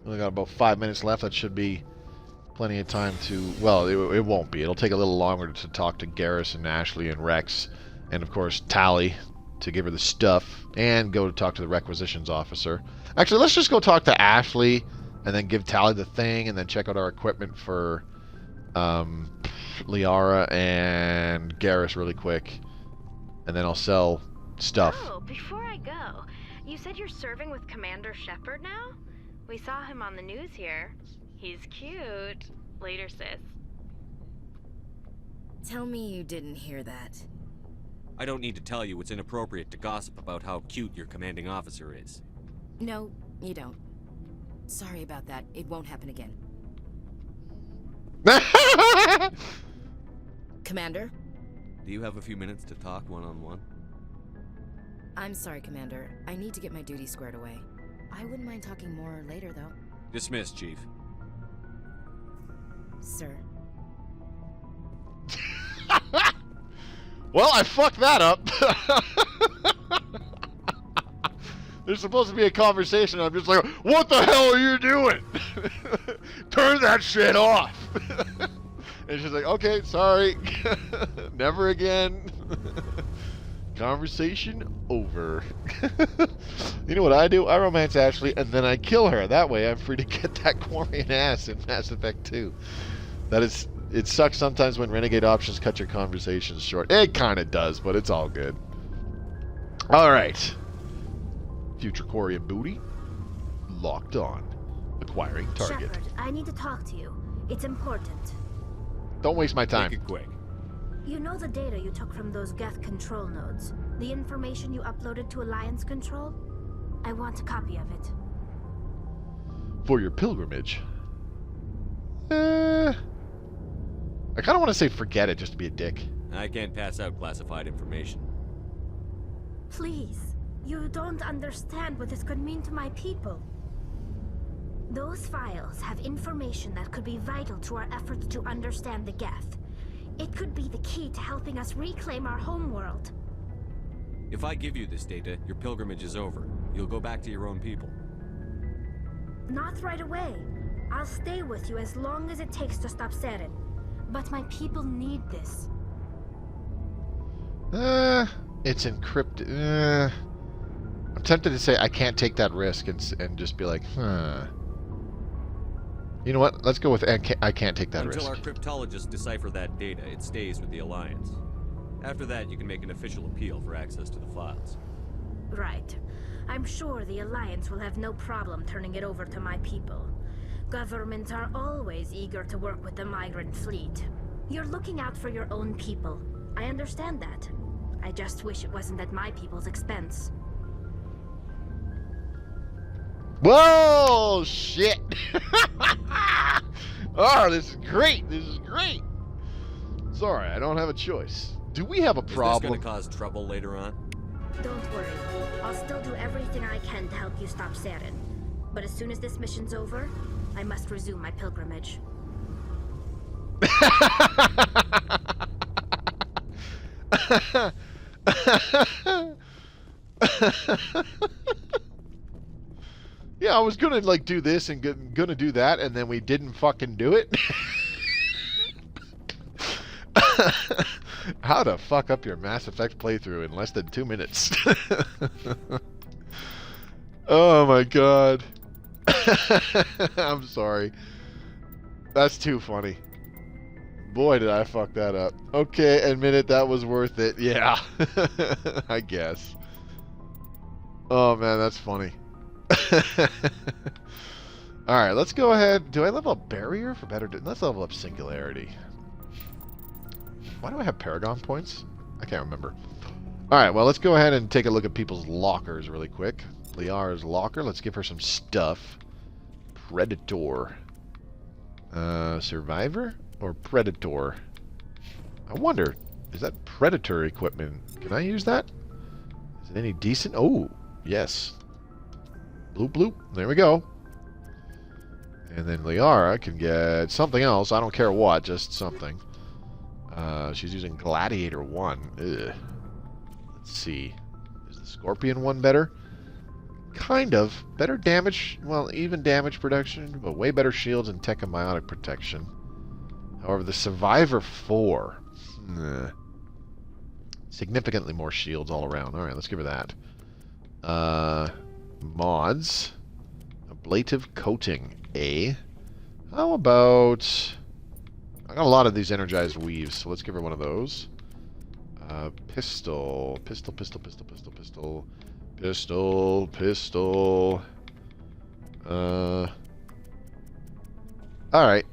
Speaker 1: Only got about 5 minutes left. That should be plenty of time to... Well, it won't be. It'll take a little longer to talk to Garrus and Ashley and Rex. And, of course, Tally to give her the stuff. And go to talk to the requisitions officer. Actually, let's just go talk to Ashley and then give Tally the thing and then check out our equipment for Liara and Garrus really quick. And then I'll sell stuff.
Speaker 12: Oh, before I go, you said you're serving with Commander Shepard now? We saw him on the news here. He's cute. Later, sis.
Speaker 13: Tell me you didn't hear that.
Speaker 3: I don't need to tell you it's inappropriate to gossip about how cute your commanding officer is.
Speaker 13: No, you don't. Sorry about that. It won't happen again. Commander?
Speaker 3: Do you have a few minutes to talk one-on-one?
Speaker 13: I'm sorry, Commander. I need to get my duty squared away. I wouldn't mind talking more later, though.
Speaker 3: Dismissed, Chief.
Speaker 13: Sir.
Speaker 1: Well, I fucked that up. There's supposed to be a conversation. I'm just like, what the hell are you doing? Turn that shit off. And she's like, okay, sorry. Never again. Conversation over. You know what I do? I romance Ashley and then I kill her. That way I'm free to get that Quarian ass in Mass Effect 2. That is... It sucks sometimes when renegade options cut your conversations short. It kind of does, but it's all good. Alright. Future Quarian booty. Locked on. Acquiring target.
Speaker 7: Shepard, I need to talk to you. It's important.
Speaker 1: Don't waste my time.
Speaker 3: Make it quick.
Speaker 7: You know the data you took from those Geth control nodes? The information you uploaded to Alliance Control? I want a copy of it.
Speaker 1: For your pilgrimage. I kind of want to say forget it just to be a dick.
Speaker 3: I can't pass out classified information.
Speaker 7: Please. You don't understand what this could mean to my people. Those files have information that could be vital to our efforts to understand the Geth. It could be the key to helping us reclaim our homeworld.
Speaker 3: If I give you this data, your pilgrimage is over. You'll go back to your own people.
Speaker 7: Not right away. I'll stay with you as long as it takes to stop Saren. But my people need this.
Speaker 1: It's encrypted. I'm tempted to say I can't take that risk and just be like, huh. You know what? Let's go with I can't take that risk.
Speaker 3: Until our cryptologists decipher that data, it stays with the Alliance. After that, you can make an official appeal for access to the files.
Speaker 7: Right. I'm sure the Alliance will have no problem turning it over to my people. Governments are always eager to work with the migrant fleet. You're looking out for your own people. I understand that. I just wish it wasn't at my people's expense.
Speaker 1: Whoa, shit. Oh, this is great. This is great. Sorry, I don't have a choice. Do we have a problem?
Speaker 3: Is this going to cause trouble later on?
Speaker 7: Don't worry. I'll still do everything I can to help you stop Saren. But as soon as this mission's over, I must resume my pilgrimage. Yeah, I was gonna like do this and gonna do that, and then we didn't fucking do it. How to fuck up your Mass Effect playthrough in less than 2 minutes. Oh my god. I'm sorry. That's too funny. Boy, did I fuck that up. Okay, admit it, that was worth it. Yeah. I guess. Oh man, that's funny. Alright, let's go ahead. Do I level up Barrier for better? Let's level up Singularity. Why do I have Paragon points? I can't remember. Alright, well, let's go ahead and take a look at people's lockers really quick.
Speaker 1: Liara's locker. Let's give her some stuff. Predator. Survivor or Predator? I wonder, is that Predator equipment? Can I use that? Is it any decent? Oh, yes. Bloop, bloop. There we go. And then Liara can get something else. I don't care what, just something. She's using Gladiator 1. Ugh. Let's see. Is the Scorpion one better? Kind of. Better damage, well, even damage production, but way better shields and tech and biotic protection. However, the Survivor 4. Significantly more shields all around. Alright, let's give her that. Mods. Ablative coating. A. How about... I got a lot of these energized weaves, so let's give her one of those. Pistol. Pistol, pistol, pistol, pistol, pistol. Pistol, pistol. Alright.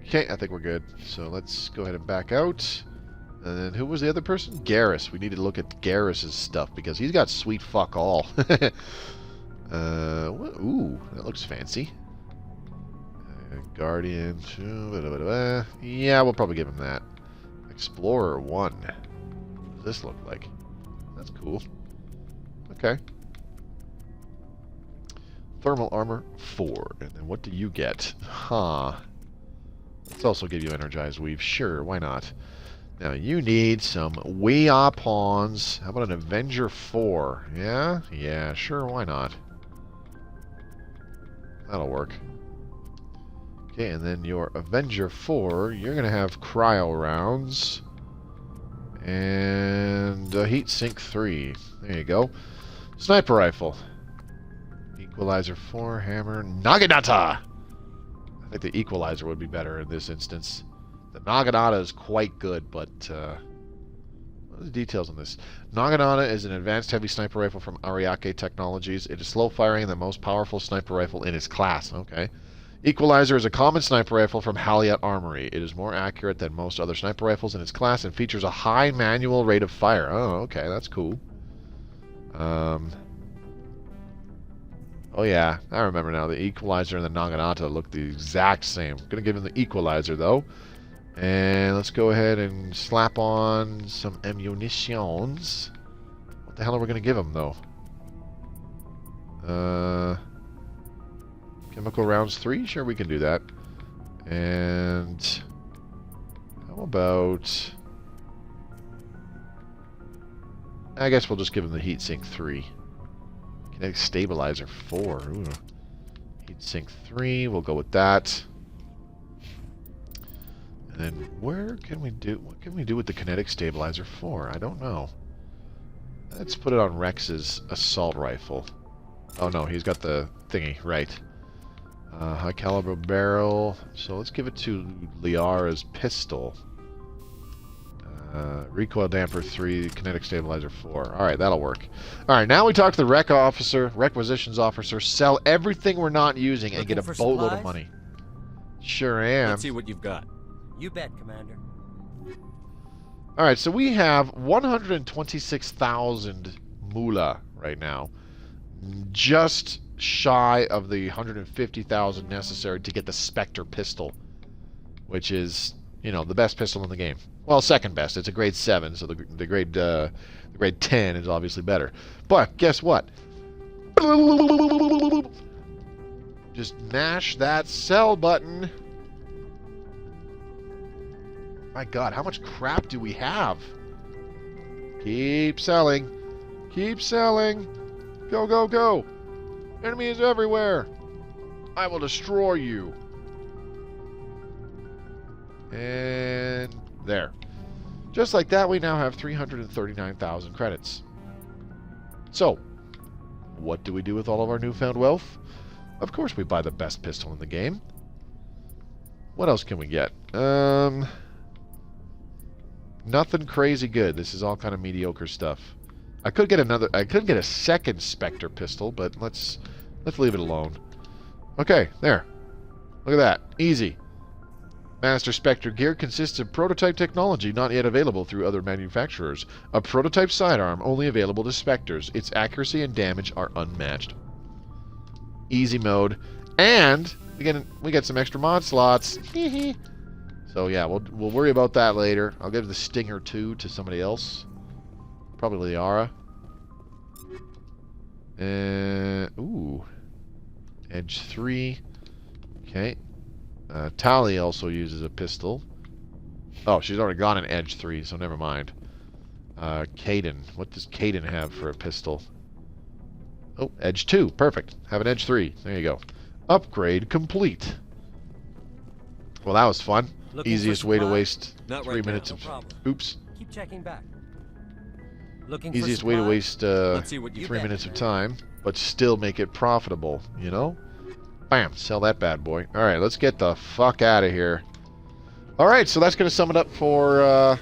Speaker 1: Okay, I think we're good. So let's go ahead and back out. And then who was the other person? Garrus. We need to look at Garrus's stuff because he's got sweet fuck all. Ooh, that looks fancy. Guardian. Yeah, we'll probably give him that. Explorer 1. What does this look like? That's cool. Okay. Thermal armor 4. And then what do you get? Huh. Let's also give you energized weave. Sure, why not? Now you need some weapons. How about an Avenger 4? Yeah? Yeah, sure, why not? That'll work. Okay, and then your Avenger 4, you're going to have cryo rounds. And heat sink 3. There you go. Sniper rifle. Equalizer 4, hammer, Naginata! I think the equalizer would be better in this instance. The Naginata is quite good, but what are the details on this? Naginata is an advanced heavy sniper rifle from Ariake Technologies. It is slow firing and the most powerful sniper rifle in its class. Okay. Equalizer is a common sniper rifle from Haliat Armory. It is more accurate than most other sniper rifles in its class and features a high manual rate of fire. Oh, okay, that's cool. Oh yeah, I remember now. The Equalizer and the Naginata look the exact same. I'm gonna give him the Equalizer though. And let's go ahead and slap on some ammunitions. What the hell are we going to give him, though? Chemical rounds 3? Sure, we can do that. And how about... I guess we'll just give him the heat sink 3. Kinetic stabilizer 4. Ooh. Heat sink 3, we'll go with that. And then where can we do... What can we do with the kinetic stabilizer 4? I don't know. Let's put it on Rex's assault rifle. Oh no, he's got the thingy, right. High caliber barrel. So let's give it to Liara's pistol. Recoil damper 3, kinetic stabilizer 4. Alright, that'll work. Alright, now we talk to the requisitions officer, sell everything we're not using and get a boatload of money. Sure am.
Speaker 3: Let's see what you've got.
Speaker 14: You bet, Commander.
Speaker 1: Alright, so we have 126,000 moolah right now. Just shy of the 150,000 necessary to get the Spectre Pistol. Which is, you know, the best pistol in the game. Well, second best. It's a grade 7, so the grade 10 is obviously better. But, guess what? Just mash that sell button. My god, how much crap do we have? Keep selling. Keep selling. Go, go, go. Enemies everywhere. I will destroy you. And there. Just like that, we now have 339,000 credits. So, what do we do with all of our newfound wealth? Of course we buy the best pistol in the game. What else can we get? Nothing crazy good. This is all kind of mediocre stuff. I could get a second Spectre pistol, but let's leave it alone. Okay, there. Look at that. Easy. Master Spectre gear consists of prototype technology not yet available through other manufacturers. A prototype sidearm only available to Spectres. Its accuracy and damage are unmatched. Easy mode. And we get some extra mod slots. So yeah, we'll worry about that later. I'll give the Stinger 2 to somebody else. Probably Liara. Ooh. Edge 3. Okay. Tali also uses a pistol. Oh, she's already gone in Edge 3, so never mind. Caden. What does Caden have for a pistol? Oh, Edge 2. Perfect. Have an Edge 3. There you go. Upgrade complete. Well, that was fun. Easiest way to waste 3 minutes of... Oops.
Speaker 14: Keep checking back.
Speaker 1: Easiest way to waste 3 minutes of time, but still make it profitable, you know? Bam, sell that bad boy. Alright, let's get the fuck out of here. Alright, so that's going to sum it up for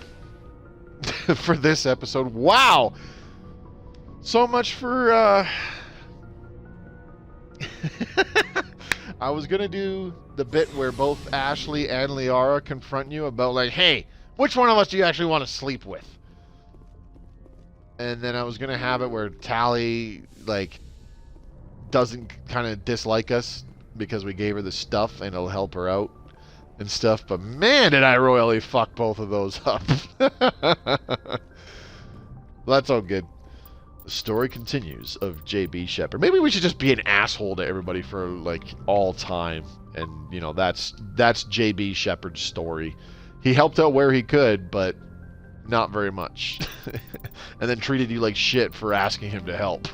Speaker 1: for this episode. Wow! So much for... I was going to do the bit where both Ashley and Liara confront you about, like, hey, which one of us do you actually want to sleep with? And then I was going to have it where Tali, like, doesn't kind of dislike us because we gave her the stuff and it'll help her out and stuff. But man, did I royally fuck both of those up. Well, that's all good. The story continues of J.B. Shepard. Maybe we should just be an asshole to everybody for, like, all time. And, you know, that's J.B. Shepard's story. He helped out where he could, but not very much. And then treated you like shit for asking him to help.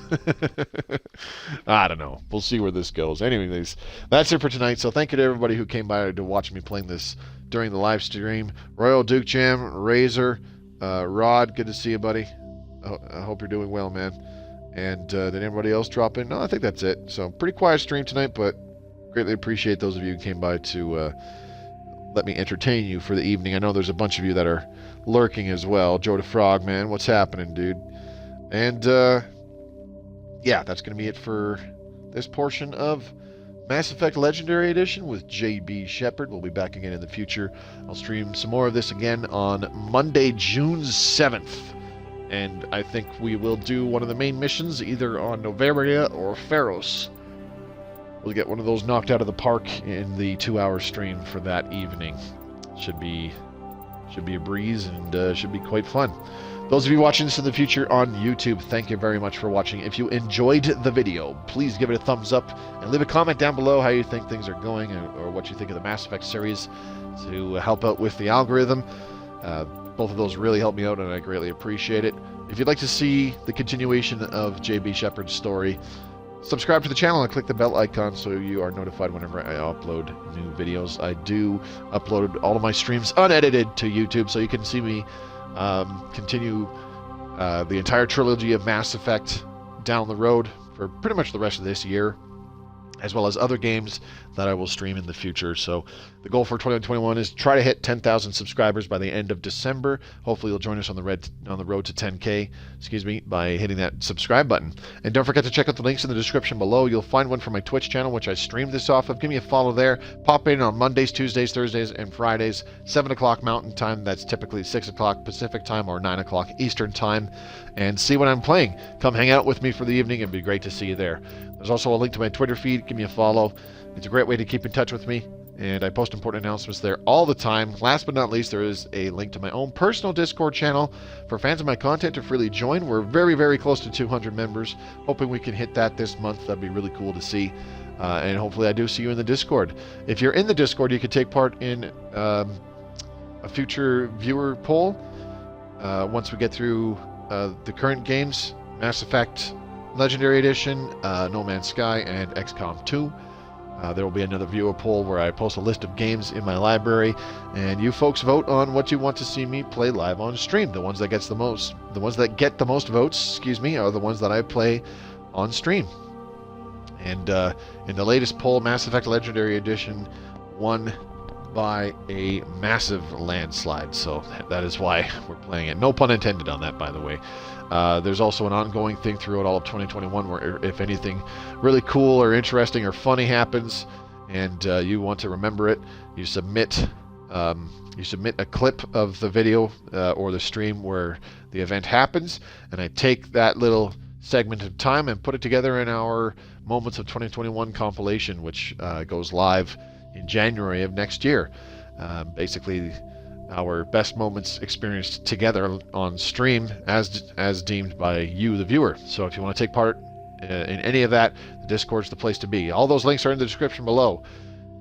Speaker 1: I don't know. We'll see where this goes. Anyways, that's it for tonight. So thank you to everybody who came by to watch me playing this during the live stream. Royal Duke Jam, Razor, Rod, good to see you, buddy. I hope you're doing well, man. And did anybody else drop in? No, I think that's it. So pretty quiet stream tonight, but greatly appreciate those of you who came by to let me entertain you for the evening. I know there's a bunch of you that are lurking as well. Joe the Frog, man, what's happening, dude? And yeah, that's going to be it for this portion of Mass Effect Legendary Edition with J.B. Shepard. We'll be back again in the future. I'll stream some more of this again on Monday, June 7th. And I think we will do one of the main missions either on Noveria or Pharos. We'll get one of those knocked out of the park in the 2-hour stream for that evening. Should be a breeze and should be quite fun. Those of you watching this in the future on YouTube, thank you very much for watching. If you enjoyed the video, please give it a thumbs up and leave a comment down below how you think things are going or what you think of the Mass Effect series to help out with the algorithm. Both of those really help me out and I greatly appreciate it. If you'd like to see the continuation of J.B. Shepard's story, subscribe to the channel and click the bell icon so you are notified whenever I upload new videos. I do upload all of my streams unedited to YouTube, so you can see me continue the entire trilogy of Mass Effect down the road for pretty much the rest of this year, as well as other games that I will stream in the future. So the goal for 2021 is to try to hit 10,000 subscribers by the end of December. Hopefully you'll join us on the road to 10K, by hitting that subscribe button. And don't forget to check out the links in the description below. You'll find one for my Twitch channel, which I stream this off of. Give me a follow there. Pop in on Mondays, Tuesdays, Thursdays, and Fridays, 7 o'clock Mountain Time. That's typically 6 o'clock Pacific Time or 9 o'clock Eastern Time. And see what I'm playing. Come hang out with me for the evening. It'd be great to see you there. There's also a link to my Twitter feed. Give me a follow. It's a great way to keep in touch with me, and I post important announcements there all the time. Last but not least, there is a link to my own personal Discord channel for fans of my content to freely join. We're very, very close to 200 members. Hoping we can hit that this month. That'd be really cool to see. And hopefully I do see you in the Discord. If you're in the Discord, you can take part in a future viewer poll once we get through the current games, Mass Effect Legendary Edition, No Man's Sky, and XCOM 2. There will be another viewer poll where I post a list of games in my library, and you folks vote on what you want to see me play live on stream. The ones that get the most votes, are the ones that I play on stream. And in the latest poll, Mass Effect Legendary Edition won by a massive landslide, so that is why we're playing it. No pun intended on that, by the way. There's also an ongoing thing throughout all of 2021 where if anything really cool or interesting or funny happens and you want to remember it, you submit You submit a clip of the video or the stream where the event happens, and I take that little segment of time and put it together in our Moments of 2021 compilation, which goes live in January of next year. Basically, our best moments experienced together on stream as deemed by you, the viewer. So if you want to take part in any of that, the Discord's the place to be. All those links are in the description below.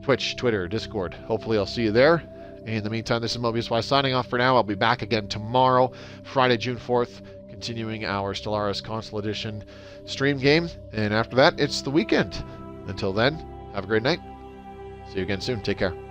Speaker 1: Twitch, Twitter, Discord. Hopefully I'll see you there. In the meantime, this is Mobius Y signing off for now. I'll be back again tomorrow, Friday, June 4th, continuing our Stellaris Console Edition stream game. And after that, it's the weekend. Until then, have a great night. See you again soon. Take care.